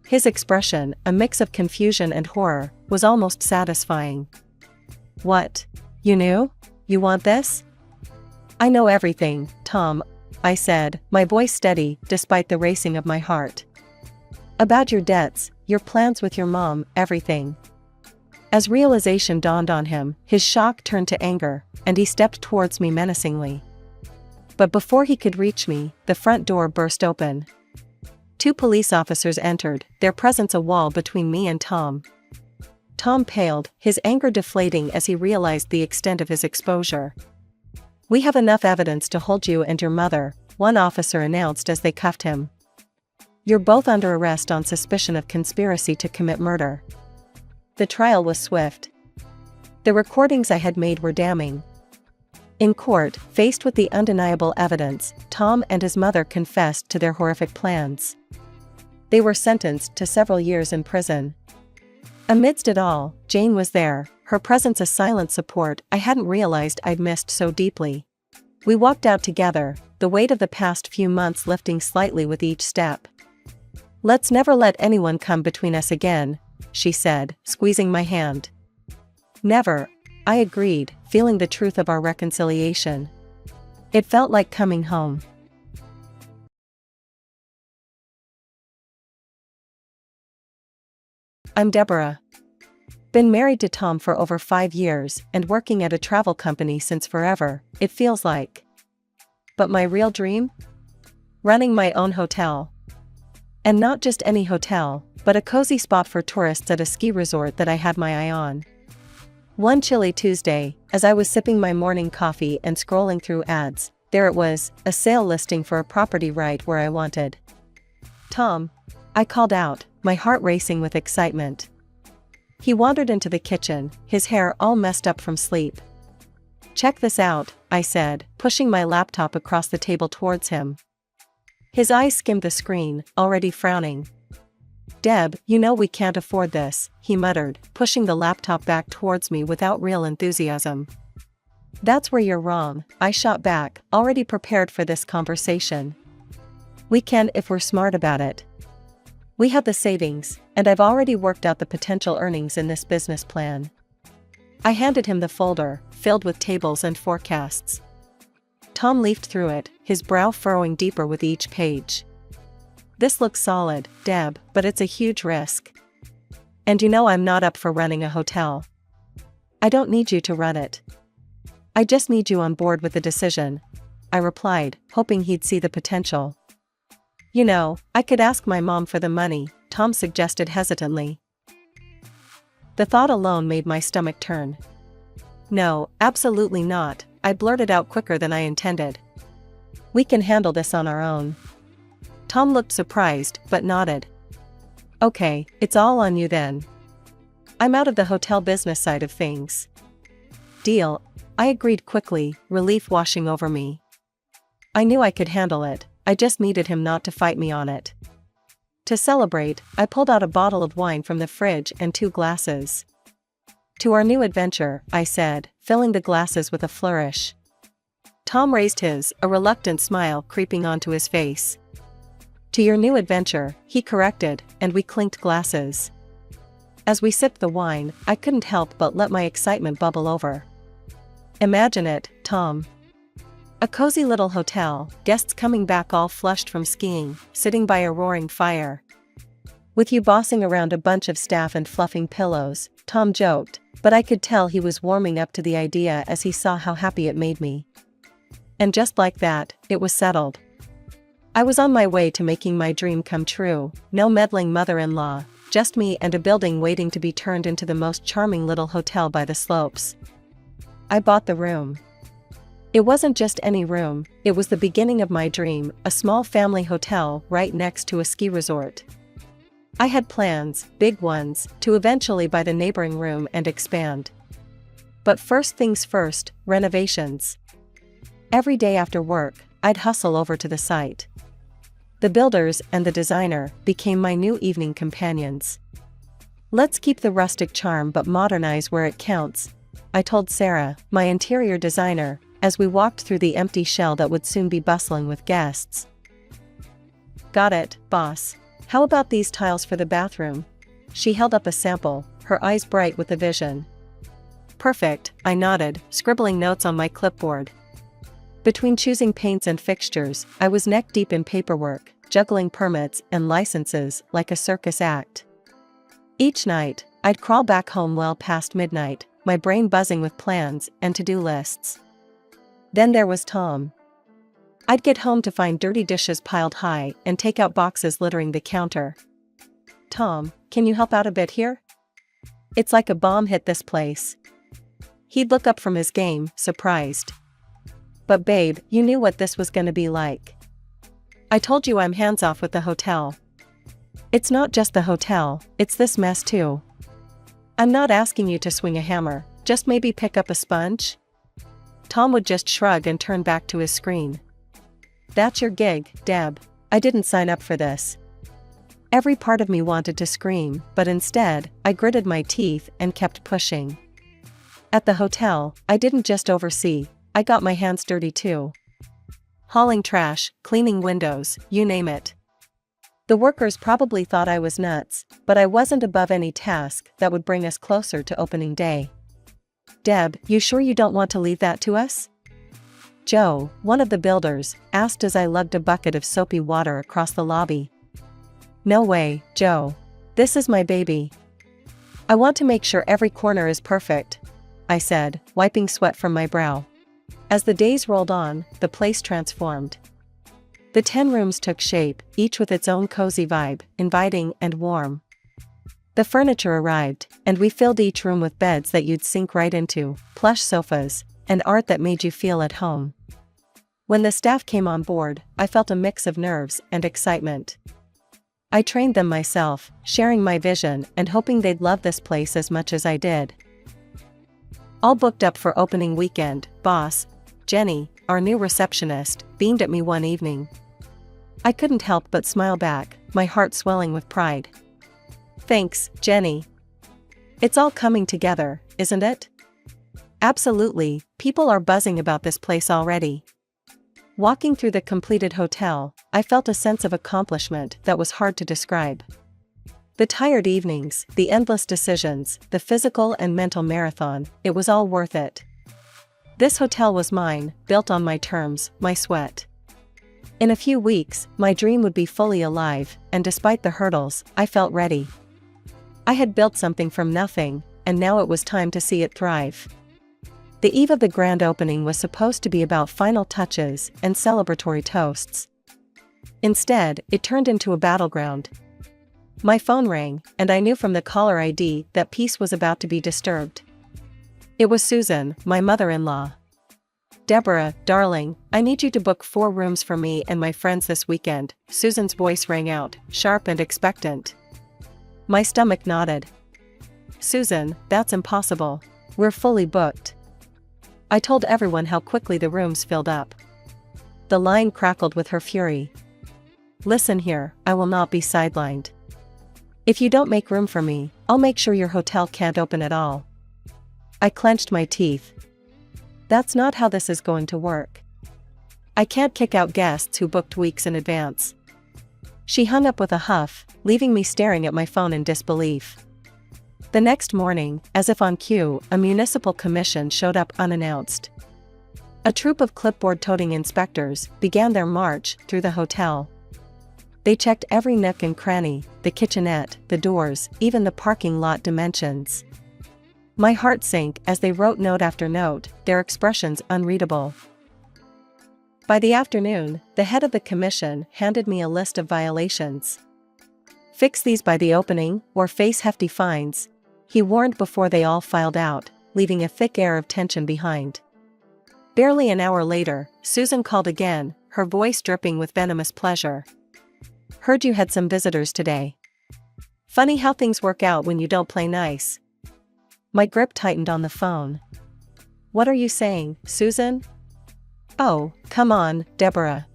His expression, a mix of confusion and horror, was almost satisfying. "What? You knew? You want this?" "I know everything, Tom," I said, my voice steady, despite the racing of my heart. "About your debts, your plans with your mom, everything." As realization dawned on him, his shock turned to anger, and he stepped towards me menacingly. But before he could reach me, the front door burst open. 2 police officers entered, their presence a wall between me and Tom. Tom paled, his anger deflating as he realized the extent of his exposure. "We have enough evidence to hold you and your mother," one officer announced as they cuffed him. "You're both under arrest on suspicion of conspiracy to commit murder." The trial was swift. The recordings I had made were damning. In court, faced with the undeniable evidence, Tom and his mother confessed to their horrific plans. They were sentenced to several years in prison. Amidst it all, Jane was there, her presence a silent support I hadn't realized I'd missed so deeply. We walked out together, the weight of the past few months lifting slightly with each step. "Let's never let anyone come between us again," she said, squeezing my hand. "Never," I agreed, feeling the truth of our reconciliation. It felt like coming home. I'm Deborah. Been married to Tom for over 5 years and working at a travel company since forever, it feels like. But my real dream? Running my own hotel. And not just any hotel, but a cozy spot for tourists at a ski resort that I had my eye on. One chilly Tuesday, as I was sipping my morning coffee and scrolling through ads, there it was, a sale listing for a property right where I wanted. "Tom," I called out, my heart racing with excitement. He wandered into the kitchen, his hair all messed up from sleep. "Check this out," I said, pushing my laptop across the table towards him. His eyes skimmed the screen, already frowning. "Deb, you know we can't afford this," he muttered, pushing the laptop back towards me without real enthusiasm. "That's where you're wrong," I shot back, already prepared for this conversation. "We can if we're smart about it. We have the savings, and I've already worked out the potential earnings in this business plan." I handed him the folder, filled with tables and forecasts. Tom leafed through it, his brow furrowing deeper with each page. "This looks solid, Deb, but it's a huge risk. And you know I'm not up for running a hotel." "I don't need you to run it. I just need you on board with the decision," I replied, hoping he'd see the potential. "You know, I could ask my mom for the money," Tom suggested hesitantly. The thought alone made my stomach turn. "No, absolutely not," I blurted out quicker than I intended. "We can handle this on our own." Tom looked surprised, but nodded. "Okay, it's all on you then. I'm out of the hotel business side of things." "Deal," I agreed quickly, relief washing over me. I knew I could handle it, I just needed him not to fight me on it. To celebrate, I pulled out a bottle of wine from the fridge and 2 glasses. "To our new adventure," I said, filling the glasses with a flourish. Tom raised his, a reluctant smile creeping onto his face. "To your new adventure," he corrected, and we clinked glasses. As we sipped the wine, I couldn't help but let my excitement bubble over. Imagine it, Tom. A cozy little hotel, guests coming back all flushed from skiing, sitting by a roaring fire. "With you bossing around a bunch of staff and fluffing pillows," Tom joked, but I could tell he was warming up to the idea as he saw how happy it made me. And just like that, it was settled. I was on my way to making my dream come true, no meddling mother-in-law, just me and a building waiting to be turned into the most charming little hotel by the slopes. I bought the room. It wasn't just any room, it was the beginning of my dream, a small family hotel right next to a ski resort. I had plans, big ones, to eventually buy the neighboring room and expand. But first things first, renovations. Every day after work, I'd hustle over to the site. The builders and the designer became my new evening companions. "Let's keep the rustic charm but modernize where it counts," I told Sarah, my interior designer, as we walked through the empty shell that would soon be bustling with guests. "Got it, boss. How about these tiles for the bathroom?" She held up a sample, her eyes bright with the vision. "Perfect," I nodded, scribbling notes on my clipboard. Between choosing paints and fixtures, I was neck-deep in paperwork, juggling permits and licenses like a circus act. Each night, I'd crawl back home well past midnight, my brain buzzing with plans and to-do lists. Then there was Tom. I'd get home to find dirty dishes piled high and takeout boxes littering the counter. "Tom, can you help out a bit here? It's like a bomb hit this place." He'd look up from his game, surprised. "But babe, you knew what this was gonna be like. I told you I'm hands off with the hotel." "It's not just the hotel, it's this mess too. I'm not asking you to swing a hammer, just maybe pick up a sponge?" Tom would just shrug and turn back to his screen. "That's your gig, Deb. I didn't sign up for this." Every part of me wanted to scream, but instead, I gritted my teeth and kept pushing. At the hotel, I didn't just oversee, I got my hands dirty too. Hauling trash, cleaning windows, you name it. The workers probably thought I was nuts, but I wasn't above any task that would bring us closer to opening day. "Deb, you sure you don't want to leave that to us?" Joe, one of the builders, asked as I lugged a bucket of soapy water across the lobby. "No way, Joe. This is my baby. I want to make sure every corner is perfect," I said, wiping sweat from my brow. As the days rolled on, the place transformed. The 10 rooms took shape, each with its own cozy vibe, inviting and warm. The furniture arrived, and we filled each room with beds that you'd sink right into, plush sofas, and art that made you feel at home. When the staff came on board, I felt a mix of nerves and excitement. I trained them myself, sharing my vision and hoping they'd love this place as much as I did. All booked up for opening weekend, boss, Jenny, our new receptionist, beamed at me one evening. I couldn't help but smile back, my heart swelling with pride. "Thanks, Jenny. It's all coming together, isn't it?" "Absolutely, people are buzzing about this place already." Walking through the completed hotel, I felt a sense of accomplishment that was hard to describe. The tired evenings, the endless decisions, the physical and mental marathon, it was all worth it. This hotel was mine, built on my terms, my sweat. In a few weeks, my dream would be fully alive, and despite the hurdles, I felt ready. I had built something from nothing, and now it was time to see it thrive. The eve of the grand opening was supposed to be about final touches and celebratory toasts. Instead, it turned into a battleground. My phone rang, and I knew from the caller ID that peace was about to be disturbed. It was Susan, my mother-in-law. "Deborah, darling, I need you to book 4 rooms for me and my friends this weekend," Susan's voice rang out, sharp and expectant. My stomach nodded. "Susan, that's impossible. We're fully booked." I told everyone how quickly the rooms filled up. The line crackled with her fury. "Listen here, I will not be sidelined. If you don't make room for me, I'll make sure your hotel can't open at all." I clenched my teeth. That's not how this is going to work. I can't kick out guests who booked weeks in advance. She hung up with a huff, leaving me staring at my phone in disbelief. The next morning, as if on cue, a municipal commission showed up unannounced. A troop of clipboard-toting inspectors began their march through the hotel. They checked every nook and cranny, the kitchenette, the doors, even the parking lot dimensions. My heart sank as they wrote note after note, their expressions unreadable. By the afternoon, the head of the commission handed me a list of violations. "Fix these by the opening, or face hefty fines," he warned before they all filed out, leaving a thick air of tension behind. Barely an hour later, Susan called again, her voice dripping with venomous pleasure. "Heard you had some visitors today. Funny how things work out when you don't play nice." My grip tightened on the phone. "What are you saying, Susan?" "Oh, come on, Deborah.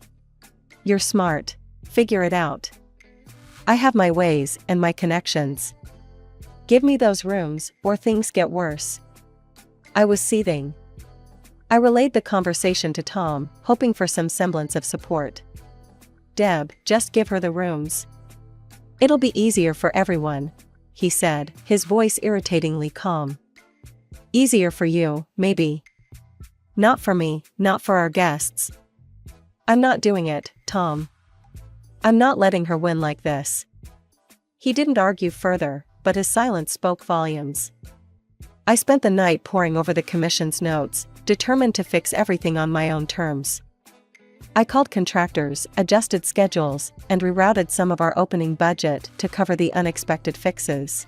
You're smart. Figure it out. I have my ways and my connections. Give me those rooms, or things get worse." I was seething. I relayed the conversation to Tom, hoping for some semblance of support. "Deb, just give her the rooms. It'll be easier for everyone," he said, his voice irritatingly calm. "Easier for you, maybe. Not for me, not for our guests. I'm not doing it, Tom. I'm not letting her win like this." He didn't argue further, but his silence spoke volumes. I spent the night poring over the commission's notes, determined to fix everything on my own terms. I called contractors, adjusted schedules, and rerouted some of our opening budget to cover the unexpected fixes.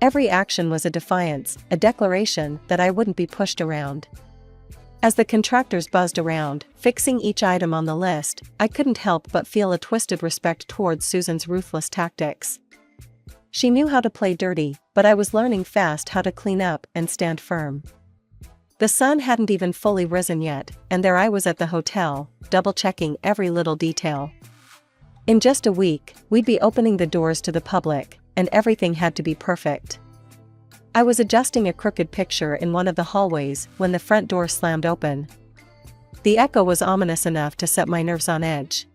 Every action was a defiance, a declaration that I wouldn't be pushed around. As the contractors buzzed around, fixing each item on the list, I couldn't help but feel a twisted respect towards Susan's ruthless tactics. She knew how to play dirty, but I was learning fast how to clean up and stand firm. The sun hadn't even fully risen yet, and there I was at the hotel, double-checking every little detail. In just a week, we'd be opening the doors to the public, and everything had to be perfect. I was adjusting a crooked picture in one of the hallways when the front door slammed open. The echo was ominous enough to set my nerves on edge.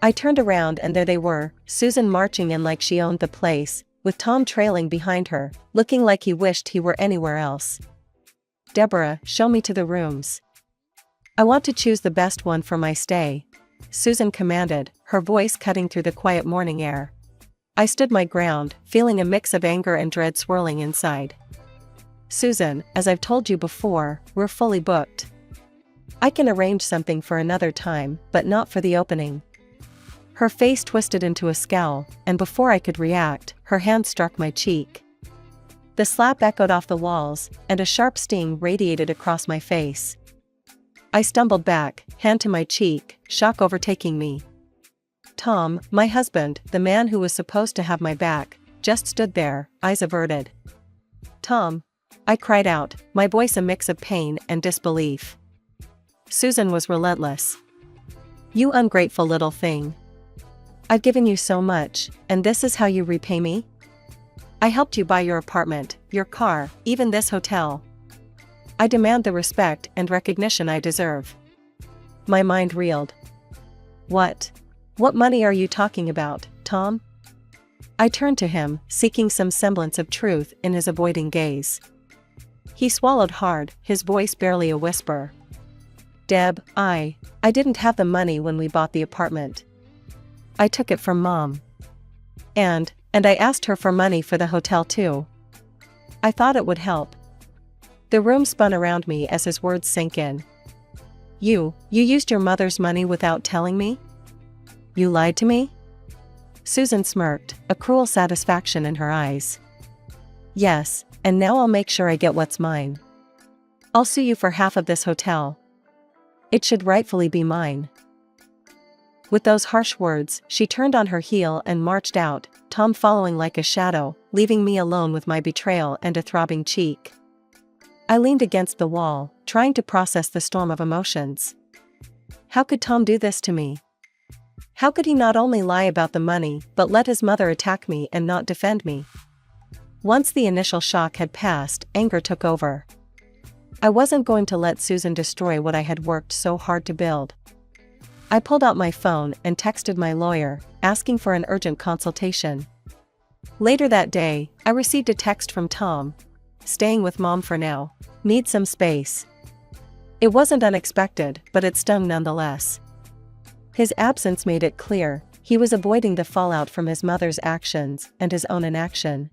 I turned around and there they were, Susan marching in like she owned the place, with Tom trailing behind her, looking like he wished he were anywhere else. "Deborah, show me to the rooms. I want to choose the best one for my stay," Susan commanded, her voice cutting through the quiet morning air. I stood my ground, feeling a mix of anger and dread swirling inside. "Susan, as I've told you before, we're fully booked. I can arrange something for another time, but not for the opening." Her face twisted into a scowl, and before I could react, her hand struck my cheek. The slap echoed off the walls, and a sharp sting radiated across my face. I stumbled back, hand to my cheek, shock overtaking me. Tom, my husband, the man who was supposed to have my back, just stood there, eyes averted. "Tom!" I cried out, my voice a mix of pain and disbelief. Susan was relentless. "You ungrateful little thing. I've given you so much, and this is how you repay me? I helped you buy your apartment, your car, even this hotel. I demand the respect and recognition I deserve." My mind reeled. What money are you talking about, Tom?" I turned to him, seeking some semblance of truth in his avoiding gaze. He swallowed hard, his voice barely a whisper. "Deb, I didn't have the money when we bought the apartment. I took it from Mom. And I asked her for money for the hotel too. I thought it would help." The room spun around me as his words sank in. You used your mother's money without telling me? You lied to me?" Susan smirked, a cruel satisfaction in her eyes. "Yes, and now I'll make sure I get what's mine. I'll sue you for half of this hotel. It should rightfully be mine." With those harsh words, she turned on her heel and marched out, Tom following like a shadow, leaving me alone with my betrayal and a throbbing cheek. I leaned against the wall, trying to process the storm of emotions. How could Tom do this to me? How could he not only lie about the money, but let his mother attack me and not defend me? Once the initial shock had passed, anger took over. I wasn't going to let Susan destroy what I had worked so hard to build. I pulled out my phone and texted my lawyer, asking for an urgent consultation. Later that day, I received a text from Tom. "Staying with Mom for now. Need some space." It wasn't unexpected, but it stung nonetheless. His absence made it clear, he was avoiding the fallout from his mother's actions and his own inaction.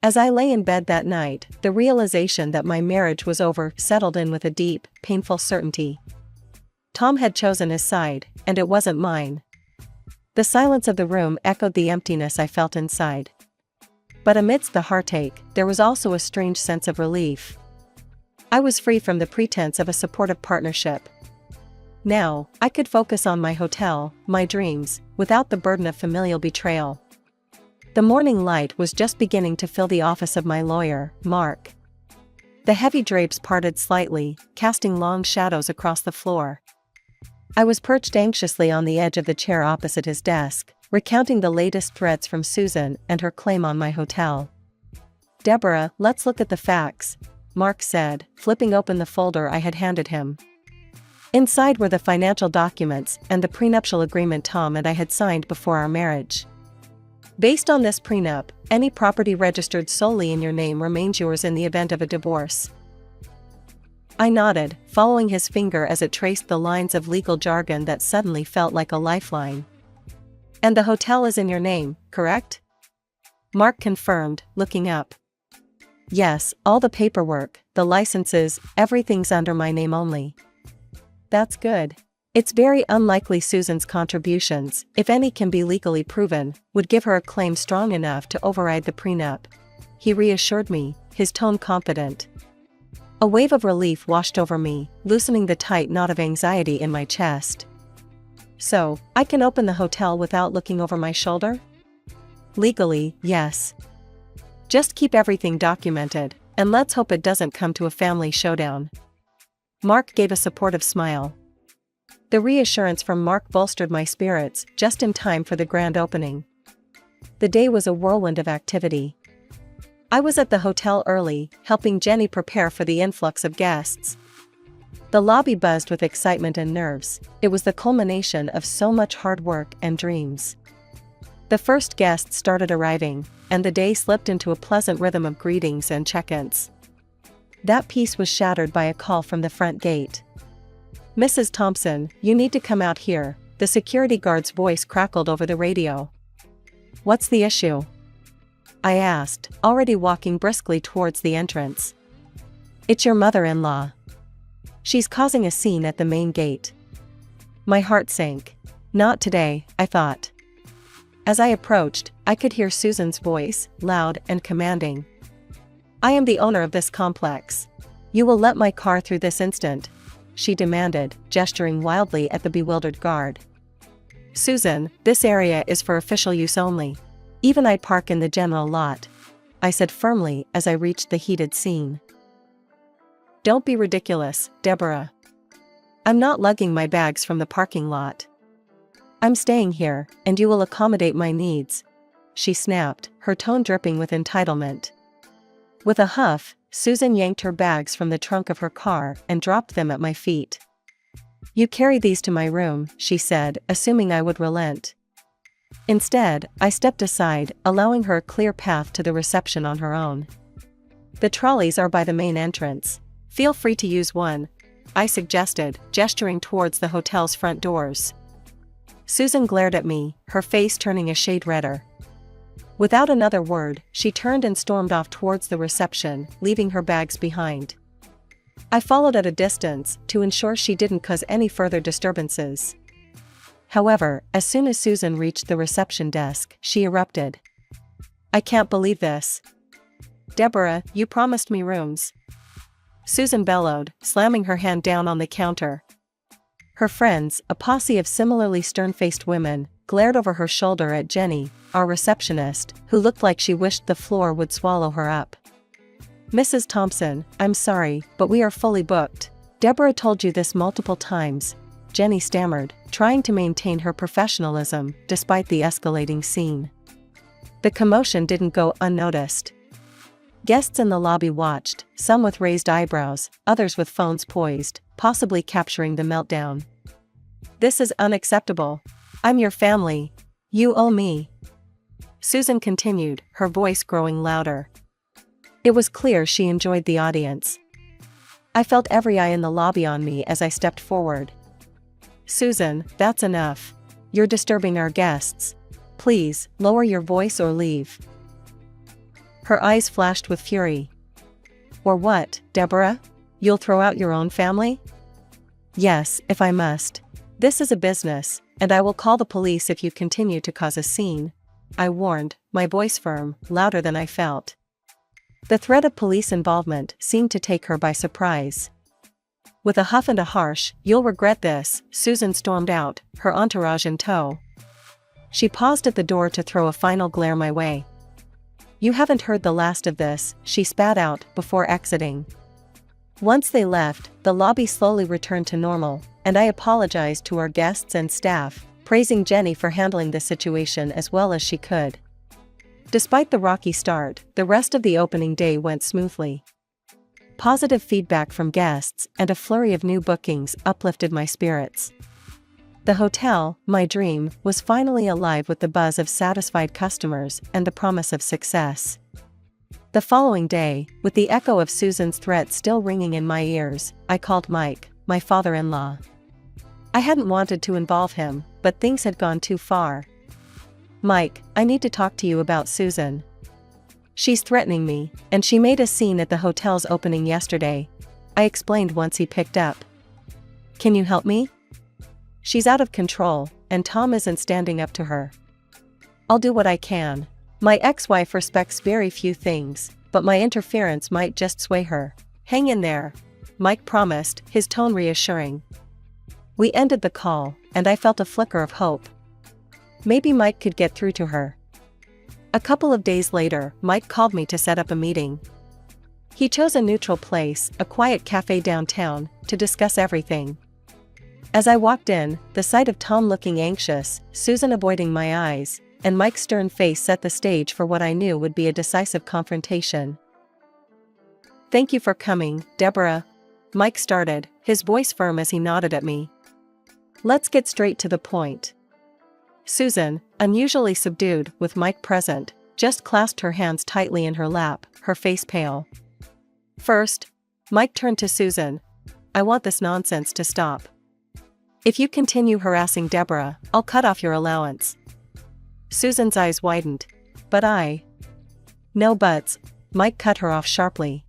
As I lay in bed that night, the realization that my marriage was over settled in with a deep, painful certainty. Tom had chosen his side, and it wasn't mine. The silence of the room echoed the emptiness I felt inside. But amidst the heartache, there was also a strange sense of relief. I was free from the pretense of a supportive partnership. Now, I could focus on my hotel, my dreams, without the burden of familial betrayal. The morning light was just beginning to fill the office of my lawyer, Mark. The heavy drapes parted slightly, casting long shadows across the floor. I was perched anxiously on the edge of the chair opposite his desk, recounting the latest threats from Susan and her claim on my hotel. "Deborah, let's look at the facts," Mark said, flipping open the folder I had handed him. Inside were the financial documents and the prenuptial agreement Tom and I had signed before our marriage. "Based on this prenup, any property registered solely in your name remains yours in the event of a divorce." I nodded, following his finger as it traced the lines of legal jargon that suddenly felt like a lifeline. "And the hotel is in your name, correct?" Mark confirmed, looking up. "Yes, all the paperwork, the licenses, everything's under my name only." "That's good. It's very unlikely Susan's contributions, if any can be legally proven, would give her a claim strong enough to override the prenup," he reassured me, his tone confident. A wave of relief washed over me, loosening the tight knot of anxiety in my chest. "So, I can open the hotel without looking over my shoulder?" "Legally, yes. Just keep everything documented, and let's hope it doesn't come to a family showdown." Mark gave a supportive smile. The reassurance from Mark bolstered my spirits, just in time for the grand opening. The day was a whirlwind of activity. I was at the hotel early, helping Jenny prepare for the influx of guests. The lobby buzzed with excitement and nerves. It was the culmination of so much hard work and dreams. The first guests started arriving, and the day slipped into a pleasant rhythm of greetings and check-ins. That peace was shattered by a call from the front gate. "Mrs. Thompson, you need to come out here," the security guard's voice crackled over the radio. "What's the issue?" I asked, already walking briskly towards the entrance. "It's your mother-in-law. She's causing a scene at the main gate." My heart sank. Not today, I thought. As I approached, I could hear Susan's voice, loud and commanding. "I am the owner of this complex. You will let my car through this instant," she demanded, gesturing wildly at the bewildered guard. "Susan, this area is for official use only. Even I park in the general lot," I said firmly as I reached the heated scene. "Don't be ridiculous, Deborah. I'm not lugging my bags from the parking lot. I'm staying here, and you will accommodate my needs," she snapped, her tone dripping with entitlement. With a huff, Susan yanked her bags from the trunk of her car and dropped them at my feet. "You carry these to my room," she said, assuming I would relent. Instead, I stepped aside, allowing her a clear path to the reception on her own. "The trolleys are by the main entrance. Feel free to use one," I suggested, gesturing towards the hotel's front doors. Susan glared at me, her face turning a shade redder. Without another word, she turned and stormed off towards the reception, leaving her bags behind. I followed at a distance, to ensure she didn't cause any further disturbances. However, as soon as Susan reached the reception desk, she erupted. "I can't believe this. Deborah, you promised me rooms," Susan bellowed, slamming her hand down on the counter. Her friends, a posse of similarly stern-faced women, glared over her shoulder at Jenny, our receptionist, who looked like she wished the floor would swallow her up. "Mrs. Thompson, I'm sorry, but we are fully booked. Deborah told you this multiple times," Jenny stammered, trying to maintain her professionalism despite the escalating scene. The commotion didn't go unnoticed. Guests in the lobby watched, some with raised eyebrows, others with phones poised, possibly capturing the meltdown. "This is unacceptable. I'm your family. You owe me," Susan continued, her voice growing louder. It was clear she enjoyed the audience. I felt every eye in the lobby on me as I stepped forward. "Susan, that's enough. You're disturbing our guests. Please, lower your voice or leave." Her eyes flashed with fury. "Or what, Deborah? You'll throw out your own family?" "Yes, if I must. This is a business, and I will call the police if you continue to cause a scene," I warned, my voice firm, louder than I felt. The threat of police involvement seemed to take her by surprise. With a huff and a harsh, "You'll regret this," Susan stormed out, her entourage in tow. She paused at the door to throw a final glare my way. "You haven't heard the last of this," she spat out, before exiting. Once they left, the lobby slowly returned to normal, and I apologized to our guests and staff, praising Jenny for handling the situation as well as she could. Despite the rocky start, the rest of the opening day went smoothly. Positive feedback from guests and a flurry of new bookings uplifted my spirits. The hotel, my dream, was finally alive with the buzz of satisfied customers and the promise of success. The following day, with the echo of Susan's threat still ringing in my ears, I called Mike, my father-in-law. I hadn't wanted to involve him, but things had gone too far. "Mike, I need to talk to you about Susan. She's threatening me, and she made a scene at the hotel's opening yesterday," I explained once he picked up. "Can you help me? She's out of control, and Tom isn't standing up to her." "I'll do what I can. My ex-wife respects very few things, but my interference might just sway her. Hang in there," Mike promised, his tone reassuring. We ended the call, and I felt a flicker of hope. Maybe Mike could get through to her. A couple of days later, Mike called me to set up a meeting. He chose a neutral place, a quiet cafe downtown, to discuss everything. As I walked in, the sight of Tom looking anxious, Susan avoiding my eyes, and Mike's stern face set the stage for what I knew would be a decisive confrontation. "Thank you for coming, Deborah," Mike started, his voice firm as he nodded at me. "Let's get straight to the point." Susan, unusually subdued with Mike present, just clasped her hands tightly in her lap, her face pale. "First," Mike turned to Susan, "I want this nonsense to stop. If you continue harassing Deborah, I'll cut off your allowance." Susan's eyes widened. "But No buts," Mike cut her off sharply.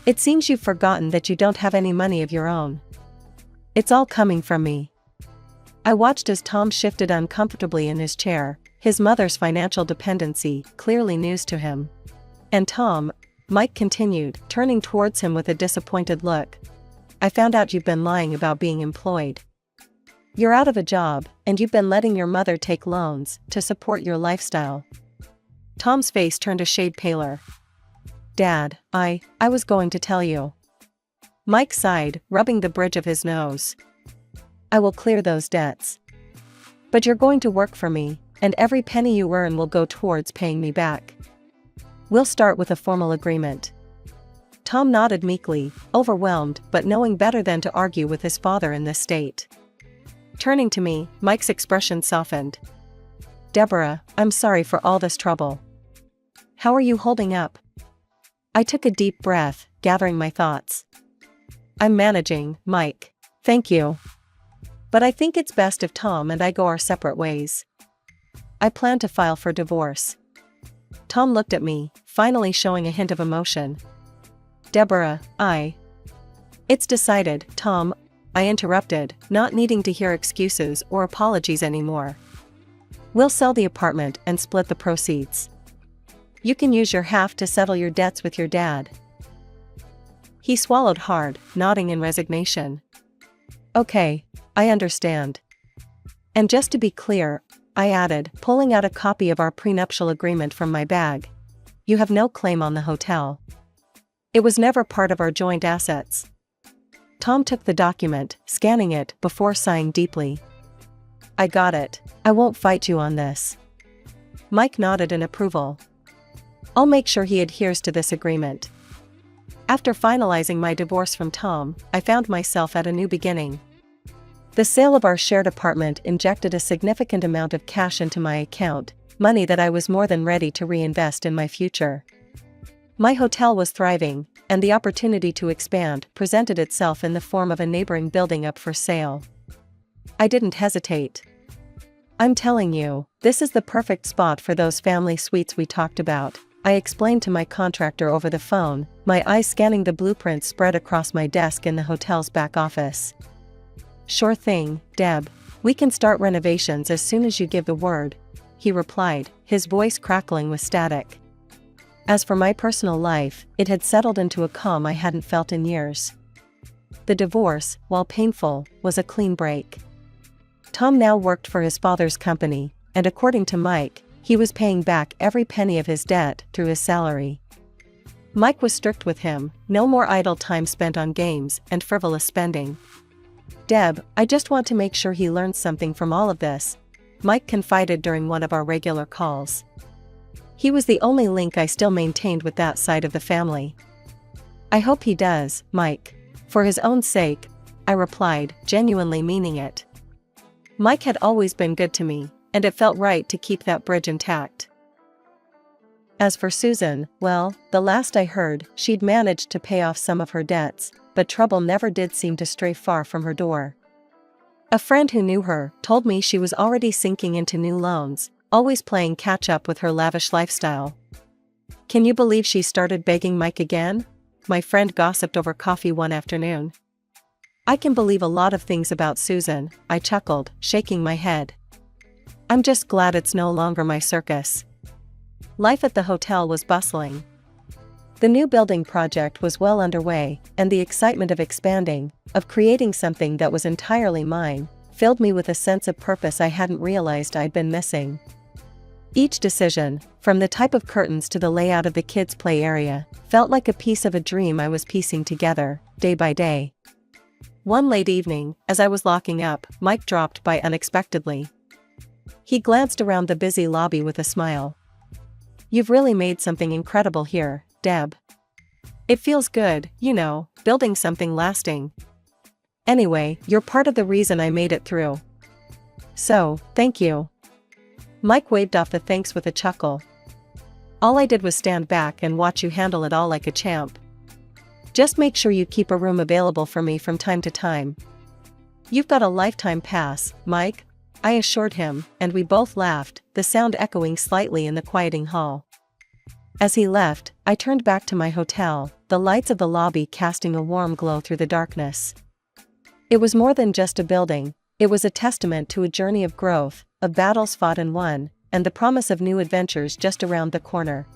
"It seems you've forgotten that you don't have any money of your own. It's all coming from me." I watched as Tom shifted uncomfortably in his chair, his mother's financial dependency clearly news to him. "And Tom," Mike continued, turning towards him with a disappointed look, "I found out you've been lying about being employed. You're out of a job, and you've been letting your mother take loans to support your lifestyle." Tom's face turned a shade paler. "Dad, I was going to tell you." Mike sighed, rubbing the bridge of his nose. "I will clear those debts. But you're going to work for me, and every penny you earn will go towards paying me back. We'll start with a formal agreement." Tom nodded meekly, overwhelmed but knowing better than to argue with his father in this state. Turning to me, Mike's expression softened. "Deborah, I'm sorry for all this trouble. How are you holding up?" I took a deep breath, gathering my thoughts. "I'm managing, Mike. Thank you. But I think it's best if Tom and I go our separate ways. I plan to file for divorce." Tom looked at me, finally showing a hint of emotion. "Deborah, It's decided, Tom," I interrupted, not needing to hear excuses or apologies anymore. "We'll sell the apartment and split the proceeds. You can use your half to settle your debts with your dad." He swallowed hard, nodding in resignation. "Okay, I understand. And just to be clear," I added, pulling out a copy of our prenuptial agreement from my bag, "you have no claim on the hotel. It was never part of our joint assets." Tom took the document, scanning it before sighing deeply. "I got it. I won't fight you on this." Mike nodded in approval. "I'll make sure he adheres to this agreement." After finalizing my divorce from Tom, I found myself at a new beginning. The sale of our shared apartment injected a significant amount of cash into my account, money that I was more than ready to reinvest in my future. My hotel was thriving, and the opportunity to expand presented itself in the form of a neighboring building up for sale. I didn't hesitate. "I'm telling you, this is the perfect spot for those family suites we talked about," I explained to my contractor over the phone, my eyes scanning the blueprints spread across my desk in the hotel's back office. "Sure thing, Deb. We can start renovations as soon as you give the word," he replied, his voice crackling with static. As for my personal life, it had settled into a calm I hadn't felt in years. The divorce, while painful, was a clean break. Tom now worked for his father's company, and according to Mike, he was paying back every penny of his debt through his salary. Mike was strict with him, no more idle time spent on games and frivolous spending. "Deb, I just want to make sure he learns something from all of this," Mike confided during one of our regular calls. He was the only link I still maintained with that side of the family. "I hope he does, Mike. For his own sake," I replied, genuinely meaning it. Mike had always been good to me, and it felt right to keep that bridge intact. As for Susan, well, the last I heard, she'd managed to pay off some of her debts, but trouble never did seem to stray far from her door. A friend who knew her told me she was already sinking into new loans, always playing catch-up with her lavish lifestyle. "Can you believe she started begging Mike again?" my friend gossiped over coffee one afternoon. "I can believe a lot of things about Susan," I chuckled, shaking my head. "I'm just glad it's no longer my circus." Life at the hotel was bustling. The new building project was well underway, and the excitement of expanding, of creating something that was entirely mine, filled me with a sense of purpose I hadn't realized I'd been missing. Each decision, from the type of curtains to the layout of the kids' play area, felt like a piece of a dream I was piecing together, day by day. One late evening, as I was locking up, Mike dropped by unexpectedly. He glanced around the busy lobby with a smile. "You've really made something incredible here, Deb. It feels good, building something lasting. Anyway, you're part of the reason I made it through. So, thank you." Mike waved off the thanks with a chuckle. "All I did was stand back and watch you handle it all like a champ. Just make sure you keep a room available for me from time to time." "You've got a lifetime pass, Mike," I assured him, and we both laughed, the sound echoing slightly in the quieting hall. As he left, I turned back to my hotel, the lights of the lobby casting a warm glow through the darkness. It was more than just a building, it was a testament to a journey of growth, of battles fought and won, and the promise of new adventures just around the corner.